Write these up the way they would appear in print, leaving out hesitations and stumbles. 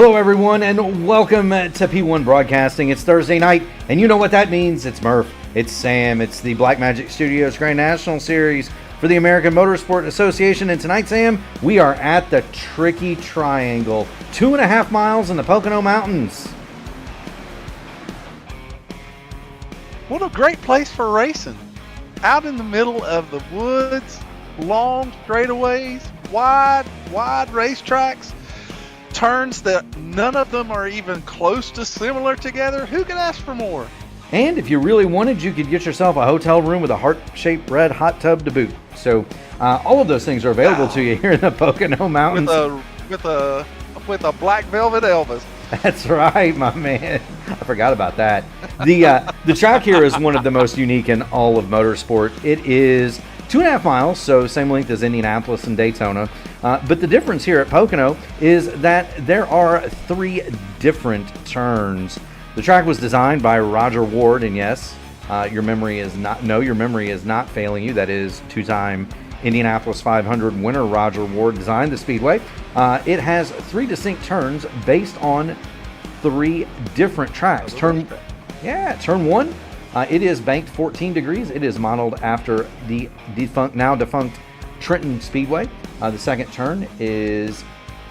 Hello, everyone, and welcome to P1 Broadcasting. It's Thursday night, and you know what that means. It's Murph, it's Sam, it's the Black Magic Studios Grand National Series for the American Motorsport Association. And tonight, Sam, we are at the Tricky Triangle, 2.5 miles in the Pocono Mountains. What a great place for racing. Out in the middle of the woods, long straightaways, wide racetracks. Turns that none of them are even close to similar together. Who could ask for more? And if you really wanted, you could get yourself a hotel room with a heart-shaped red hot tub to boot. So all of those things are available to you here in the Pocono Mountains. With a black velvet Elvis. That's right, my man. I forgot about that. The track here is one of the most unique in all of motorsport. It is 2.5 miles, so same length as Indianapolis and Daytona. But the difference here at Pocono is that there are 3 different turns. The track was designed by Roger Ward, and yes, your memory is not failing you. That is 2-time Indianapolis 500 winner Roger Ward designed the speedway. It has 3 distinct turns based on 3 different tracks. Turn 1. It is banked 14 degrees. It is modeled after the now defunct Trenton Speedway. The second turn is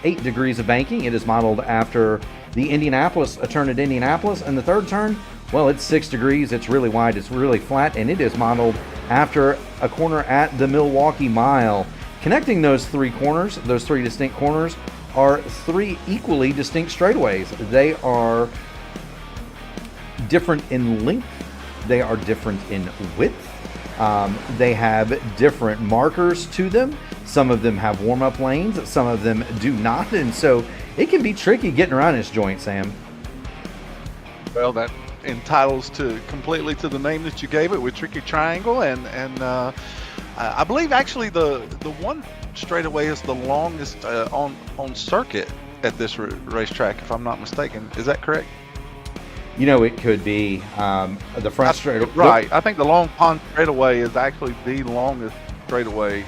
8 degrees of banking. It is modeled after the Indianapolis turn at Indianapolis. And the third turn, well, it's 6 degrees. It's really wide. It's really flat. And it is modeled after a corner at the Milwaukee Mile. Connecting those 3 corners, those 3 distinct corners, are 3 equally distinct straightaways. They are different in length. They are different in width. They have different markers to them. Some of them have warm-up lanes. Some of them do not. And so it can be tricky getting around this joint, Sam. Well, that entitles completely to the name that you gave it with Tricky Triangle. And I believe actually the one straightaway is the longest on circuit at this racetrack, if I'm not mistaken. Is that correct? You know, it could be the front straightaway. Right. I think the Long Pond straightaway is actually the longest straightaway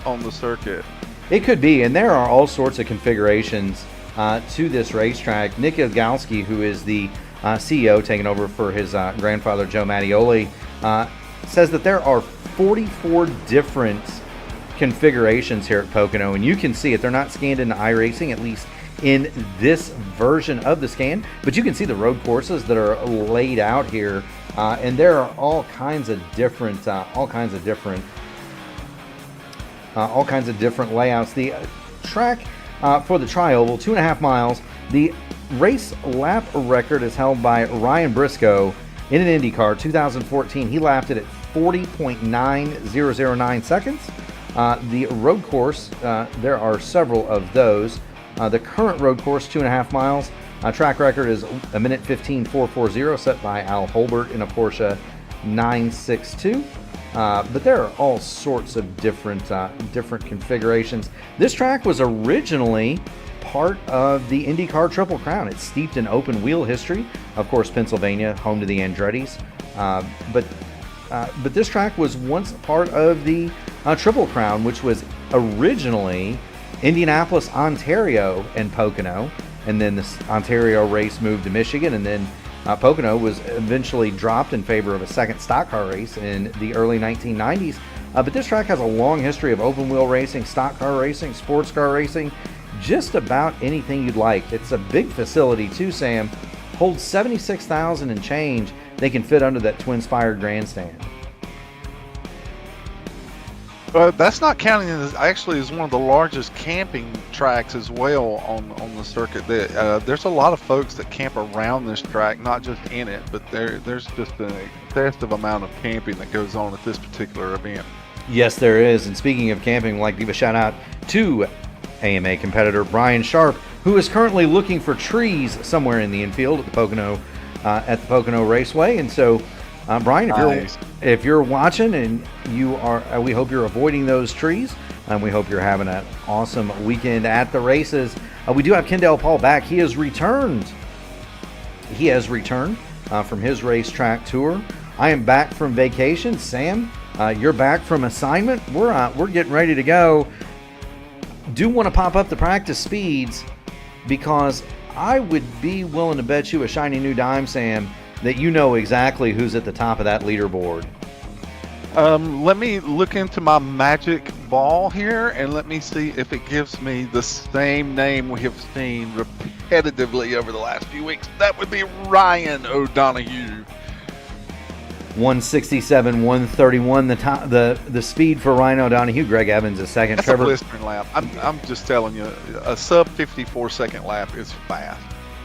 on the circuit. It could be, and there are all sorts of configurations to this racetrack. Nick Ilgalski, who is the CEO, taking over for his grandfather, Joe Mattioli, says that there are 44 different configurations here at Pocono, and you can see it. They're not scanned into iRacing, at least in this version of the scan, but you can see the road courses that are laid out here, and there are all kinds of different layouts. The track for the Tri-Oval, 2.5 miles. The race lap record is held by Ryan Briscoe in an IndyCar 2014. He lapped it at 40.9009 seconds. The road course, there are several of those. The current road course, 2.5 miles. Track record is 1:15.440, set by Al Holbert in a Porsche 962. But there are all sorts of different configurations. This track was originally part of the IndyCar Triple Crown. It's steeped in open wheel history. Of course, Pennsylvania, home to the Andrettis. But this track was once part of the Triple Crown, which was originally Indianapolis, Ontario, and Pocono, and then this Ontario race moved to Michigan, and then Pocono was eventually dropped in favor of a second stock car race in the early 1990s. But this track has a long history of open wheel racing, stock car racing, sports car racing, just about anything you'd like. It's a big facility too, Sam. Holds 76,000 and change. They can fit under that twin-spired grandstand. That's not counting as actually is one of the largest camping tracks as well on the circuit. There's a lot of folks that camp around this track, not just in it, but there's just an excessive amount of camping that goes on at this particular event. Yes, there is. And speaking of camping, I'd like to give a shout out to AMA competitor Brian Sharp, who is currently looking for trees somewhere in the infield at the Pocono Raceway. And so, Brian, if you're watching and you are, we hope you're avoiding those trees, and we hope you're having an awesome weekend at the races. We do have Kendall Paul back. He has returned. From his racetrack tour. I am back from vacation. Sam, you're back from assignment. We're getting ready to go. Do want to pop up the practice speeds because I would be willing to bet you a shiny new dime, Sam, that you know exactly who's at the top of that leaderboard. Let me look into my magic ball here and let me see if it gives me the same name we have seen repetitively over the last few weeks. That would be Ryan O'Donoghue. 167, 131, the speed for Ryan O'Donoghue. Greg Evans is second. That's a blistering lap. I'm just telling you, a sub 54-second lap is fast.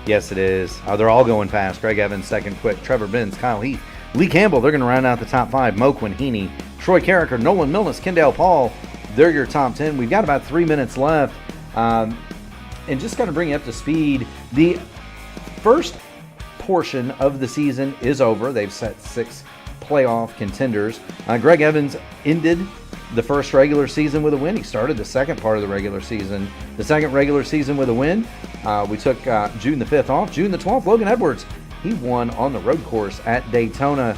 Yes, it is. They're all going fast. Greg Evans second quick. Trevor Benz, Kyle Heath, Lee Campbell, they're going to round out the top 5. Mo Quinn Heaney, Troy Carricker, Nolan Milnes, Kendall Paul, they're your top 10. We've got about 3 minutes left. And just kind of bring you up to speed, the first portion of the season is over. They've set 6 playoff contenders. Greg Evans ended the first regular season with a win. He started the second part of the regular season, the second regular season with a win. We took June the 5th off. June the 12th, Logan Edwards, he won on the road course at Daytona.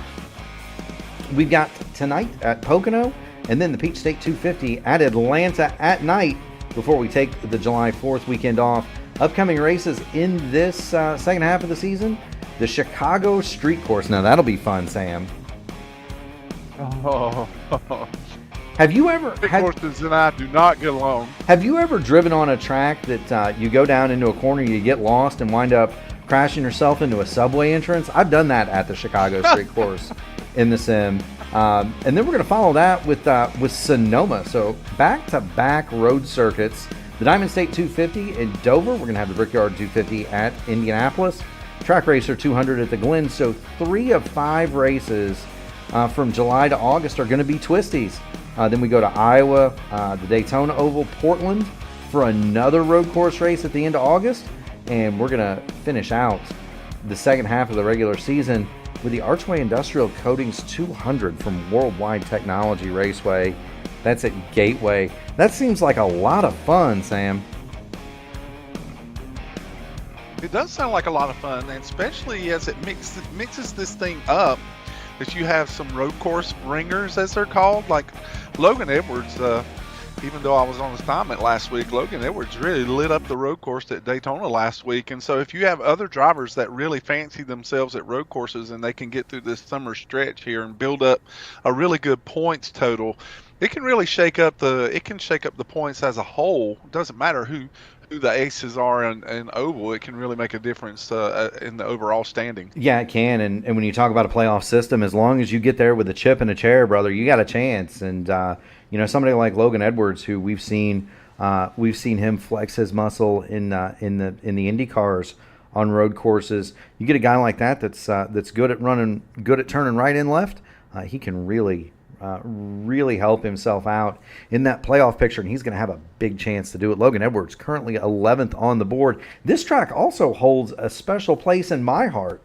We've got tonight at Pocono, and then the Peach State 250 at Atlanta at night before we take the July 4th weekend off. Upcoming races in this second half of the season, the Chicago Street Course. Now that'll be fun, Sam. Oh. Have you ever? Horses and I do not get along. Have you ever driven on a track that you go down into a corner, you get lost, and wind up crashing yourself into a subway entrance? I've done that at the Chicago Street Course in the sim, and then we're going to follow that with Sonoma. So back-to-back road circuits. The Diamond State 250 in Dover. We're going to have the Brickyard 250 at Indianapolis. Track Racer 200 at the Glen. So 3 of 5 races from July to August are going to be twisties. Then we go to Iowa, the Daytona Oval, Portland for another road course race at the end of August. And we're going to finish out the second half of the regular season with the Archway Industrial Coatings 200 from Worldwide Technology Raceway. That's at Gateway. That seems like a lot of fun, Sam. It does sound like a lot of fun, and especially as it mixes this thing up, that you have some road course ringers, as they're called, like Logan Edwards. Even though I was on assignment last week, Logan Edwards really lit up the road course at Daytona last week. And so if you have other drivers that really fancy themselves at road courses and they can get through this summer stretch here and build up a really good points total, it can really shake up the points as a whole. It doesn't matter who the aces are in oval. It can really make a difference in the overall standing. Yeah, it can. And when you talk about a playoff system, as long as you get there with a chip and a chair, brother, you got a chance. And somebody like Logan Edwards, who we've seen him flex his muscle in the Indy cars on road courses. You get a guy like that's good at running, good at turning right and left. He can really help himself out in that playoff picture, and he's going to have a big chance to do it. Logan Edwards currently 11th on the board. This track also holds a special place in my heart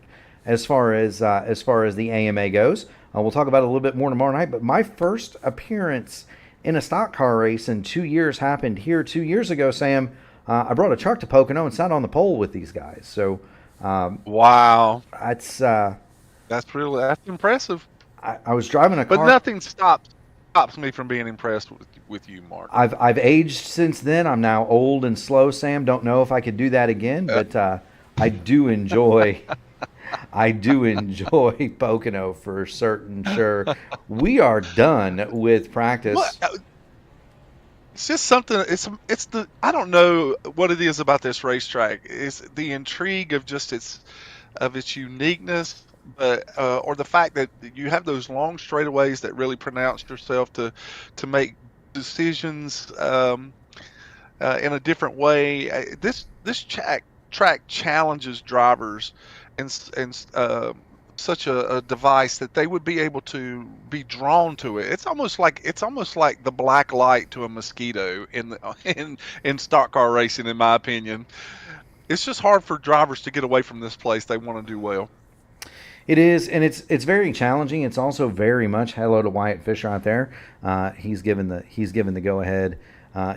as far as the AMA goes. We'll talk about it a little bit more tomorrow night, but my first appearance in a stock car race in 2 years happened here 2 years ago, Sam. I brought a truck to Pocono and sat on the pole with these guys. So, wow, that's impressive. I was driving a car, but nothing stops me from being impressed with you, Mark. I've aged since then. I'm now old and slow, Sam. Don't know if I could do that again, but I do enjoy. I do enjoy Pocono for certain. Sure, we are done with practice. Well, it's just something. I don't know what it is about this racetrack. It's the intrigue of just its uniqueness. But or the fact that you have those long straightaways that really pronounce yourself to make decisions in a different way. This track challenges drivers in such a device that they would be able to be drawn to it. It's almost like the black light to a mosquito in stock car racing, in my opinion. It's just hard for drivers to get away from this place. They want to do well. It is, and it's very challenging. It's also very much hello to Wyatt Fisher out there. He's given the go ahead.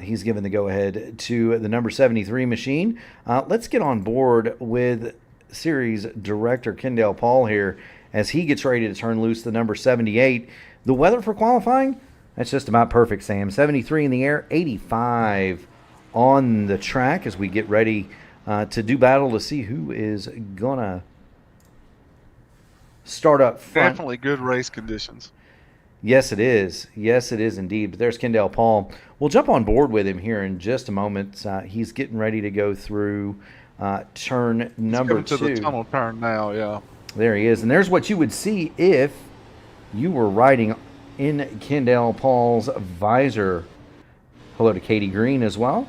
He's given the go ahead to the number 73 machine. Let's get on board with series director Kendall Paul here as he gets ready to turn loose the number 78. The weather for qualifying, that's just about perfect, Sam. 73 in the air, 85 on the track as we get ready to do battle to see who is going to start up front. Definitely good race conditions. Yes, it is. Yes, it is indeed. But there's Kendall Paul. We'll jump on board with him here in just a moment. He's getting ready to go through turn number 2. To the tunnel turn now, yeah. There he is. And there's what you would see if you were riding in Kendall Paul's visor. Hello to Katie Green as well.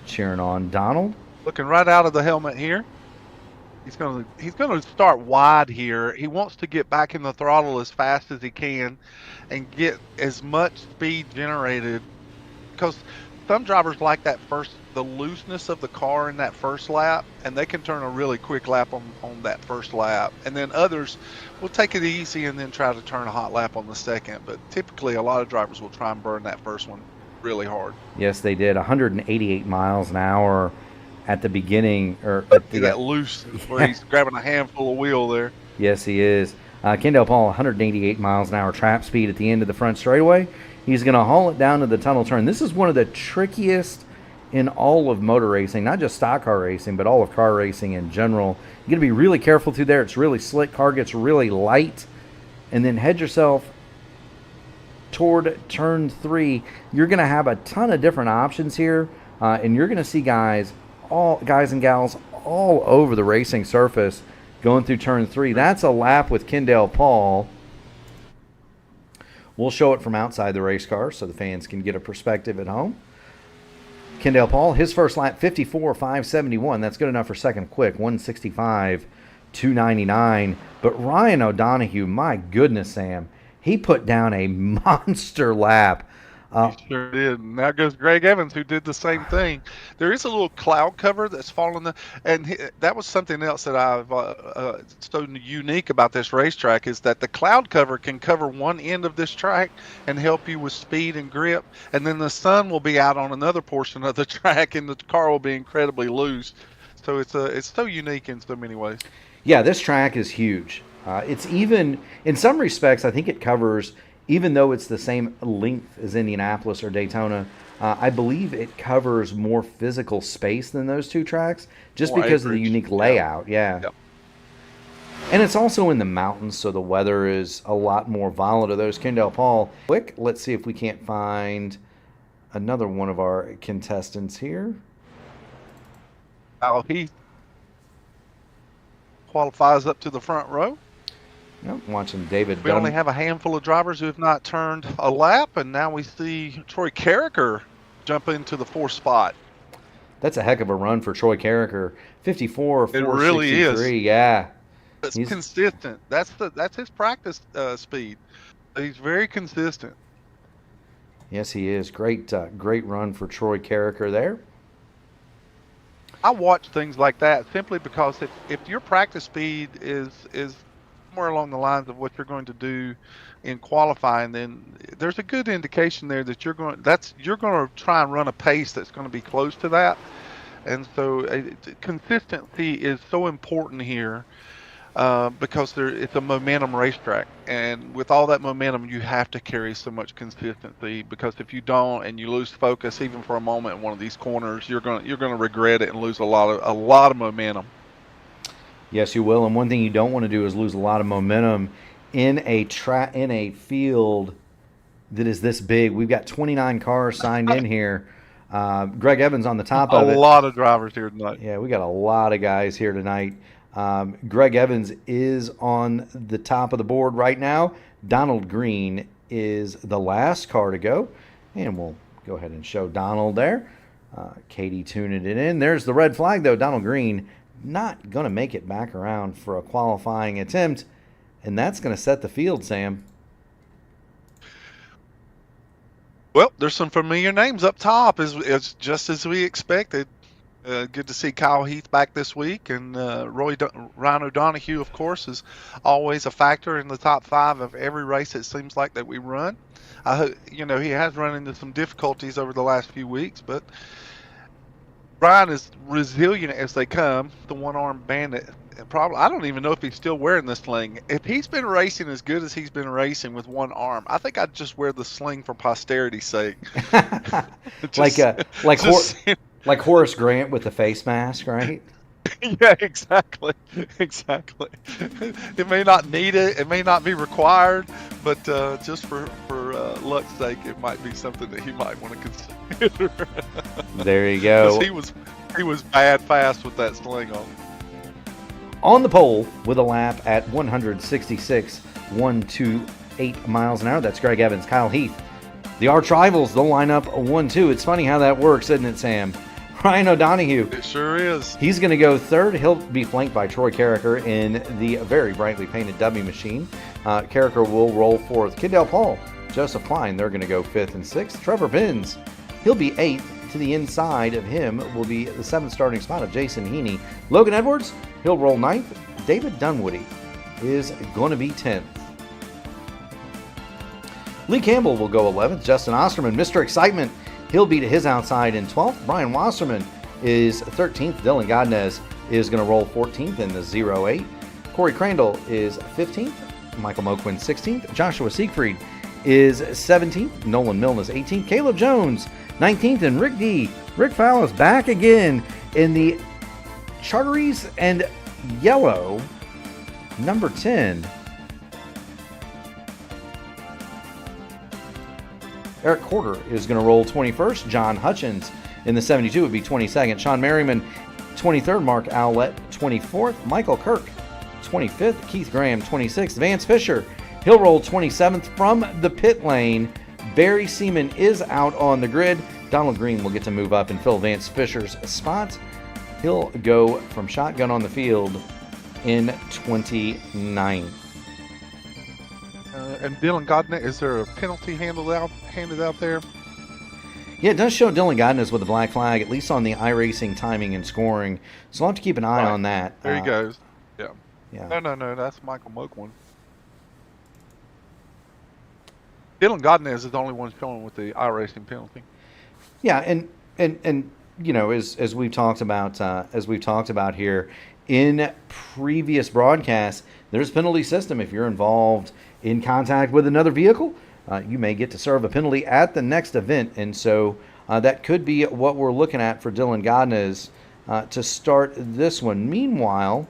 Cheering on Donald. Looking right out of the helmet here. He's gonna start wide here. He wants to get back in the throttle as fast as he can and get as much speed generated, because some drivers like the looseness of the car in that first lap, and they can turn a really quick lap on that first lap. And then others will take it easy and then try to turn a hot lap on the second. But typically a lot of drivers will try and burn that first one really hard. Yes, they did. 188 miles an hour at the beginning, or at the, that loose where he's grabbing a handful of wheel there. Yes, he is. Kendall Paul, 188 miles an hour trap speed at the end of the front straightaway. He's going to haul it down to the tunnel turn. This is one of the trickiest in all of motor racing, not just stock car racing, but all of car racing in general. You're going to be really careful through there. It's really slick. Car gets really light. And then head yourself toward turn 3. You're going to have a ton of different options here, and you're going to see guys and gals all over the racing surface going through turn 3. That's a lap with Kendall Paul. We'll show it from outside the race car so the fans can get a perspective at home. Kendall Paul, his first lap, 54.571. That's good enough for second quick, 165.299. But Ryan O'Donohue, my goodness, Sam, he put down a monster lap. He sure did. And now goes Greg Evans, who did the same thing. There is a little cloud cover that's fallen, that was something else that I've so unique about this racetrack, is that the cloud cover can cover one end of this track and help you with speed and grip, and then the sun will be out on another portion of the track, and the car will be incredibly loose. So it's so unique in so many ways. Yeah, this track is huge. It's even, in some respects, I think it covers, even though it's the same length as Indianapolis or Daytona, I believe it covers more physical space than those two tracks, just because of the unique layout. Yeah. Yep. And it's also in the mountains, so the weather is a lot more volatile. Those Kendall Paul. Quick, let's see if we can't find another one of our contestants here. Oh, he qualifies up to the front row. Yep, watching David. We only have a handful of drivers who have not turned a lap, and now we see Troy Carricker jump into the 4th spot. That's a heck of a run for Troy Carricker. 54.463. It really is. Yeah. It's consistent. That's his practice speed. He's very consistent. Yes, he is. Great run for Troy Carricker there. I watch things like that simply because if your practice speed is somewhere along the lines of what you're going to do in qualifying, then there's a good indication there that you're going to try and run a pace that's going to be close to that. And so consistency is so important here, because it's a momentum racetrack, and with all that momentum you have to carry so much consistency, because if you don't and you lose focus even for a moment in one of these corners, you're going to regret it and lose a lot of momentum. Yes, you will. And one thing you don't want to do is lose a lot of momentum in a field that is this big. We've got 29 cars signed in here. Greg Evans on the top of it. A lot of drivers here tonight. Yeah, we got a lot of guys here tonight. Greg Evans is on the top of the board right now. Donald Green is the last car to go. And we'll go ahead and show Donald there. Katie tuning it in. There's the red flag, though. Donald Green not going to make it back around for a qualifying attempt, and that's going to set the field, Sam. Well, there's some familiar names up top, as just as we expected. Good to see Kyle Heath back this week, and Ryan O'Donohue, of course, is always a factor in the top 5 of every race it seems like that we run. He has run into some difficulties over the last few weeks, but Brian is resilient as they come. The one-armed bandit. Probably, I don't even know if he's still wearing the sling. If he's been racing as good as he's been racing with one arm, I think I'd just wear the sling for posterity's sake. Like Horace Grant with the face mask, right? Yeah, exactly, exactly. It may not need it, it may not be required, but just for luck's sake, it might be something that he might want to consider. There you Because go. he was bad fast with that sling on. On the pole with a lap at 166.128 miles an hour. That's Greg Evans, Kyle Heath. The arch rivals, they'll line up 1-2. It's funny how that works, isn't it, Sam? Ryan O'Donohue. It sure is. He's going to go third. He'll be flanked by Troy Carricker in the very brightly painted dummy machine. Carricker will roll fourth. Kendall Paul, Joseph Klein, they're going to go fifth and sixth. Trevor Benz, he'll be eighth. To the inside of him will be the seventh starting spot of Jason Heaney. Logan Edwards, he'll roll ninth. David Dunwoody is going to be 10th. Lee Campbell will go 11th. Justin Osterman, Mr. Excitement, he'll be to his outside in 12th. Brian Wasserman is 13th. Dylan Godnez is going to roll 14th in the 08. Corey Crandall is 15th. Michael Moquin 16th. Joshua Siegfried is 17th. Nolan Milne is 18th. Caleb Jones 19th. And Rick Fowle is back again in the Charteries and Yellow number 10. Eric Corder is going to roll 21st. John Hutchins in the 72 would be 22nd. Sean Merriman, 23rd. Mark Owlett, 24th. Michael Kirk, 25th. Keith Graham, 26th. Vance Fisher, he'll roll 27th from the pit lane. Barry Seaman is out on the grid. Donald Green will get to move up and fill Vance Fisher's spot. He'll go from shotgun on the field in 29th. And Dylan Godnez, is there a penalty handed out there? Yeah, it does show Dylan Godnez with the black flag, at least on the iRacing timing and scoring. So we'll have to keep an eye on that. There he goes. Yeah. Yeah. No, that's Michael Moquin. Dylan Godnez is the only one showing with the iRacing penalty. Yeah, and you know, as we've talked about here in previous broadcasts, there's a penalty system. If you're involved in contact with another vehicle, you may get to serve a penalty at the next event, and so that could be what we're looking at for Dylan Godnez to start this one. Meanwhile,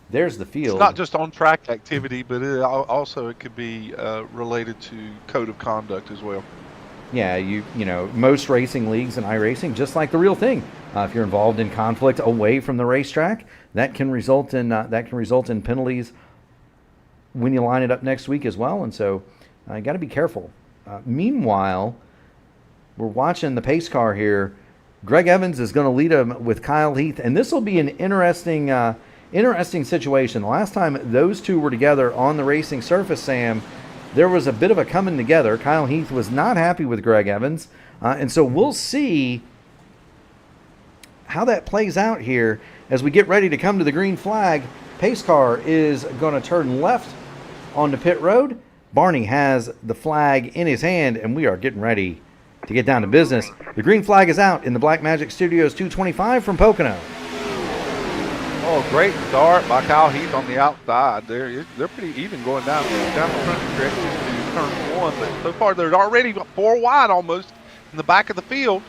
there's the field. It's not just on-track activity, but it could be related to code of conduct as well. Yeah, you know, most racing leagues and iRacing, just like the real thing, if you're involved in conflict away from the racetrack, that can result in penalties when you line it up next week as well. And so you got to be careful. Meanwhile, we're watching the pace car here. Greg Evans is going to lead him with Kyle Heath, and this will be an interesting situation. The last time those two were together on the racing surface, Sam, there was a bit of a coming together. Kyle Heath was not happy with Greg Evans, and so we'll see how that plays out here as we get ready to come to the green flag. Pace car is going to turn left onto pit road. Barney has the flag in his hand, and we are getting ready to get down to business. The green flag is out in the Black Magic Studios 225 from Pocono. Oh, great start by Kyle Heath on the outside. They're pretty even going down the front stretch to turn one, but so far they're already 4 wide almost in the back of the field.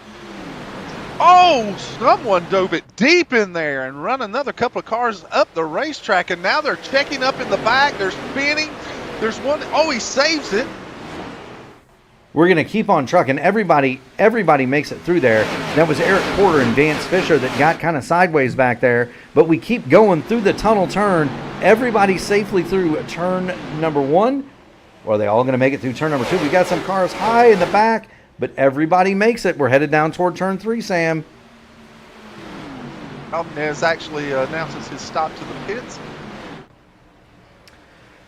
Oh, someone dove it deep in there and run another couple of cars up the racetrack, and now they're checking up in the back. They're spinning. There's one. Oh, he saves it. We're going to keep on trucking. Everybody makes it through there. That was Eric Porter and Vance Fisher that got kind of sideways back there. But we keep going through the tunnel turn. Everybody safely through turn number 1. Or are they all going to make it through turn number 2? We got some cars high in the back, but everybody makes it. We're headed down toward turn 3, Sam. Alvarez actually announces his stop to the pits.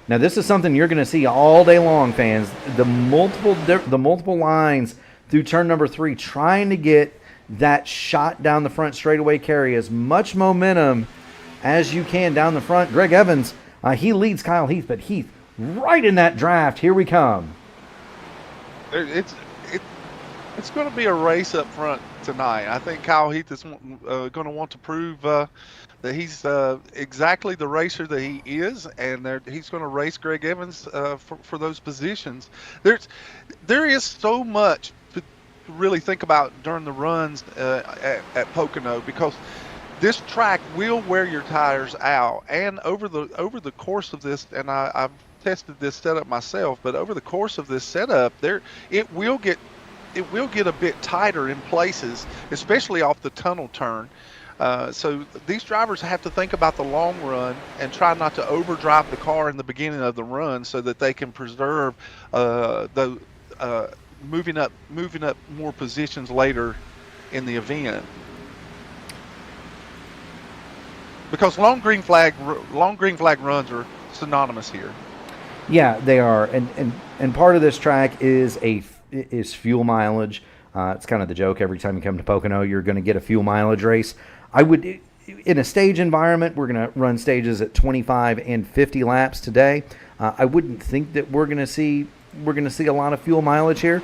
Now, this is something you're going to see all day long, fans. The multiple lines through turn number 3, trying to get that shot down the front straightaway, carry as much momentum as you can down the front. Greg Evans, he leads Kyle Heath, but Heath right in that draft. Here we come. It's going to be a race up front tonight. I think Kyle Heath is going to want to prove that he's exactly the racer that he is, and he's going to race Greg Evans for those positions. There is so much to really think about during the runs at Pocono, because this track will wear your tires out, and over the course of this, and I've tested this setup myself, but over the course of this setup, it will get a bit tighter in places, especially off the tunnel turn. So these drivers have to think about the long run and try not to overdrive the car in the beginning of the run, so that they can preserve the moving up more positions later in the event. Because long green flag runs are synonymous here. Yeah, they are, and part of this track is fuel mileage. It's kind of the joke every time you come to Pocono, you're going to get a fuel mileage race. In a stage environment, we're going to run stages at 25 and 50 laps today. I wouldn't think that we're going to see a lot of fuel mileage here,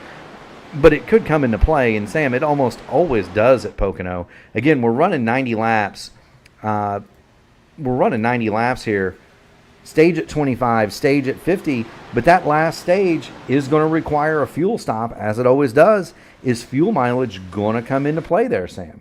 but it could come into play. And Sam, it almost always does at Pocono. Again, we're running 90 laps. We're running 90 laps here. Stage at 25, stage at 50, but that last stage is going to require a fuel stop, as it always does. Is fuel mileage going to come into play there, Sam?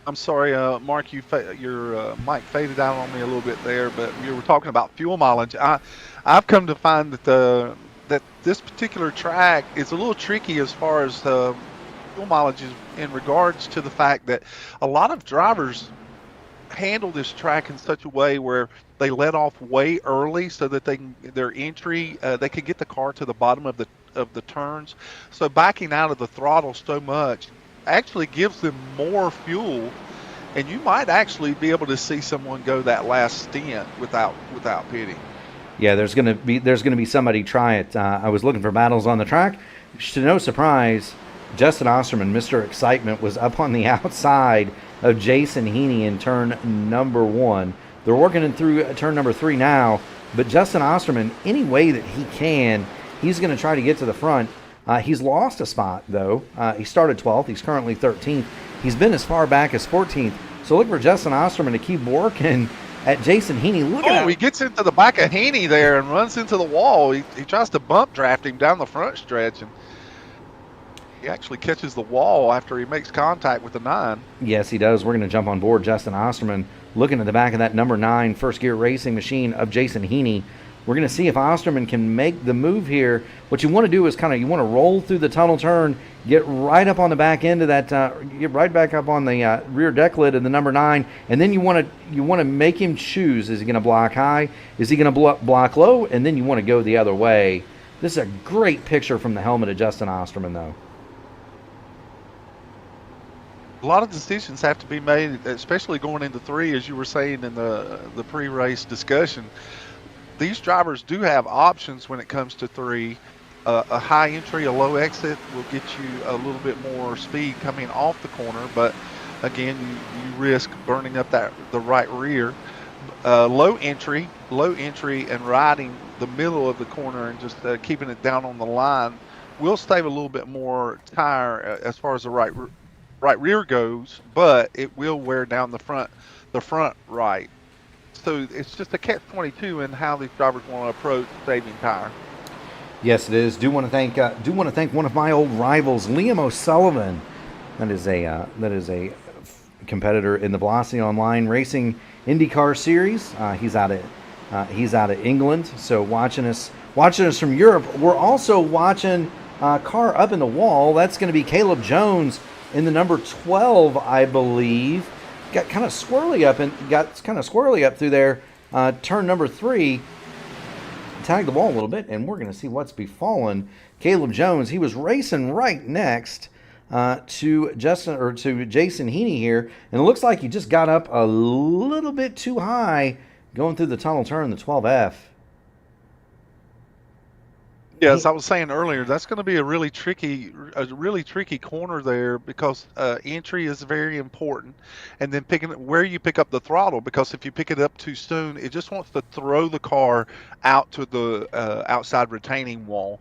I'm sorry, Mark, your mic faded out on me a little bit there, but you were talking about fuel mileage. I've come to find that that this particular track is a little tricky as far as fuel mileage is, in regards to the fact that a lot of drivers handle this track in such a way where they let off way early, so that they can get the car to the bottom of the turns. So backing out of the throttle so much actually gives them more fuel, and you might actually be able to see someone go that last stint without pitting. Yeah, there's gonna be somebody try it. I was looking for battles on the track. To no surprise, Justin Osterman, Mr. Excitement, was up on the outside of Jason Heaney in turn number 1. They're working through turn number 3 now, but Justin Osterman, any way that he can, he's going to try to get to the front. He's lost a spot, though. He started 12th. He's currently 13th. He's been as far back as 14th. So look for Justin Osterman to keep working at Jason Heaney. He gets into the back of Heaney there and runs into the wall. He tries to bump draft him down the front stretch, and he actually catches the wall after he makes contact with the 9. Yes, he does. We're going to jump on board Justin Osterman, looking at the back of that number 9 first gear racing machine of Jason Heaney. We're going to see if Osterman can make the move here. What you want to do is you want to roll through the tunnel turn, get right up on the back end of that, get right back up on the rear deck lid of the number 9, and then you want to make him choose. Is he going to block high? Is he going to block low? And then you want to go the other way. This is a great picture from the helmet of Justin Osterman, though. A lot of decisions have to be made, especially going into 3, as you were saying in the pre-race discussion. These drivers do have options when it comes to 3. A high entry, a low exit will get you a little bit more speed coming off the corner, but again, you risk burning up the right rear. Low entry and riding the middle of the corner and just keeping it down on the line will save a little bit more tire as far as the right rear goes, but it will wear down the front right. So it's just a catch-22 in how these drivers want to approach saving tire. Yes, it is. Do want to thank one of my old rivals, Liam O'Sullivan. That is a competitor in the Velocity Online Racing IndyCar Series. He's out of England. So watching us from Europe. We're also watching car up in the wall. That's going to be Caleb Jones in the number 12, I believe. Got kind of squirrely up through there. Turn number 3. Tagged the wall a little bit, and we're going to see what's befallen Caleb Jones. He was racing right next to Jason Heaney here, and it looks like he just got up a little bit too high going through the tunnel turn, the 12F. Yeah, as I was saying earlier, that's going to be a really tricky corner there, because entry is very important, and then where you pick up the throttle, because if you pick it up too soon, it just wants to throw the car out to the outside retaining wall.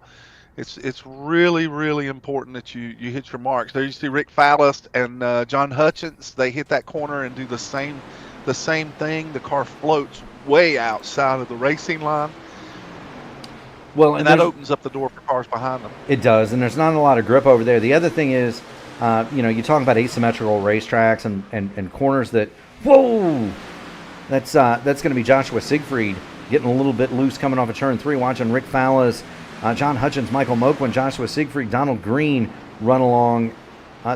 It's really, really important that you hit your marks. There you see Rick Fallist and John Hutchins. They hit that corner and do the same thing. The car floats way outside of the racing line. Well, and that opens up the door for cars behind them. It does, and there's not a lot of grip over there. The other thing is, you talk about asymmetrical racetracks and corners that, whoa, that's going to be Joshua Siegfried getting a little bit loose coming off of turn 3, watching Rick Fallas, John Hutchins, Michael Moquin, Joshua Siegfried, Donald Green run along.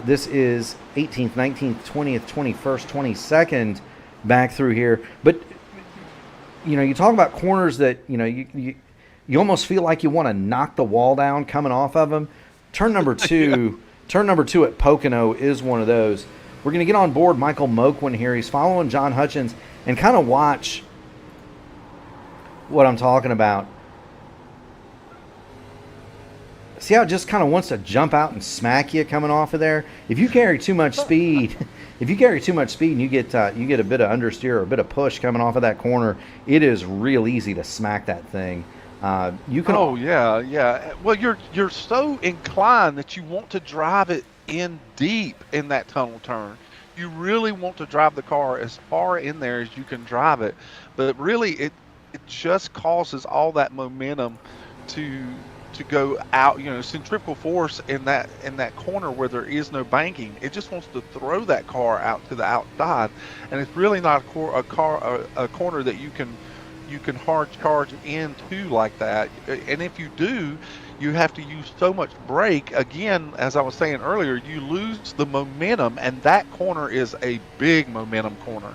This is 18th, 19th, 20th, 21st, 22nd back through here. But, you talk about corners that, you almost feel like you want to knock the wall down coming off of them. Turn number 2, turn number 2 at Pocono is one of those. We're going to get on board Michael Moquin here. He's following John Hutchins and kind of watch what I'm talking about. See how it just kind of wants to jump out and smack you coming off of there? If you carry too much speed, and you get a bit of understeer or a bit of push coming off of that corner, it is real easy to smack that thing. You can. Oh yeah. Well, you're so inclined that you want to drive it in deep in that tunnel turn. You really want to drive the car as far in there as you can drive it, but really it just causes all that momentum to go out. Centrifugal force in that corner where there is no banking. It just wants to throw that car out to the outside, and it's really not a corner that you can hard charge into like that. And if you do, you have to use so much brake. Again, as I was saying earlier, you lose the momentum, and that corner is a big momentum corner.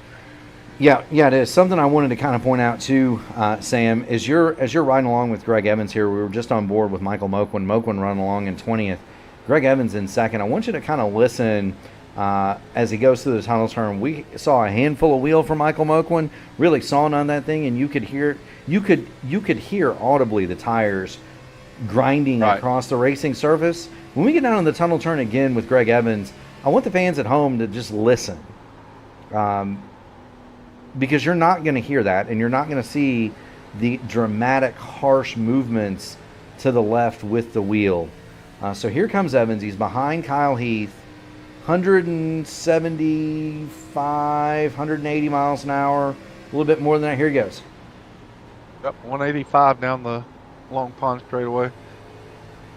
Yeah, it is. Something I wanted to kind of point out too, Sam, as you're riding along with Greg Evans here. We were just on board with Michael Moquin. Moquin running along in 20th. Greg Evans in second. I want you to kind of listen as he goes through the tunnel turn. We saw a handful of wheel from Michael Moquin, really sawing on that thing, and you could hear audibly the tires grinding across the racing surface. When we get down on the tunnel turn again with Greg Evans, I want the fans at home to just listen. Because you're not going to hear that, and you're not going to see the dramatic, harsh movements to the left with the wheel. So here comes Evans. He's behind Kyle Heath, 175, 180 miles an hour, a little bit more than that. Here he goes. Yep, 185 down the Long Pond straightaway.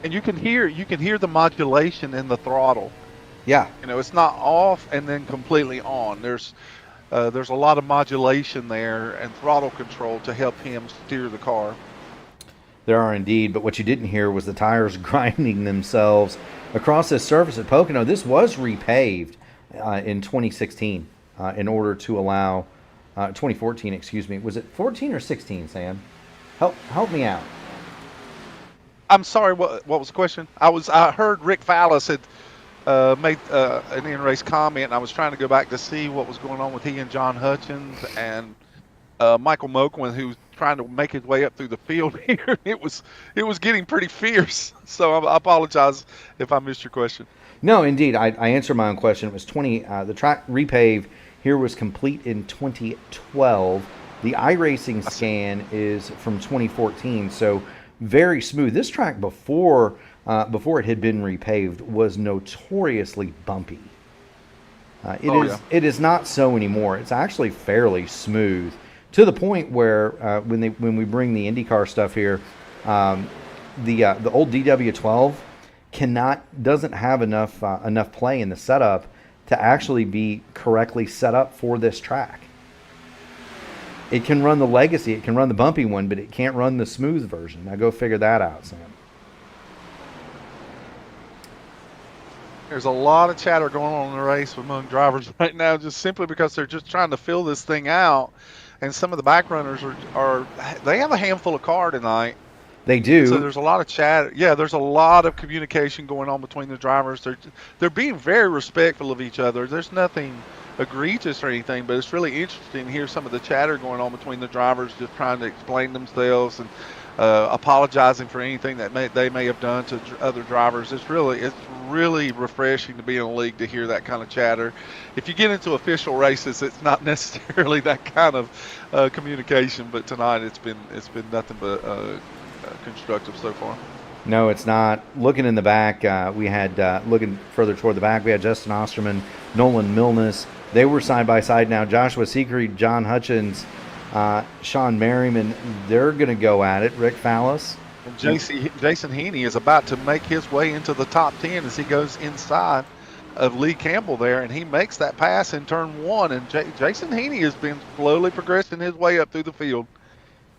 And you can hear the modulation in the throttle. Yeah. It's not off and then completely on. There's a lot of modulation there and throttle control to help him steer the car. There are indeed, but what you didn't hear was the tires grinding themselves across this surface at Pocono. This was repaved in 2016 in order to allow 2014, excuse me. Was it 14 or 16, Sam? Help me out. I'm sorry, what was the question? I heard Rick Fallas had made an in-race comment, and I was trying to go back to see what was going on with he and John Hutchins and Michael Moquin, who's trying to make his way up through the field here. It was getting pretty fierce. So I apologize if I missed your question. No, indeed, I answered my own question. It was the track repave here was complete in 2012. The iRacing scan is from 2014, so very smooth. This track before it had been repaved was notoriously bumpy. It is not so anymore. It's actually fairly smooth, to the point where when we bring the IndyCar stuff here, the old DW12 doesn't have enough play in the setup to actually be correctly set up for this track. It can run the legacy, it can run the bumpy one, but it can't run the smooth version. Now go figure that out, Sam. There's a lot of chatter going on in the race among drivers right now, just simply because they're just trying to fill this thing out. And some of the back runners they have a handful of car tonight. They do. So there's a lot of chat. Yeah, there's a lot of communication going on between the drivers. They're being very respectful of each other. There's nothing egregious or anything, but it's really interesting to hear some of the chatter going on between the drivers, just trying to explain themselves and apologizing for anything that they may have done to other drivers. It's really refreshing to be in a league to hear that kind of chatter. If you get into official races, it's not necessarily that kind of communication, but tonight it's been nothing but constructive so far. No, it's not. Looking in the back, we had looking further toward the back, we had Justin Osterman, Nolan Milnes. They were side by side now. Joshua Siegfried, John Hutchins Sean Merriman, they're going to go at it. Rick Fallis. And Jason Heaney is about to make his way into the top 10 as he goes inside of Lee Campbell there, and he makes that pass in turn 1. And Jason Heaney has been slowly progressing his way up through the field.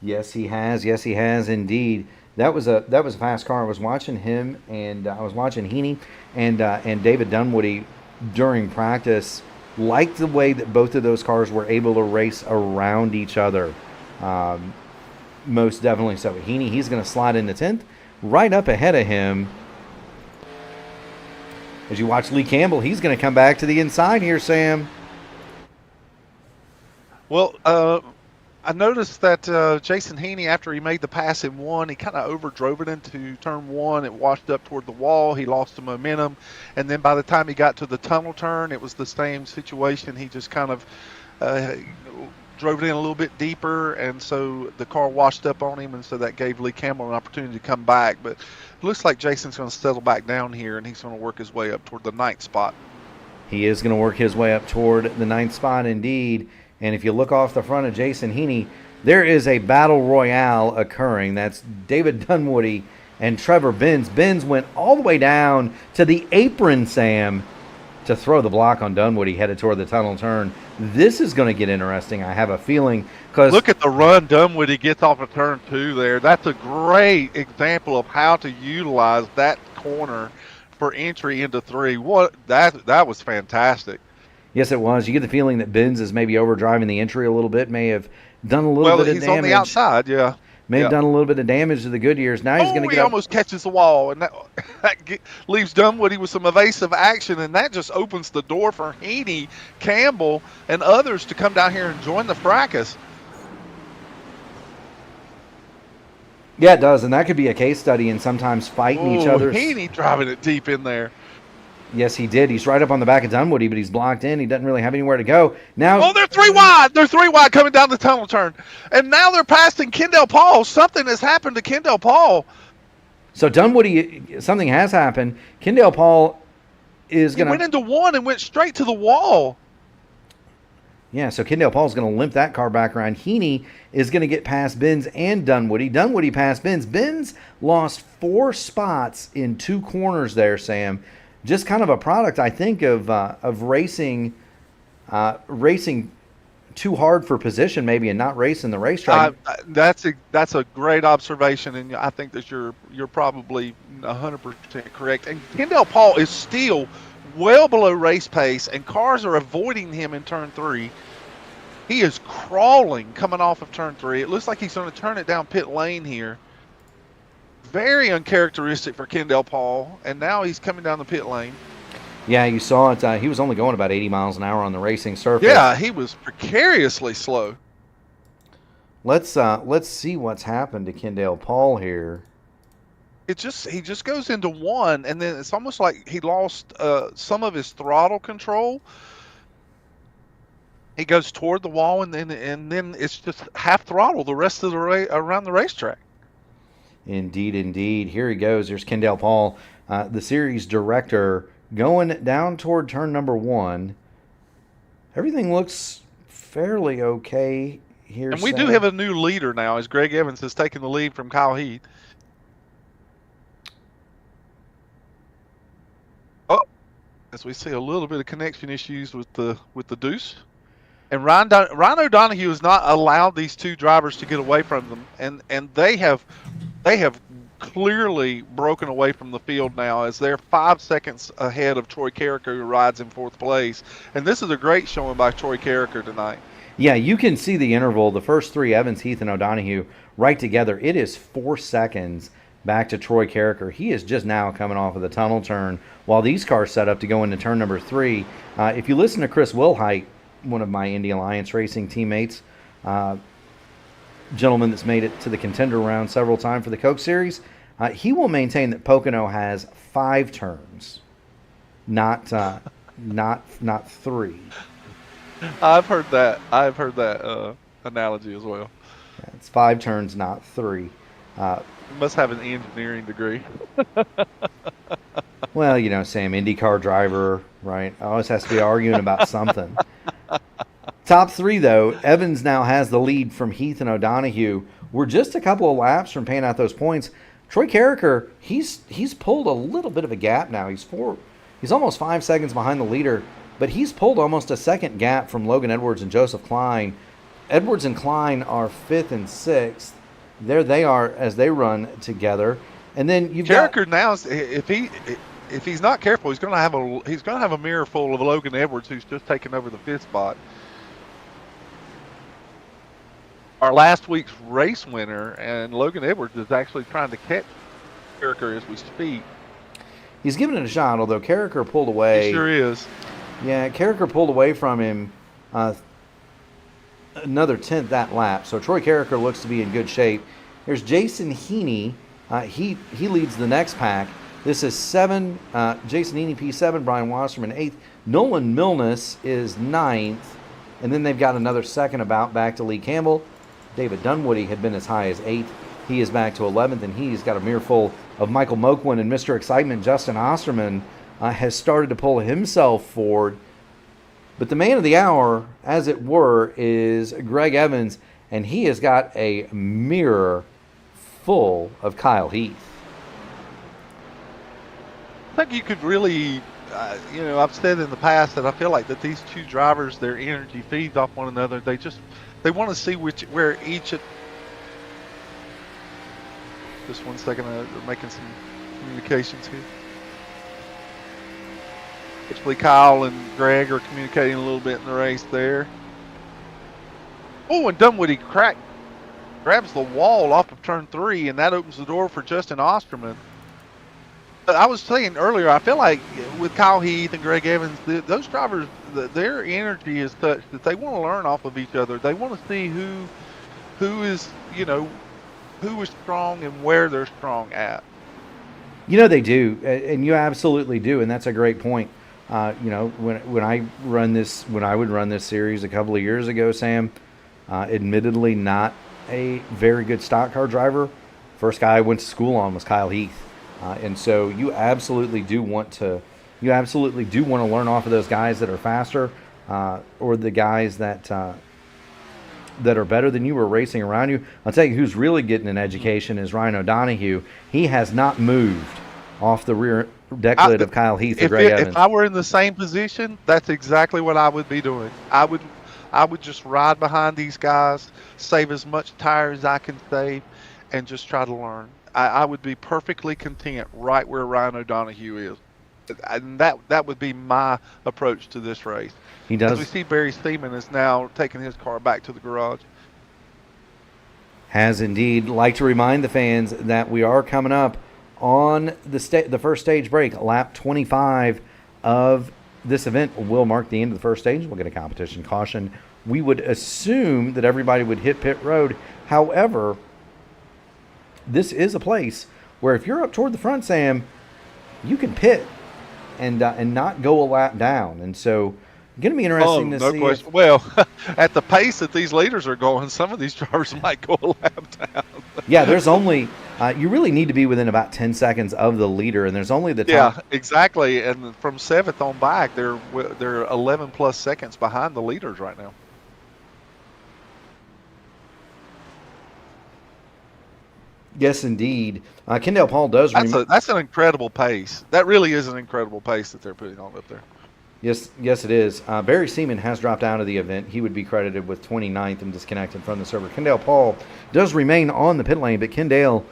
Yes, he has. Yes, he has indeed. That was a fast car. I was watching him, and I was watching Heaney and David Dunwoody during practice. Liked the way that both of those cars were able to race around each other. Most definitely so. Heaney, he's going to slide into 10th, right up ahead of him. As you watch Lee Campbell, he's going to come back to the inside here, Sam. Well, I noticed that Jason Heaney, after he made the pass in 1, he kind of overdrove it into turn 1. It washed up toward the wall. He lost the momentum. And then by the time he got to the tunnel turn, it was the same situation. He just kind of drove it in a little bit deeper, and so the car washed up on him, and so that gave Lee Campbell an opportunity to come back. But it looks like Jason's going to settle back down here, and he's going to work his way up toward the 9th spot. He is going to work his way up toward the 9th spot indeed. And if you look off the front of Jason Heaney, there is a battle royale occurring. That's David Dunwoody and Trevor Benz. Benz went all the way down to the apron, Sam, to throw the block on Dunwoody, headed toward the tunnel turn. This is going to get interesting, I have a feeling. Cause look at the run Dunwoody gets off of turn 2 there. That's a great example of how to utilize that corner for entry into 3. That was fantastic. Yes, it was. You get the feeling that Benz is maybe overdriving the entry a little bit, may have done a little bit of damage. Well, he's on the outside, yeah. May have done a little bit of damage to the Goodyears. Now he's going to get he almost catches the wall, and that leaves Dunwoody with some evasive action, and that just opens the door for Heaney, Campbell, and others to come down here and join the fracas. Yeah, it does, and that could be a case study in sometimes fighting each other. Heaney driving it deep in there. Yes, he did. He's right up on the back of Dunwoody, but he's blocked in. He doesn't really have anywhere to go. Now, they're 3 wide. They're 3 wide coming down the tunnel turn. And now they're passing Kendall Paul. Something has happened to Kendall Paul. So Dunwoody, something has happened. Kendall Paul is going to... He went into 1 and went straight to the wall. Yeah, so Kendall Paul's going to limp that car back around. Heaney is going to get past Benz and Dunwoody. Dunwoody passed Benz. Benz lost 4 spots in 2 corners there, Sam. Just kind of a product, I think, of racing too hard for position, maybe, and not racing the racetrack. That's a great observation, and I think that you're probably 100% correct. And Kendall Paul is still well below race pace, and cars are avoiding him in turn 3. He is crawling coming off of turn 3. It looks like he's going to turn it down pit lane here. Very uncharacteristic for Kendall Paul, and now he's coming down the pit lane. Yeah, you saw it. He was only going about 80 miles an hour on the racing surface. Yeah, he was precariously slow. Let's see what's happened to Kendall Paul here. He just goes into 1, and then it's almost like he lost some of his throttle control. He goes toward the wall, and then it's just half throttle the rest of the around the racetrack. Indeed, indeed. Here he goes. There's Kendall Paul, the series director, going down toward turn number 1. Everything looks fairly okay here. And we do have a new leader now, as Greg Evans has taken the lead from Kyle Heath. Oh, as we see a little bit of connection issues with the deuce. And Ryan O'Donoghue has not allowed these 2 drivers to get away from them, and they have clearly broken away from the field now, as they're 5 seconds ahead of Troy Carricker, who rides in 4th place. And this is a great showing by Troy Carricker tonight. Yeah, you can see the interval. The first 3, Evans, Heath, and O'Donoghue, right together. It is 4 seconds back to Troy Carricker. He is just now coming off of the tunnel turn, while these cars set up to go into turn number 3. If you listen to Chris Wilhite, one of my Indy Alliance Racing teammates, gentleman that's made it to the contender round several times for the Coke Series, he will maintain that Pocono has 5 turns, not 3. I've heard that analogy as well. Yeah, it's 5 turns, not 3. You must have an engineering degree. Well, you know, Sam, IndyCar driver, right? Always has to be arguing about something. Top three, though, Evans now has the lead from Heath and O'Donoghue. We're just a couple of laps from paying out those points. Troy Carricker, he's pulled a little bit of a gap now. He's almost 5 seconds behind the leader, but he's pulled almost a second gap from Logan Edwards and Joseph Klein. Edwards and Klein are 5th and 6th. There they are as they run together. And then you've Carricker now, if he's not careful, he's going to have a mirror full of Logan Edwards, who's just taken over the 5th spot. Our last week's race winner, and Logan Edwards is actually trying to catch Carricker as we speak. He's giving it a shot, although Carricker pulled away. He sure is. Yeah, Carricker pulled away from him another 10th that lap. So Troy Carricker looks to be in good shape. There's Jason Heaney. He leads the next pack. This is 7. Jason Heaney, P7. Brian Wasserman, 8th. Nolan Milnes is 9th. And then they've got another second about back to Lee Campbell. David Dunwoody had been as high as 8th. He is back to 11th, and he's got a mirror full of Michael Moquin, and Mr. Excitement, Justin Osterman, has started to pull himself forward. But the man of the hour, as it were, is Greg Evans, and he has got a mirror full of Kyle Heath. I think you could really, I've said in the past that I feel like that these two drivers, their energy feeds off one another. They want to see where each. Just 1 second, they're making some communications here. Basically, Kyle and Greg are communicating a little bit in the race there. Oh, and Dunwoody grabs the wall off of turn 3, and that opens the door for Justin Osterman. But I was saying earlier, I feel like with Kyle Heath and Greg Evans, those drivers, their energy is such that they want to learn off of each other. They want to see who is strong and where they're strong at. They do, and you absolutely do, and that's a great point. When I would run this series a couple of years ago, Sam, admittedly not a very good stock car driver. First guy I went to school on was Kyle Heath, and so you absolutely do want to learn off of those guys that are faster, or the guys that are better than you or racing around you. I'll tell you who's really getting an education is Ryan O'Donoghue. He has not moved off the rear deck lid of Kyle Heath or Greg Evans. If I were in the same position, that's exactly what I would be doing. I would just ride behind these guys, save as much tire as I can save, and just try to learn. I would be perfectly content right where Ryan O'Donoghue is. And that would be my approach to this race. He does. As we see, Barry Seaman is now taking his car back to the garage. Has indeed. Like to remind the fans that we are coming up on the first stage break. Lap 25 of this event will mark the end of the first stage. We'll get a competition caution. We would assume that everybody would hit pit road. However, this is a place where if you're up toward the front, Sam, you can pit and not go a lap down. And so going to be interesting to see. Question. Well, at the pace that these leaders are going, some of these drivers might go a lap down. Yeah, there's only you really need to be within about 10 seconds of the leader, and there's only the top. Yeah, exactly. And from 7th on back, they're 11 plus seconds behind the leaders right now. Yes, indeed. Kendall Paul does. That's an incredible pace. That really is an incredible pace that they're putting on up there. Yes, it is. Barry Seaman has dropped out of the event. He would be credited with 29th and disconnected from the server. Kendall Paul does remain on the pit lane, but Kendall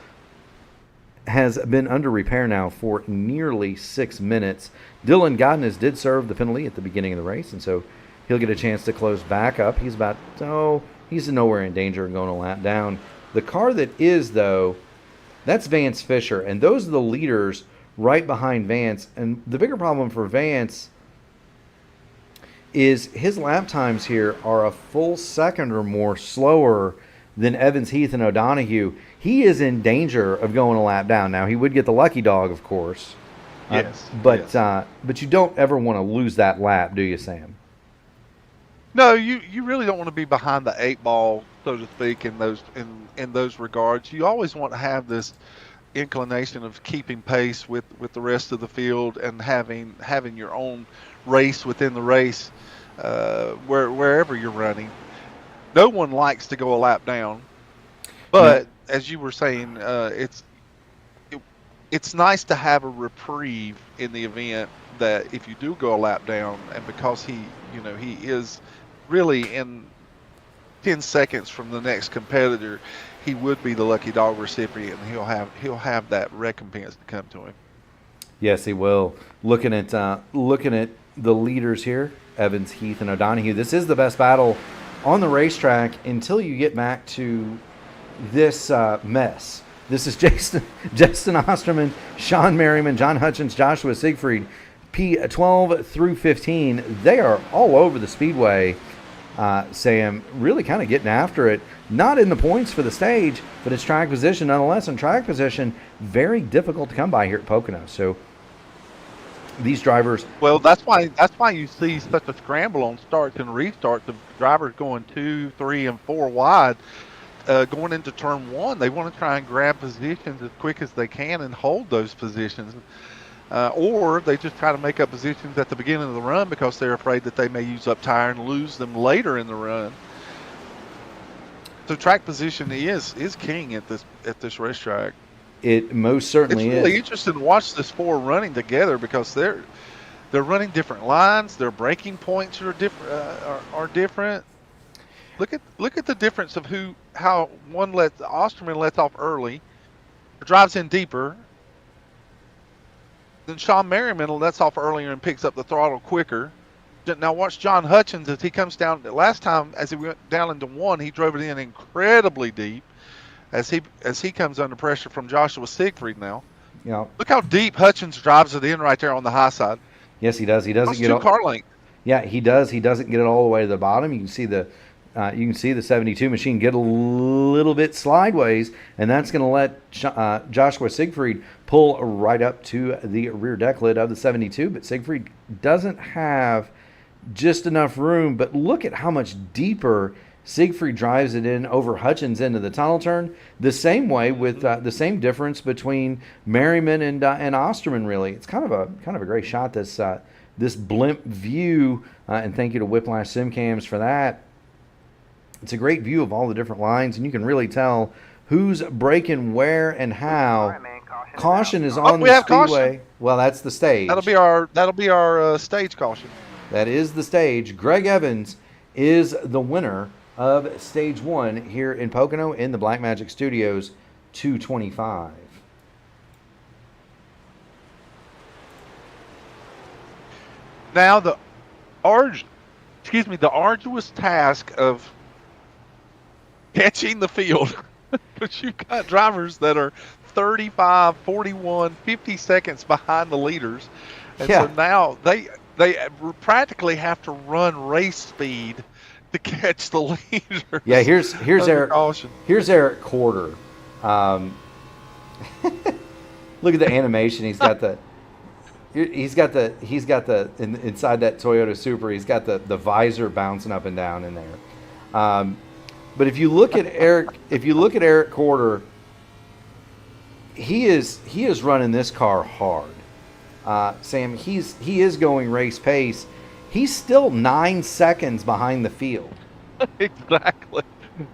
has been under repair now for nearly 6 minutes. Dylan Godness did serve the penalty at the beginning of the race, and so he'll get a chance to close back up. He's nowhere in danger of going a lap down. The car that is, though, that's Vance Fisher, and those are the leaders right behind Vance. And the bigger problem for Vance is his lap times here are a full second or more slower than Evans, Heath, and O'Donoghue. He is in danger of going a lap down. Now, he would get the lucky dog, of course. Yes. But you don't ever want to lose that lap, do you, Sam? No, you really don't want to be behind the 8 ball, so to speak, in those regards. You always want to have this inclination of keeping pace with the rest of the field and having your own race within the race. wherever you're running. No one likes to go a lap down, No, but as you were saying, it's nice to have a reprieve in the event that if you do go a lap down, and because he is really in 10 seconds from the next competitor, he would be the lucky dog recipient, and he'll have that recompense to come to him. yes, he will. Looking at the leaders here, Evans, Heath, and O'Donohue. This is the best battle on the racetrack until you get back to this mess. This is Justin Osterman, Sean Merriman, John Hutchins, Joshua Siegfried, P12 through 15. They are all over the speedway, Sam, really kind of getting after it. Not in the points for the stage, but it's track position nonetheless. And track position, very difficult to come by here at Pocono. So these drivers. Well, that's why you see such a scramble on starts and restarts. The drivers going 2, 3, and 4 wide. Going into turn 1, they want to try and grab positions as quick as they can and hold those positions. Or they just try to make up positions at the beginning of the run because they're afraid that they may use up tire and lose them later in the run. So track position is king at this racetrack. It most certainly is. It's really interesting to watch this 4 running together because they're running different lines. Their braking points are different. Look at the difference of how Osterman lets off early, drives in deeper. Then Sean Merriman lets off earlier and picks up the throttle quicker. Now watch John Hutchins as he comes down. Last time as he went down into 1, he drove it in incredibly deep. As he comes under pressure from Joshua Siegfried now. Yeah. Look how deep Hutchins drives it in right there on the high side. Yes, he does. He doesn't get 2 car lengths. Yeah, he does. He doesn't get it all the way to the bottom. You can see the 72 machine get a little bit slideways, and that's going to let Joshua Siegfried pull right up to the rear deck lid of the 72. But Siegfried doesn't have just enough room. But look at how much deeper Siegfried drives it in over Hutchins into the tunnel turn. The same way with the same difference between Merriman and Osterman. Really, it's kind of a great shot. This blimp view, and thank you to Whiplash Simcams for that. It's a great view of all the different lines, and you can really tell who's braking where and how. Caution is on the speedway. Caution. Well, that's the stage. That'll be our stage caution. That is the stage. Greg Evans is the winner of Stage 1 here in Pocono in the Blackmagic Studios 225. Now the arduous task of catching the field, but you've got drivers that are 35, 41, 50 seconds behind the leaders, and so now they practically have to run race speed to catch the leaders. Yeah, here's Eric. Caution. Here's Eric Quarter. Look at the animation. He's got the inside that Toyota Supra. He's got the visor bouncing up and down in there. But if you look at Eric Quarter, he is running this car hard. Sam, he is going race pace. He's still 9 seconds behind the field. Exactly.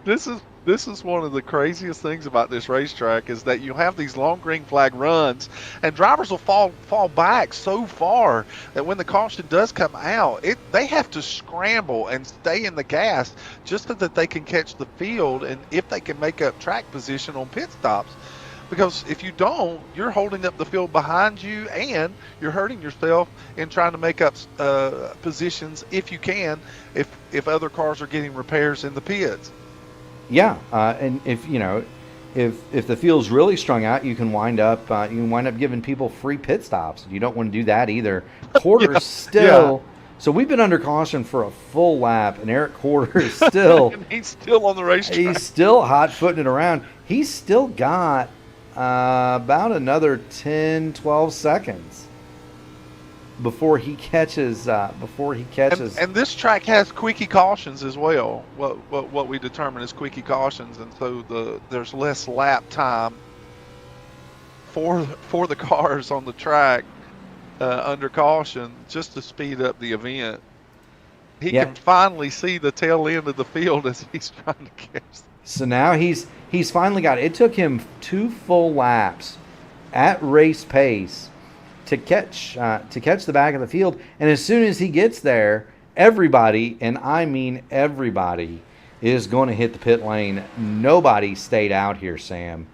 This is one of the craziest things about this racetrack is that you have these long green flag runs, and drivers will fall back so far that when the caution does come out, they have to scramble and stay in the gas just so that they can catch the field, and if they can make up track position on pit stops. Because if you don't, you're holding up the field behind you, and you're hurting yourself in trying to make up positions if you can, if other cars are getting repairs in the pits. Yeah, and if the field's really strung out, you can wind up giving people free pit stops. You don't want to do that either. Quarter's still. Yeah. So we've been under caution for a full lap, and Eric Quarter is still. He's still on the racetrack. He's still hot-footing it around. He's still got about another 10, 12 seconds before he catches. And this track has quickie cautions as well. What we determine is quickie cautions, and so there's less lap time for the cars on the track under caution just to speed up the event. he Yeah. can finally see the tail end of the field as he's trying to catch. So now he's finally got it. It took him 2 full laps at race pace to catch the back of the field. And as soon as he gets there, everybody, and I mean everybody, is going to hit the pit lane. Nobody stayed out here, Sam.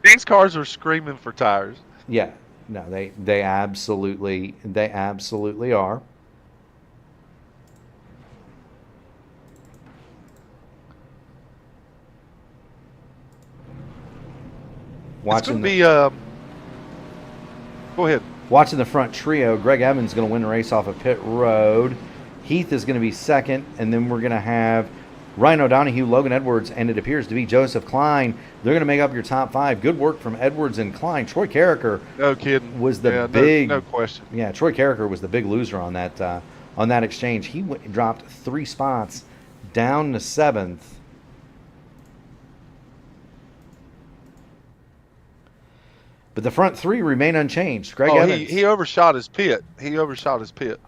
These cars are screaming for tires. Yeah, no, they absolutely are. It's going to be. Go ahead. Watching the front trio, Greg Evans is going to win the race off of pit road. Heath is going to be second, and then we're going to have Ryan O'Donohue, Logan Edwards, and it appears to be Joseph Klein. They're going to make up your top 5. Good work from Edwards and Klein. Troy Carricker, no kidding, was the big, no question. Yeah, Troy Carricker was the big loser on that exchange. He dropped 3 spots down to 7th. But the front 3 remain unchanged. Greg Evans. He overshot his pit.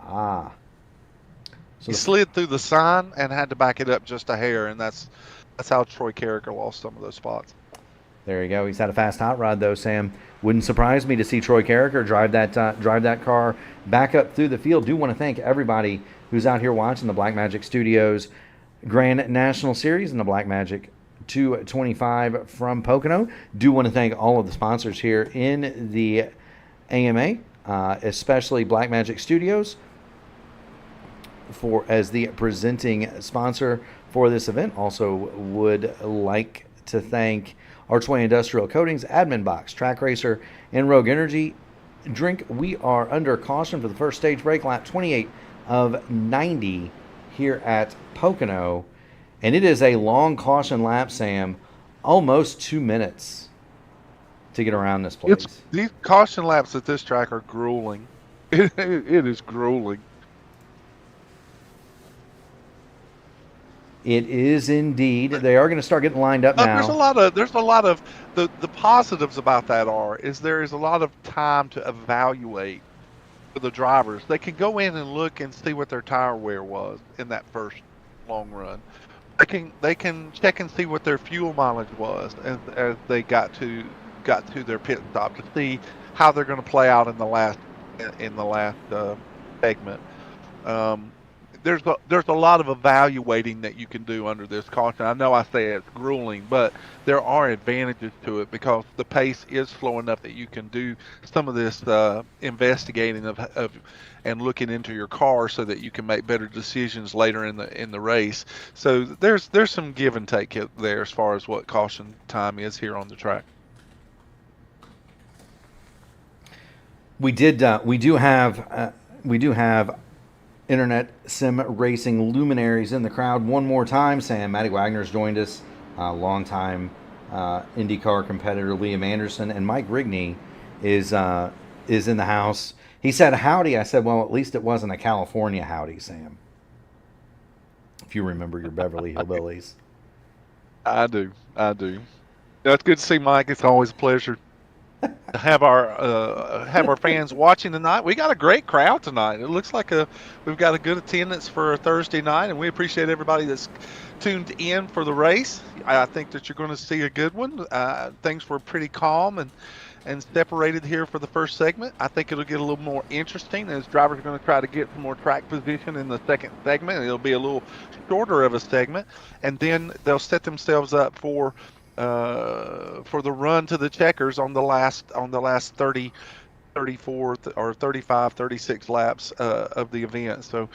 Ah. So he slid through the sign and had to back it up just a hair, and that's how Troy Carricker lost some of those spots. There you go. He's had a fast hot rod, though, Sam. Wouldn't surprise me to see Troy Carricker drive that car back up through the field. Do want to thank everybody who's out here watching the Blackmagic Studios Grand National Series and the Blackmagic 225 from Pocono. Do want to thank all of the sponsors here in the AMA, especially Blackmagic Studios as the presenting sponsor for this event. Also would like to thank Archway Industrial Coatings, Admin Box, Track Racer, and Rogue Energy Drink. We are under caution for the first stage break, lap 28 of 90 here at Pocono. And it is a long caution lap, Sam. Almost 2 minutes to get around this place. These caution laps at this track are grueling. It is grueling. It is indeed. They are going to start getting lined up now. There's a lot of the positives about that there is a lot of time to evaluate for the drivers. They can go in and look and see what their tire wear was in that first long run. They can check and see what their fuel mileage was as they got to their pit stop to see how they're going to play out in the last segment. There's a lot of evaluating that you can do under this caution. I know I say it's grueling, but there are advantages to it because the pace is slow enough that you can do some of this investigating of and looking into your car so that you can make better decisions later in the race. So there's some give and take there as far as what caution time is here on the track. We do have Internet Sim Racing luminaries in the crowd one more time. Sam, Matty Wagner's joined us, longtime IndyCar competitor Liam Anderson, and Mike Rigney is in the house. He said howdy. I said, well, at least it wasn't a California howdy, Sam. If you remember your Beverly Hillbillies. I do. It's good to see Mike. It's always a pleasure to have our fans watching tonight. We got a great crowd tonight. It looks like we've got a good attendance for a Thursday night, and we appreciate everybody that's tuned in for the race. I think that you're going to see a good one. Things were pretty calm and separated here for the first segment. I think it'll get a little more interesting as drivers are going to try to get some more track position in the second segment. It'll be a little shorter of a segment, and then they'll set themselves up for the run to the checkers on the last 30, 34 or 35, 36 laps of the event. So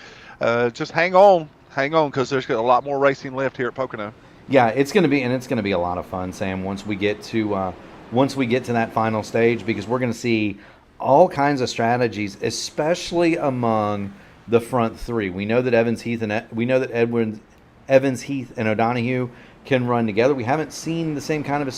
just hang on because there's a lot more racing left here at Pocono. Yeah, it's going to be a lot of fun, Sam, once we get to that final stage, because we're going to see all kinds of strategies, especially among the front 3. We know that Evans, Heath, and O'Donohue can run together. We haven't seen the same kind of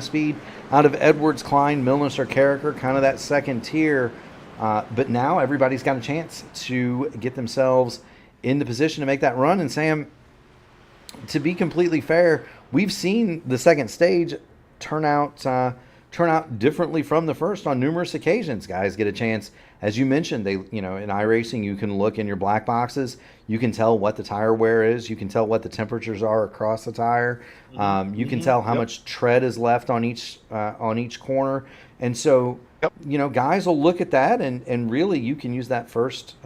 speed out of Edwards, Klein, Milnes, or Carricker, kind of that second tier. But now everybody's got a chance to get themselves in the position to make that run. And Sam, to be completely fair, we've seen the second stage turn out turn out differently from the first on numerous occasions. Guys get a chance, as you mentioned, in iRacing, you can look in your black boxes. You can tell what the tire wear is. You can tell what the temperatures are across the tire. You can tell how much tread is left on each corner. And so, guys will look at that, and really you can use that first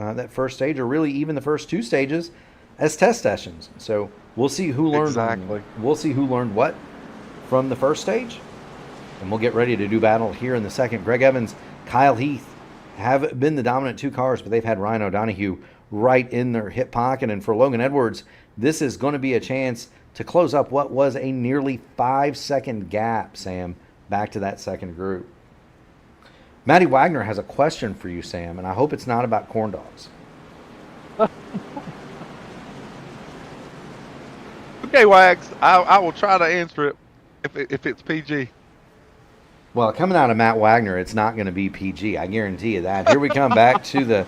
stage, or really even the first two stages, as test sessions. So we'll see who learned exactly. We'll see who learned what from the first stage, and we'll get ready to do battle here in the second. Greg Evans, Kyle Heath have been the dominant two cars, but they've had Ryan O'Donoghue right in their hip pocket. And for Logan Edwards, this is going to be a chance to close up what was a nearly 5-second gap, Sam, back to that second group. Matty Wagner has a question for you, Sam, and I hope it's not about corn dogs. Okay, Wags, I will try to answer it if it's PG. Well, coming out of Matt Wagner, it's not going to be PG. I guarantee you that. Here we come back to the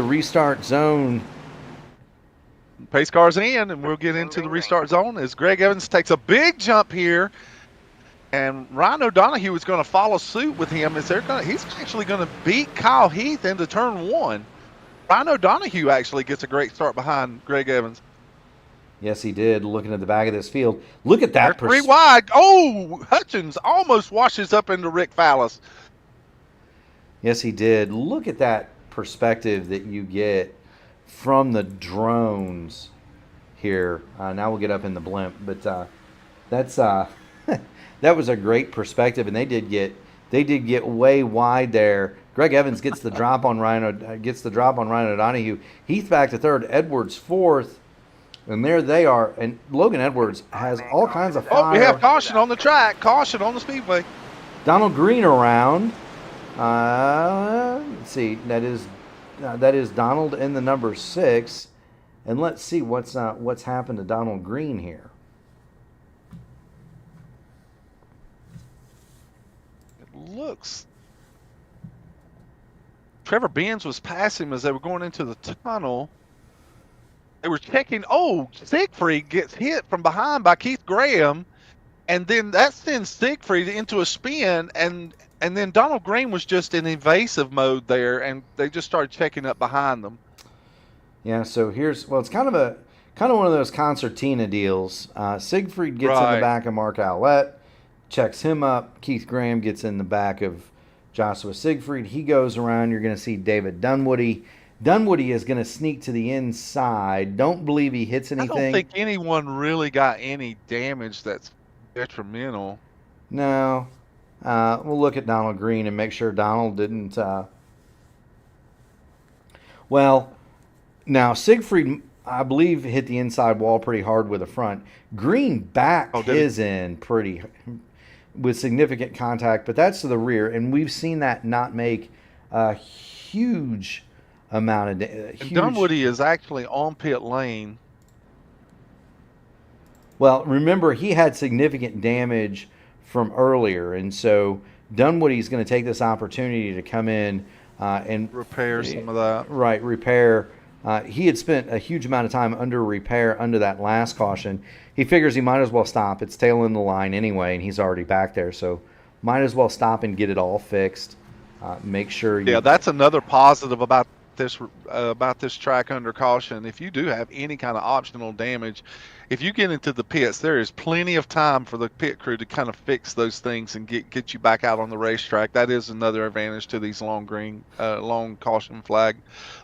restart zone. Pace car's in, and we'll get into the restart zone as Greg Evans takes a big jump here, and Ryan O'Donoghue is going to follow suit with him. He's actually going to beat Kyle Heath into turn one. Ryan O'Donoghue actually gets a great start behind Greg Evans. Yes, he did. Looking at the back of this field, look at that. Three wide. Oh, Hutchins almost washes up into Rick Fallis. Yes, he did. Look at that perspective that you get from the drones here. Now we'll get up in the blimp, but that's that was a great perspective, and they did get way wide there. Greg Evans gets the drop on Ryan O'Donoghue. Heath back to third. Edwards fourth. And there they are. And Logan Edwards has all kinds of fire. Oh, we have caution on the track. Caution on the speedway. Donald Green around. Let's see. That is Donald in the number 6. And let's see what's happened to Donald Green here. It looks. Trevor Benz was passing as they were going into the tunnel. They were checking. Oh, Siegfried gets hit from behind by Keith Graham, and then that sends Siegfried into a spin, and then Donald Green was just in evasive mode there, and they just started checking up behind them. Yeah, so it's kind of one of those concertina deals. Siegfried gets in the back of Mark Owlett, checks him up. Keith Graham gets in the back of Joshua Siegfried. He goes around. You're going to see David Dunwoody. Dunwoody is going to sneak to the inside. Don't believe he hits anything. I don't think anyone really got any damage that's detrimental. No. We'll look at Donald Green and make sure Donald didn't. Well, now Siegfried, I believe, hit the inside wall pretty hard with the front. Green backed his in pretty with significant contact, but that's to the rear, and we've seen that not make a huge amount of and Dunwoody is actually on pit lane. Well, remember, he had significant damage from earlier, and so Dunwoody's going to take this opportunity to come in and repair some of that. Right, repair. He had spent a huge amount of time under repair under that last caution. He figures he might as well stop. It's tail in the line anyway, and he's already back there, so might as well stop and get it all fixed. Make sure. Yeah, that's another positive about this track under caution. If you do have any kind of optional damage, if you get into the pits, there is plenty of time for the pit crew to kind of fix those things and get you back out on the racetrack. That is another advantage to these long caution flag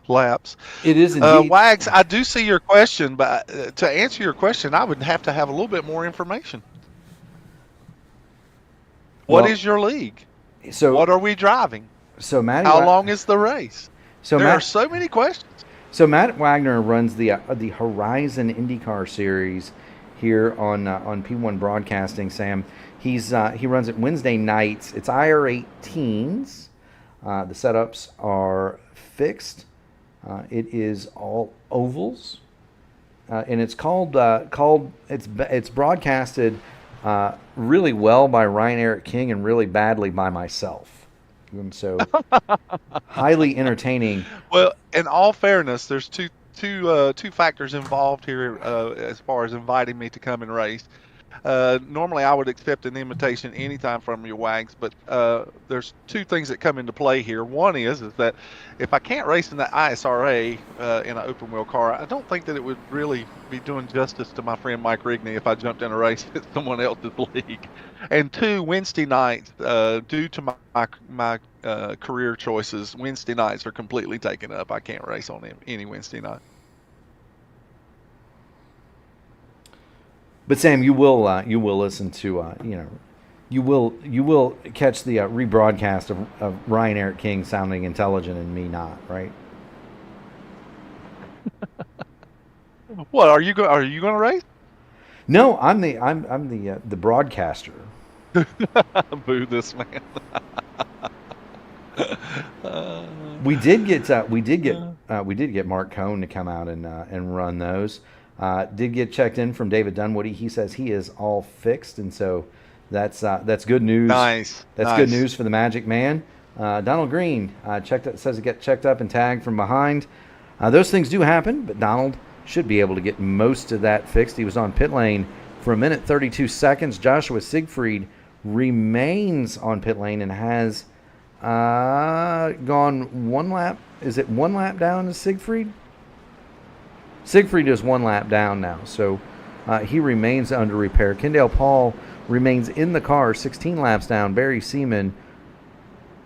laps. It is indeed. Wags, I do see your question, but to answer your question, I would have to have a little bit more information. What is your league? So what are we driving? So Matty, how long is the race? So there are so many questions. So Matt Wagner runs the Horizon IndyCar Series here on P1 Broadcasting. Sam, he runs it Wednesday nights. It's IR18s. The setups are fixed. It is all ovals, and it's it's broadcasted really well by Ryan Eric King and really badly by myself. And so highly entertaining. Well, in all fairness, there's two factors involved here as far as inviting me to come and race. Normally, I would accept an invitation anytime from your Wags, but there's two things that come into play here. One is that if I can't race in the ISRA in an open wheel car, I don't think that it would really be doing justice to my friend Mike Rigney if I jumped in a race at someone else's league. And two, Wednesday nights, due to my career choices, Wednesday nights are completely taken up. I can't race on any Wednesday night. But Sam, you will listen to you will catch the rebroadcast of Ryan Eric King sounding intelligent and me not, right? What are you going to race? No, I'm the broadcaster. Boo this man. We did get Mark Cohn to come out and run those. Did get checked in from David Dunwoody. He says he is all fixed, and so that's good news. Nice. That's good news for the Magic Man. Donald Green says he got checked up and tagged from behind. Those things do happen, but Donald should be able to get most of that fixed. He was on pit lane for 1 minute 32 seconds. Joshua Siegfried remains on pit lane and has gone one lap. Is it one lap down to Siegfried? Siegfried is one lap down now, so he remains under repair. Kendall Paul remains in the car, 16 laps down. Barry Seaman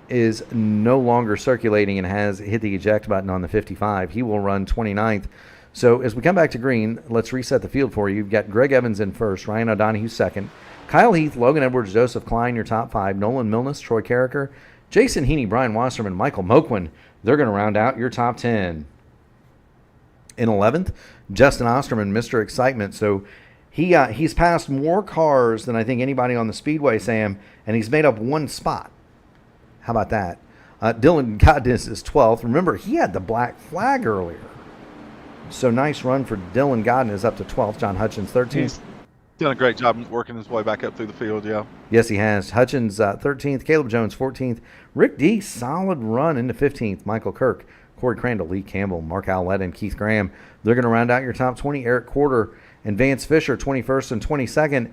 is no longer circulating and has hit the eject button on the 55. He will run 29th. So as we come back to green, let's reset the field for you. You've got Greg Evans in first, Ryan O'Donohue second, Kyle Heath, Logan Edwards, Joseph Klein, your top five, Nolan Milnes, Troy Carricker, Jason Heaney, Brian Wasserman, Michael Moquin. They're going to round out your top 10. In 11th, Justin Osterman, Mr. Excitement. So he's passed more cars than I think anybody on the speedway, Sam, and he's made up one spot. How about that? Dylan Godness is 12th. Remember, he had the black flag earlier. So nice run for Dylan Godness up to 12th. John Hutchins, 13th. He's done a great job working his way back up through the field, yeah. Yes, he has. Hutchins, 13th. Caleb Jones, 14th. Rick D, solid run into 15th. Michael Kirk, Corey Crandall, Lee Campbell, Mark Allet, and Keith Graham. They're going to round out your top 20. Eric Quarter and Vance Fisher, 21st and 22nd.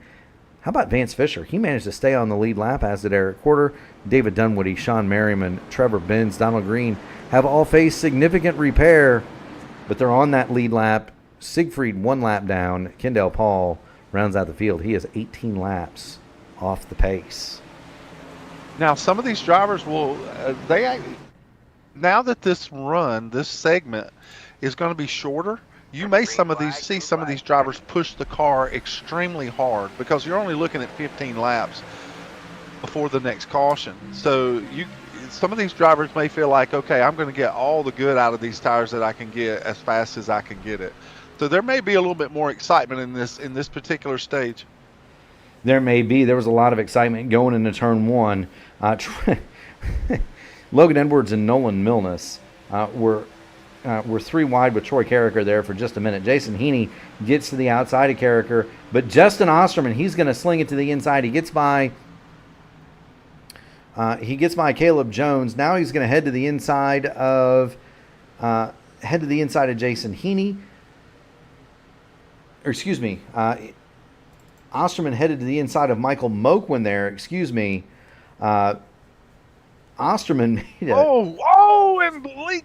How about Vance Fisher? He managed to stay on the lead lap, as did Eric Quarter. David Dunwoody, Sean Merriman, Trevor Benz, Donald Green have all faced significant repair, but they're on that lead lap. Siegfried, one lap down. Kendall Paul rounds out the field. He is 18 laps off the pace. Now, some of these drivers will, now that this segment is going to be shorter, you may see some of these drivers push the car extremely hard because you're only looking at 15 laps before the next caution. So some of these drivers may feel like, okay, I'm going to get all the good out of these tires that I can get as fast as I can get it. So there may be a little bit more excitement in this particular stage. There may be. There was a lot of excitement going into turn one. Logan Edwards and Nolan Milnes were 3 wide with Troy Carricker there for just a minute. Jason Heaney gets to the outside of Carricker, but Justin Osterman, he's going to sling it to the inside. He gets by Caleb Jones. Now he's going to head to the inside of Jason Heaney. Or excuse me, Osterman headed to the inside of Michael Moquin there. Excuse me. Osterman. And Lee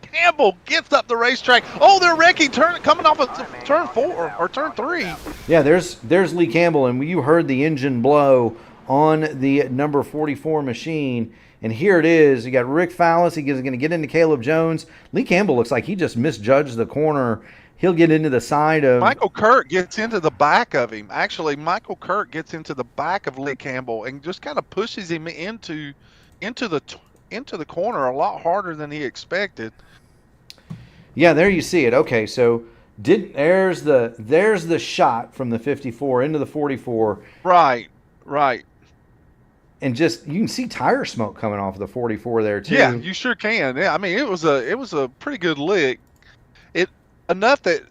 Campbell gets up the racetrack. Oh, they're wrecking coming off of turn 4 or turn 3. Yeah, there's Lee Campbell, and you heard the engine blow on the number 44 machine. And here it is. You got Rick Fallis. He's going to get into Caleb Jones. Lee Campbell looks like he just misjudged the corner. He'll get into the side of... Michael Kirk gets into the back of him. Actually, Michael Kirk gets into the back of Lee Campbell and just kind of pushes him into the corner a lot harder than he expected. Yeah, there you see it. Okay, so there's the shot from the 54 into the 44. Right. And just you can see tire smoke coming off of the 44 there too. Yeah, you sure can. Yeah, I mean it was a pretty good lick. Enough that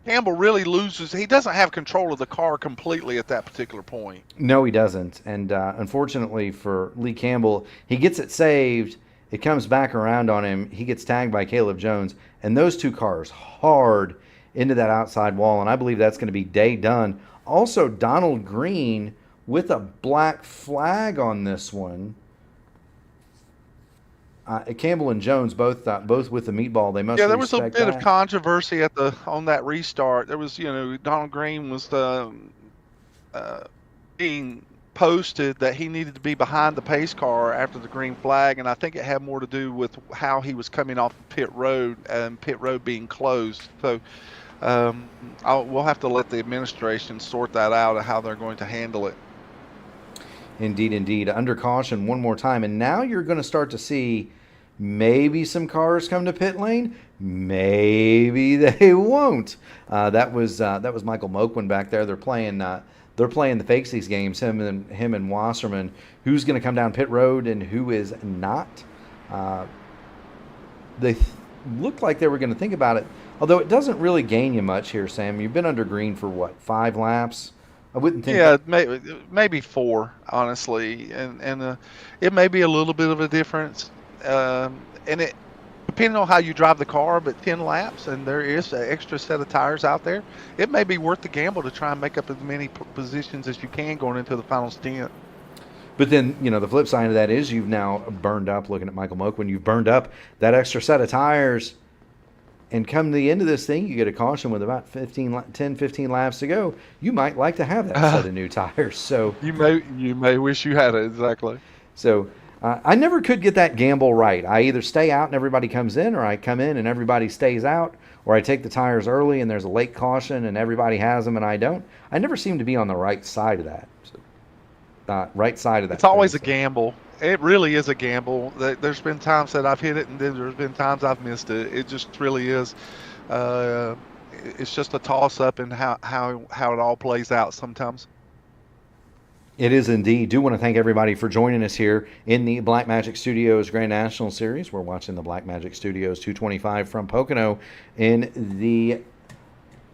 Campbell really loses. He doesn't have control of the car completely at that particular point. No, he doesn't. And unfortunately for Lee Campbell, he gets it saved. It comes back around on him. He gets tagged by Caleb Jones. And those two cars hard into that outside wall, and I believe that's going to be day done. Also, Donald Green with a black flag on this one. Campbell and Jones both with the meatball. They must. Yeah, there was a respect bit that. of controversy on that restart. There was, Donald Green was being posted that he needed to be behind the pace car after the green flag, and I think it had more to do with how he was coming off pit road and pit road being closed. So we'll have to let the administration sort that out of how they're going to handle it. Indeed, indeed. Under caution one more time, and now you're going to start to see maybe some cars come to pit lane. Maybe they won't. That was Michael Moquin back there. They're playing the fakesies games. Him and Wasserman. Who's going to come down pit road and who is not? They looked like they were going to think about it. Although it doesn't really gain you much here, Sam. You've been under green for what, 5 laps? I wouldn't think. Yeah, maybe 4, honestly, and it may be a little bit of a difference, and it depending on how you drive the car. But 10 laps, and there is an extra set of tires out there. It may be worth the gamble to try and make up as many positions as you can going into the final stint. But then, the flip side of that is you've now burned up. Looking at Michael Moquin, you've burned up that extra set of tires. And come to the end of this thing, you get a caution with about 10, 15 laps to go. You might like to have that set of new tires. So you may wish you had it, exactly. So I never could get that gamble right. I either stay out and everybody comes in, or I come in and everybody stays out, or I take the tires early and there's a late caution and everybody has them and I don't. I never seem to be on the right side of that. Right side of that. It's always a gamble. It really is a gamble. There's been times that I've hit it, and then there's been times I've missed it. It just really is. It's just a toss-up in how it all plays out sometimes. It is indeed. Do want to thank everybody for joining us here in the Blackmagic Studios Grand National Series. We're watching the Blackmagic Studios 225 from Pocono in the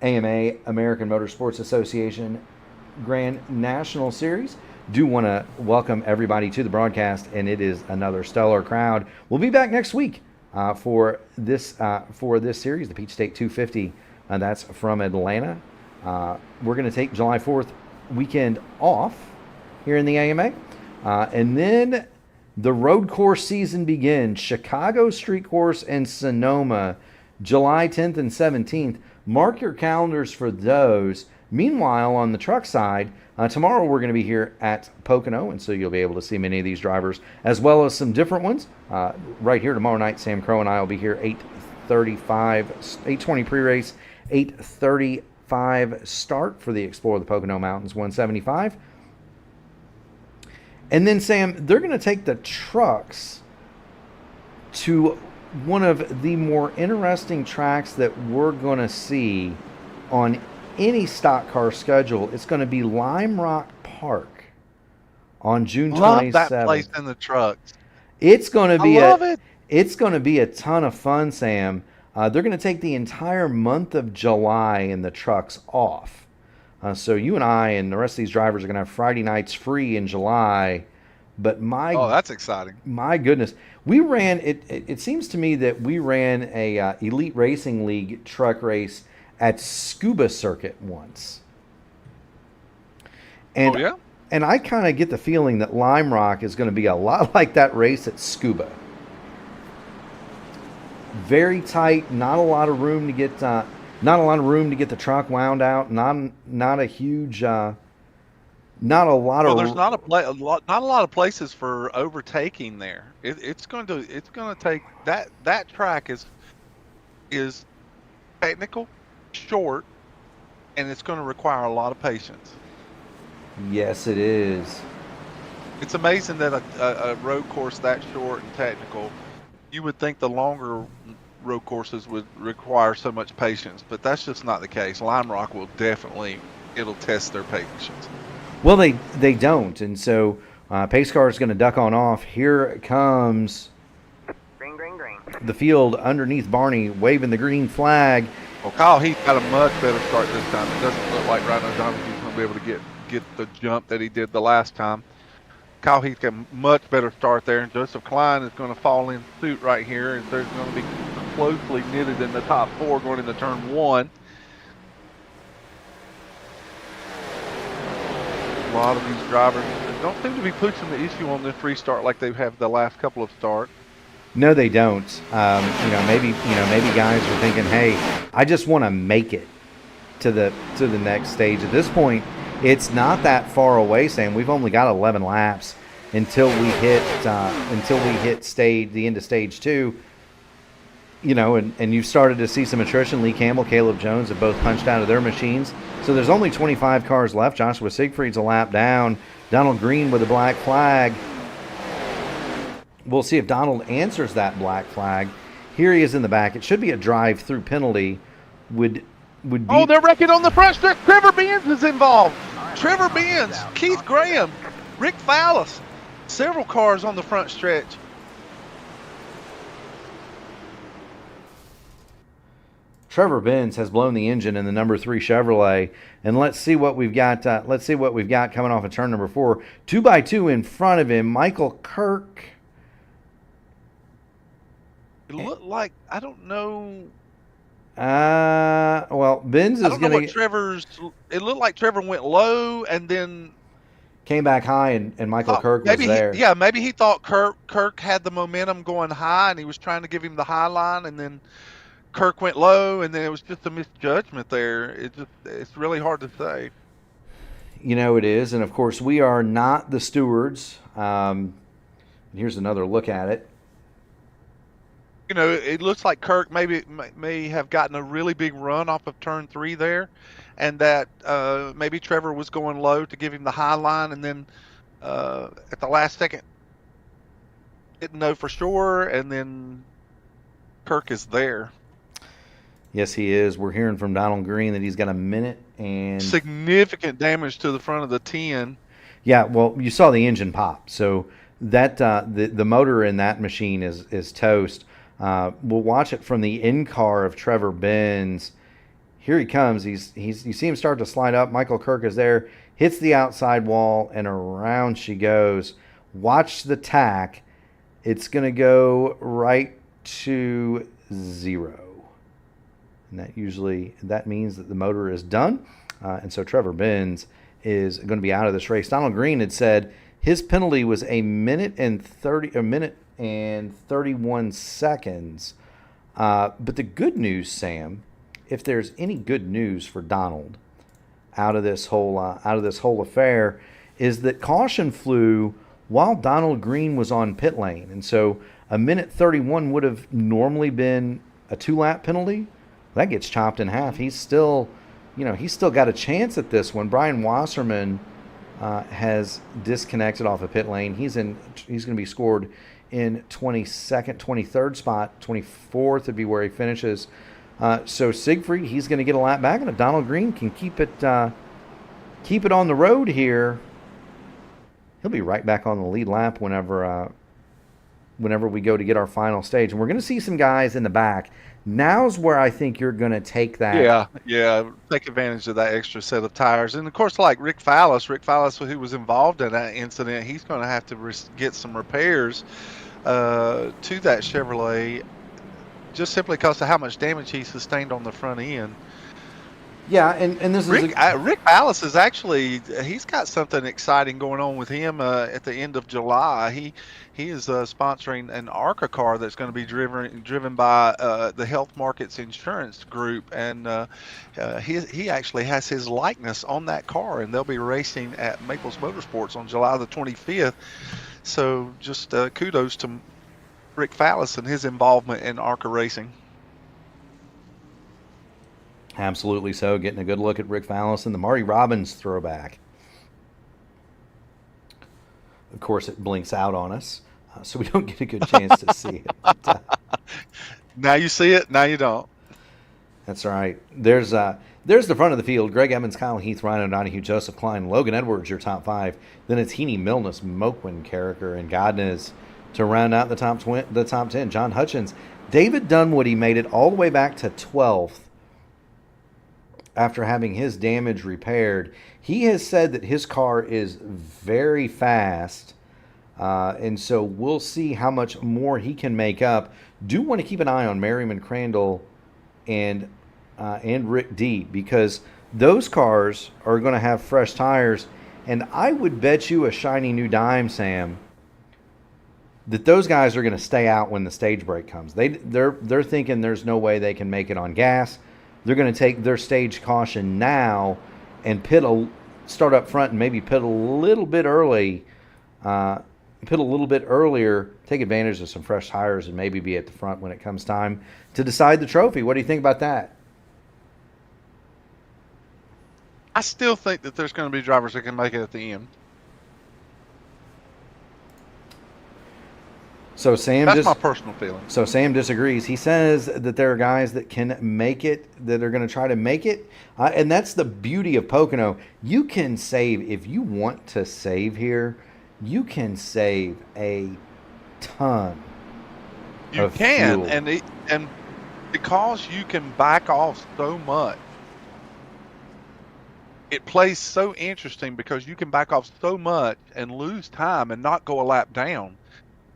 AMA, American Motorsports Association Grand National Series. Do want to welcome everybody to the broadcast, and it is another stellar crowd. We'll be back next week for this series, the Peach State 250. That's from Atlanta. We're going to take July 4th weekend off here in the AMA, and then the road course season begins. Chicago Street Course and Sonoma, July 10th and 17th. Mark your calendars for those. Meanwhile, on the truck side, tomorrow we're going to be here at Pocono, and so you'll be able to see many of these drivers, as well as some different ones. Right here tomorrow night, Sam Crow and I will be here 8:20 pre-race, 8:35 start for the Explore the Pocono Mountains 175. And then, Sam, they're going to take the trucks to one of the more interesting tracks that we're going to see on any stock car schedule. It's going to be Lime Rock Park on June 27th. Love that place in the trucks. It's going to be It's going to be a ton of fun, Sam. They're going to take the entire month of July in the trucks off. So you and I and the rest of these drivers are going to have Friday nights free in July. But that's exciting. My goodness, we ran it. It seems to me that we ran a Elite Racing League truck race at Scuba Circuit once. And, and I kind of get the feeling that Lime Rock is going to be a lot like that race at Scuba. Very tight, not a lot of room to get the truck wound out. Not a huge, not a lot of. Well, there's not a lot of places for overtaking there. It's going to take that track is technical, short, and it's going to require a lot of patience. Yes, it is. It's amazing that a road course that short and technical, you would think the longer road courses would require so much patience, but that's just not the case. Lime Rock will it'll test their patience. Well, they don't, and so pace car is going to duck on off. Here it comes. Green, green, green. The field underneath Barney, waving the green flag. Well, Kyle Heath got a much better start this time. It doesn't look like Rhino Donovan's going to be able to get the jump that he did the last time. Kyle Heath got a much better start there, and Joseph Klein is going to fall in suit right here, and there's going to be closely knitted in the top 4 going into turn 1. lot of these drivers don't seem to be pushing the issue on this restart like they have the last couple of starts. No, they don't. Maybe guys are thinking, "Hey, I just want to make it to the next stage." At this point, it's not that far away. Sam, we've only got 11 laps until we hit the end of stage 2. And you've started to see some attrition. Lee Campbell, Caleb Jones have both punched out of their machines. So there's only 25 cars left. Joshua Siegfried's a lap down. Donald Green with a black flag. We'll see if Donald answers that black flag. Here he is in the back. It should be a drive-through penalty. Would be. Oh, they're wrecking on the front stretch. Trevor Benz is involved. Trevor Benz, Keith Graham, Rick Fallis. Several cars on the front stretch. Trevor Benz has blown the engine in the number 3 Chevrolet, and let's see what we've got. Coming off of turn number 4. 2x2 in front of him, Michael Kirk. It looked like, I don't know. Well, Benz is going to. It looked like Trevor went low and then came back high, and Michael Kirk was there. Maybe he thought Kirk had the momentum going high, and he was trying to give him the high line, and then Kirk went low, and then it was just a misjudgment there. It's really hard to say. It is, and of course we are not the stewards. Here's another look at it. It looks like Kirk may have gotten a really big run off of turn 3 there, and that maybe Trevor was going low to give him the high line, and then at the last second didn't know for sure, and then Kirk is there. Yes, he is. We're hearing from Donald Green that he's got a minute and significant damage to the front of the 10. Yeah, well, you saw the engine pop, so that the motor in that machine is toast. We'll watch it from the in-car of Trevor Benz. Here he comes. You see him start to slide up. Michael Kirk is there, hits the outside wall, and around she goes. Watch the tack. It's going to go right to 0. And that means that the motor is done. And so Trevor Benz is going to be out of this race. Donald Green had said his penalty was a minute and 31 seconds. But the good news, Sam, if there's any good news for Donald out of this whole affair, is that caution flew while Donald Green was on pit lane, and so a minute 31 would have normally been a 2-lap penalty. That gets chopped in half. He's still got a chance at this one. Brian Wasserman has disconnected off of pit lane. He's going to be scored in 22nd, 23rd spot. 24th would be where he finishes. So Siegfried, he's going to get a lap back, and if Donald Green can keep it on the road here, he'll be right back on the lead lap whenever we go to get our final stage. And we're going to see some guys in the back. Now's where I think you're going to take that. Yeah, take advantage of that extra set of tires. And, of course, like Rick Fallis, who was involved in that incident, he's going to have to get some repairs to that Chevrolet just simply because of how much damage he sustained on the front end. Yeah, and this Rick Fallis is actually, he's got something exciting going on with him at the end of July. He is sponsoring an ARCA car that's going to be driven by the Health Markets Insurance Group, and he actually has his likeness on that car, and they'll be racing at Maples Motorsports on July the 25th. So just kudos to Rick Fallis and his involvement in ARCA racing. Absolutely so. Getting a good look at Rick Fallis and the Marty Robbins throwback. Of course, it blinks out on us, so we don't get a good chance to see it. But, now you see it, now you don't. That's right. There's the front of the field. Greg Evans, Kyle Heath, Ryan O'Donohue, Joseph Klein, Logan Edwards, your top 5. Then it's Heaney, Milnes, Moquin, Carricker, and Godness to round out the top 10. John Hutchins. David Dunwoody made it all the way back to 12th. After having his damage repaired. He has said that his car is very fast, and so we'll see how much more he can make up. Do want to keep an eye on Merriman Crandall and Rick D, because those cars are going to have fresh tires, And I would bet you a shiny new dime, Sam, that those guys are going to stay out when the stage break comes. They're thinking there's no way they can make it on gas. They're going to take their stage caution now and start up front and maybe pit a little bit early, earlier, take advantage of some fresh tires and maybe be at the front when it comes time to decide the trophy. What do you think about that? I still think that there's going to be drivers that can make it at the end. So Sam, that's my personal feeling. So Sam disagrees. He says that there are guys that can make it, that are going to try to make it, and that's the beauty of Pocono. You can save, if you want to save here, you can save a ton. You can, fuel. And because you can back off so much, it plays so interesting because you can back off so much and lose time and not go a lap down.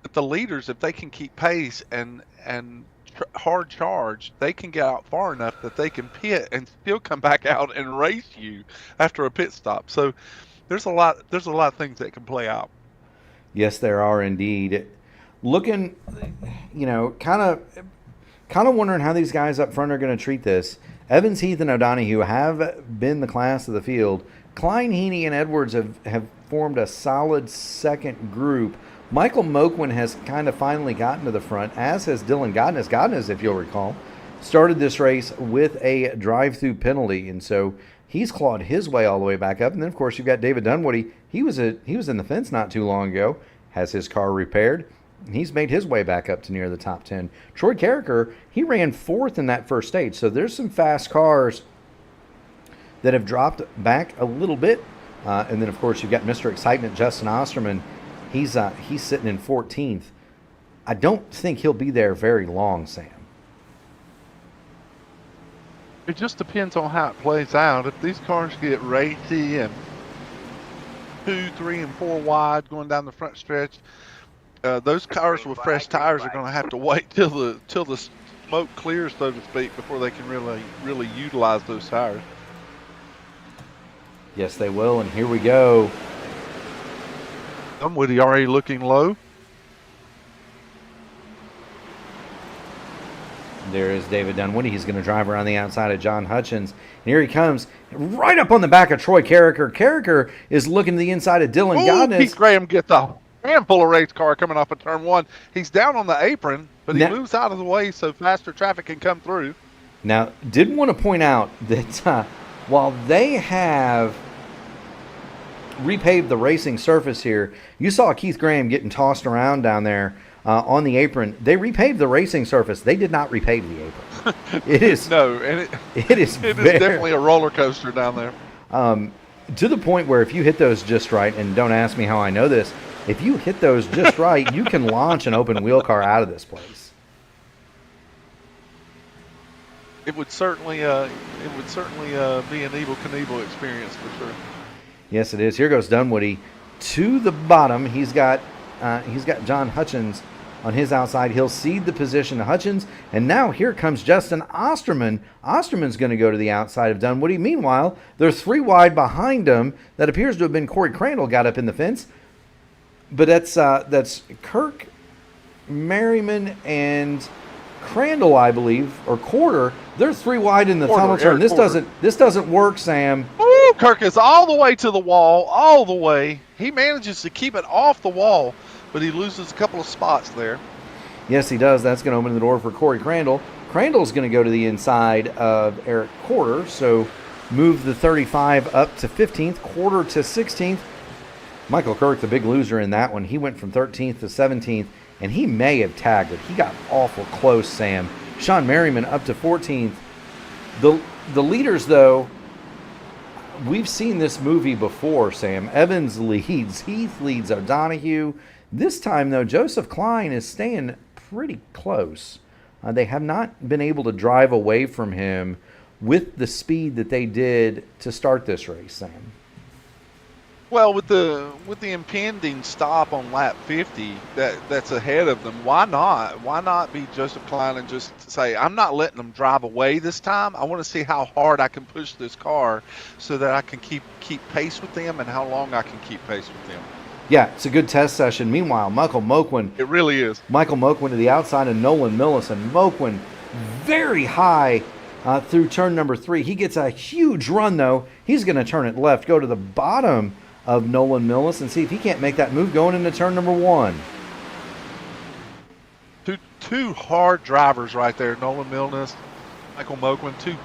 But the leaders, if they can keep pace and hard charge, they can get out far enough that they can pit and still come back out and race you after a pit stop. So there's a lot of things that can play out. Yes, there are indeed. Looking, kind of wondering how these guys up front are going to treat this. Evans, Heath, and O'Donohue have been the class of the field. Klein, Heaney, and Edwards have formed a solid second group. Michael Moquin has kind of finally gotten to the front, as has Dylan Godness. Godness, if you'll recall, started this race with a drive-through penalty, and so he's clawed his way all the way back up. And then, of course, you've got David Dunwoody. He was in the fence not too long ago, has his car repaired. He's made his way back up to near the top 10. Troy Carricker, he ran fourth in that first stage. So there's some fast cars that have dropped back a little bit. And then, of course, you've got Mr. Excitement, Justin Osterman. He's sitting in 14th. I don't think he'll be there very long, Sam. It just depends on how it plays out. If these cars get racy and 2, 3, and 4 wide going down the front stretch, those cars with fresh tires are going to have to wait till the smoke clears, so to speak, before they can really utilize those tires. Yes, they will, and here we go. Dunwoody already looking low. There is David Dunwoody. He's going to drive around the outside of John Hutchins. And here he comes, right up on the back of Troy Carricker. Carricker is looking to the inside of Dylan Godness. Keith Graham gets a handful of race car coming off of turn 1. He's down on the apron, but he moves out of the way so faster traffic can come through. Now, did want to point out that while they have repaved the racing surface here, you saw Keith Graham getting tossed around down there on the apron. They repaved the racing surface. They did not repave the apron. It is it is definitely a roller coaster down there. To the point where if you hit those just right, and don't ask me how I know this, if you hit those just right, you can launch an open wheel car out of this place. It would certainly be an Evel Knievel experience for sure. Yes, it is. Here goes Dunwoody to the bottom. He's got John Hutchins on his outside. He'll cede the position to Hutchins, and now here comes Justin Osterman. Osterman's going to go to the outside of Dunwoody. Meanwhile, there's 3 wide behind him. That appears to have been Corey Crandall got up in the fence, but that's Kirk, Merriman, and Crandall, I believe, or Quarter. They're 3 wide in the tunnel turn. This doesn't work, Sam. Woo, Kirk is all the way to the wall, all the way. He manages to keep it off the wall, but he loses a couple of spots there. Yes, he does. That's going to open the door for Corey Crandall. Crandall's going to go to the inside of Eric Quarter, so move the 35 up to 15th, Quarter to 16th. Michael Kirk, the big loser in that one, he went from 13th to 17th, and he may have tagged it. He got awful close, Sam. Sean Merriman up to 14th. The leaders, though, we've seen this movie before, Sam. Evans leads. Heath leads O'Donohue. This time, though, Joseph Klein is staying pretty close. They have not been able to drive away from him with the speed that they did to start this race, Sam. Well, with the impending stop on lap 50 that's ahead of them, why not? Why not be Joseph Klein and just say, I'm not letting them drive away this time. I want to see how hard I can push this car so that I can keep pace with them and how long I can keep pace with them. Yeah, it's a good test session. Meanwhile, Michael Moquin. It really is. Michael Moquin to the outside of Nolan Millis, and Moquin very high through turn number 3. He gets a huge run, though. He's going to turn it left, go to the bottom of Nolan Millis, and see if he can't make that move going into turn number 1. Two hard drivers right there, Nolan Millis, Michael Moquin, two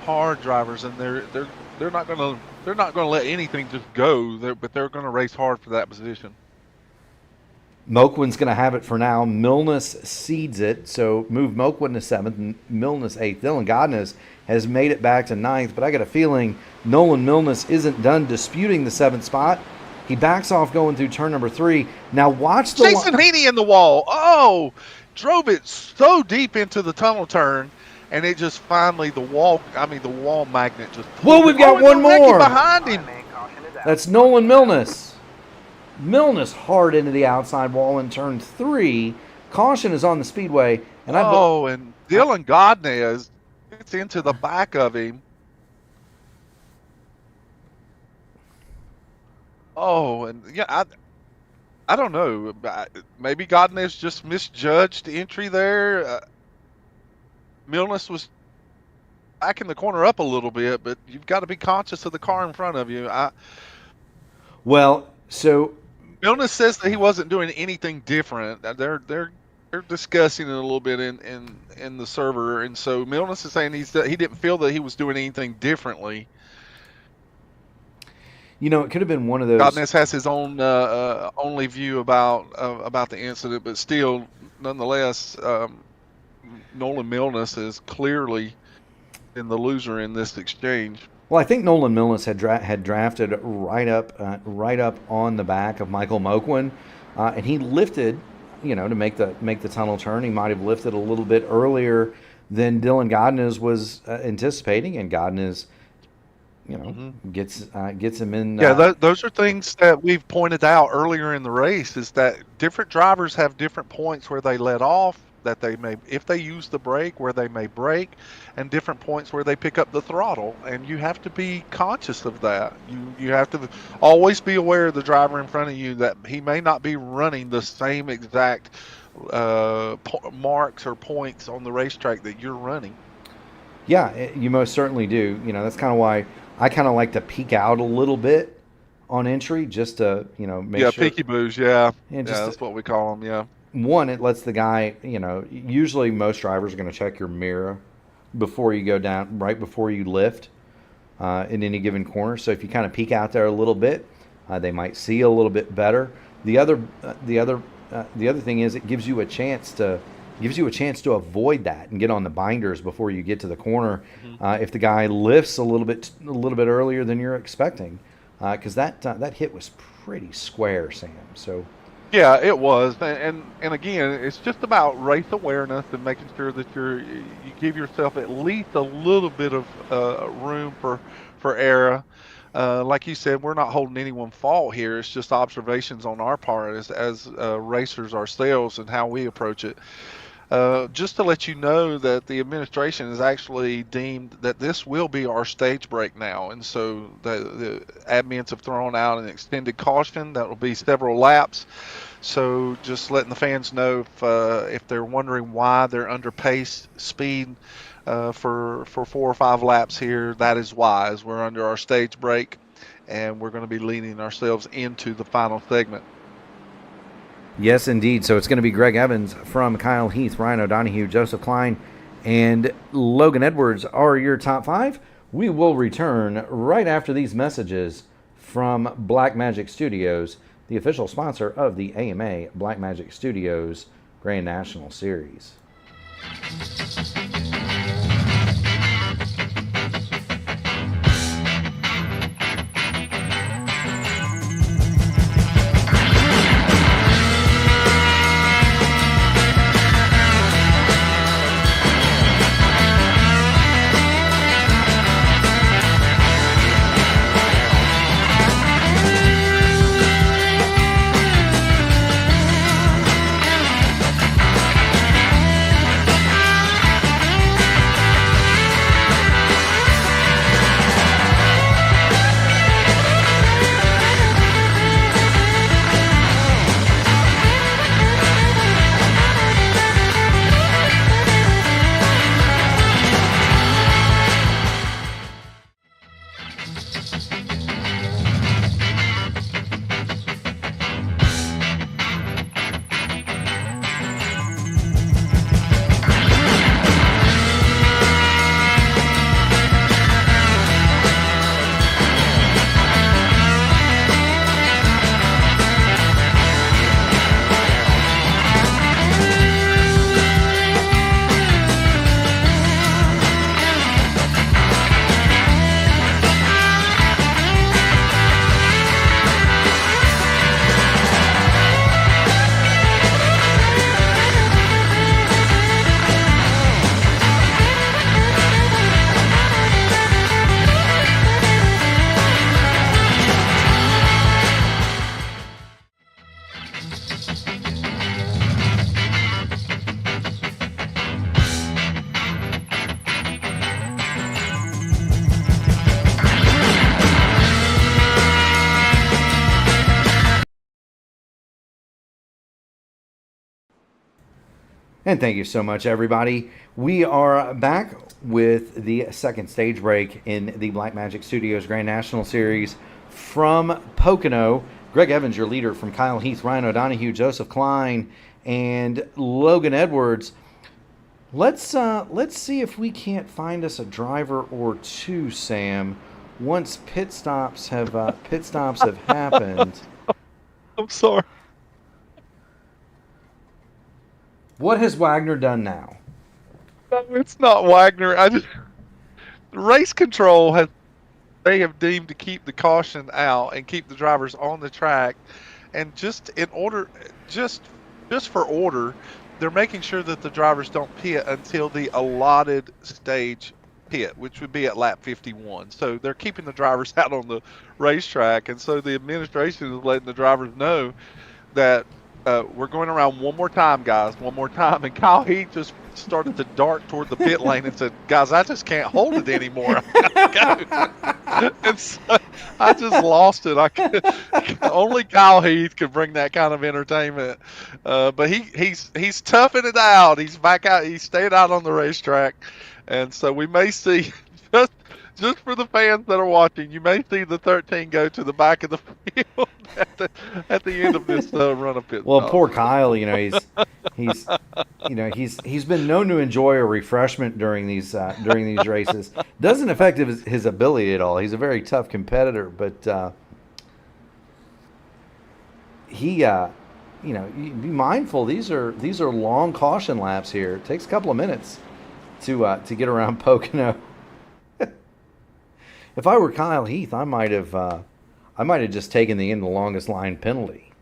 hard drivers, and they're not going to let anything just go, but they're going to race hard for that position. Moquin's going to have it for now. Milnes cedes it, so move Moquin to 7th and Milnes 8th. Dylan Godness has made it back to 9th, but I got a feeling Nolan Milnes isn't done disputing the 7th spot. He backs off going through turn number 3. Now watch the Jason Heaney in the wall. Oh, drove it so deep into the tunnel turn, and it just finally the wall magnet just. Whoa, we've got one more behind him. That's Nolan Milnes. Milnes hard into the outside wall in turn 3. Caution is on the speedway, and and Dylan Godnez gets into the back of him. Oh, and yeah, I don't know. Maybe Godnez just misjudged the entry there. Milnes was backing the corner up a little bit, but you've got to be conscious of the car in front of you. Milnes says that he wasn't doing anything different. They're discussing it a little bit in the server, and so Milnes is saying he didn't feel that he was doing anything differently. You know, it could have been one of those. Godness has his own only view about the incident, but still, nonetheless, Nolan Milnes is clearly in the loser in this exchange. Well, I think Nolan Milnes had drafted right up on the back of Michael Moquin, and he lifted, to make the tunnel turn. He might have lifted a little bit earlier than Dylan Godnez was anticipating, and Godnez, gets him in. Those are things that we've pointed out earlier in the race. Is that different drivers have different points where they let off, that they may, if they use the brake, where they may brake, and different points where they pick up the throttle, and you have to be conscious of that. You have to always be aware of the driver in front of you, that he may not be running the same exact marks or points on the racetrack that you're running. Yeah, you most certainly do. That's kind of why I kind of like to peek out a little bit on entry, just to make sure. Peeky boos. That's what we call them. Yeah. One, it lets the guy, usually most drivers are going to check your mirror before you go down, right before you lift in any given corner. So if you kind of peek out there a little bit, they might see a little bit better. The other thing is, it gives you a chance to avoid that and get on the binders before you get to the corner. If the guy lifts a little bit earlier than you're expecting, because that hit was pretty square, Sam. So. Yeah, it was, and again, it's just about race awareness and making sure that you give yourself at least a little bit of room for error. Like you said, we're not holding anyone fault here. It's just observations on our part as racers ourselves and how we approach it. Just to let you know that the administration has actually deemed that this will be our stage break now, and so the admins have thrown out an extended caution that will be several laps. So just letting the fans know if they're wondering why they're under pace speed for 4 or 5 laps here, that is why, as we're under our stage break, and we're going to be leading ourselves into the final segment. Yes, indeed. So it's going to be Greg Evans from Kyle Heath, Ryan O'Donohue, Joseph Klein, and Logan Edwards are your top 5. We will return right after these messages from Blackmagic Studios, the official sponsor of the AMA Blackmagic Studios Grand National Series. And thank you so much, everybody. We are back with the second stage break in the Blackmagic Studios Grand National Series from Pocono. Greg Evans, your leader, from Kyle Heath, Ryan O'Donohue, Joseph Klein, and Logan Edwards. Let's see if we can't find us a driver or two, Sam. Once pit stops have happened. I'm sorry. What has Wagner done now? No, it's not Wagner. Race control they have deemed to keep the caution out and keep the drivers on the track, and just for order, they're making sure that the drivers don't pit until the allotted stage pit, which would be at lap 51. So they're keeping the drivers out on the racetrack, and so the administration is letting the drivers know that we're going around one more time, guys, one more time. And Kyle Heath just started to dart toward the pit lane and said, guys, I just can't hold it anymore. I gotta go. And so I just lost it. Only Kyle Heath could bring that kind of entertainment. But he's toughing it out. He's back out. He stayed out on the racetrack. And so we may see, just for the fans that are watching, you may see the 13 go to the back of the field at the end of this run of pit. Well, poor Kyle, he's been known to enjoy a refreshment during these races. Doesn't affect his ability at all. He's a very tough competitor, but be mindful. These are long caution laps here. It takes a couple of minutes to get around Pocono. If I were Kyle Heath, I might have just taken the longest line penalty,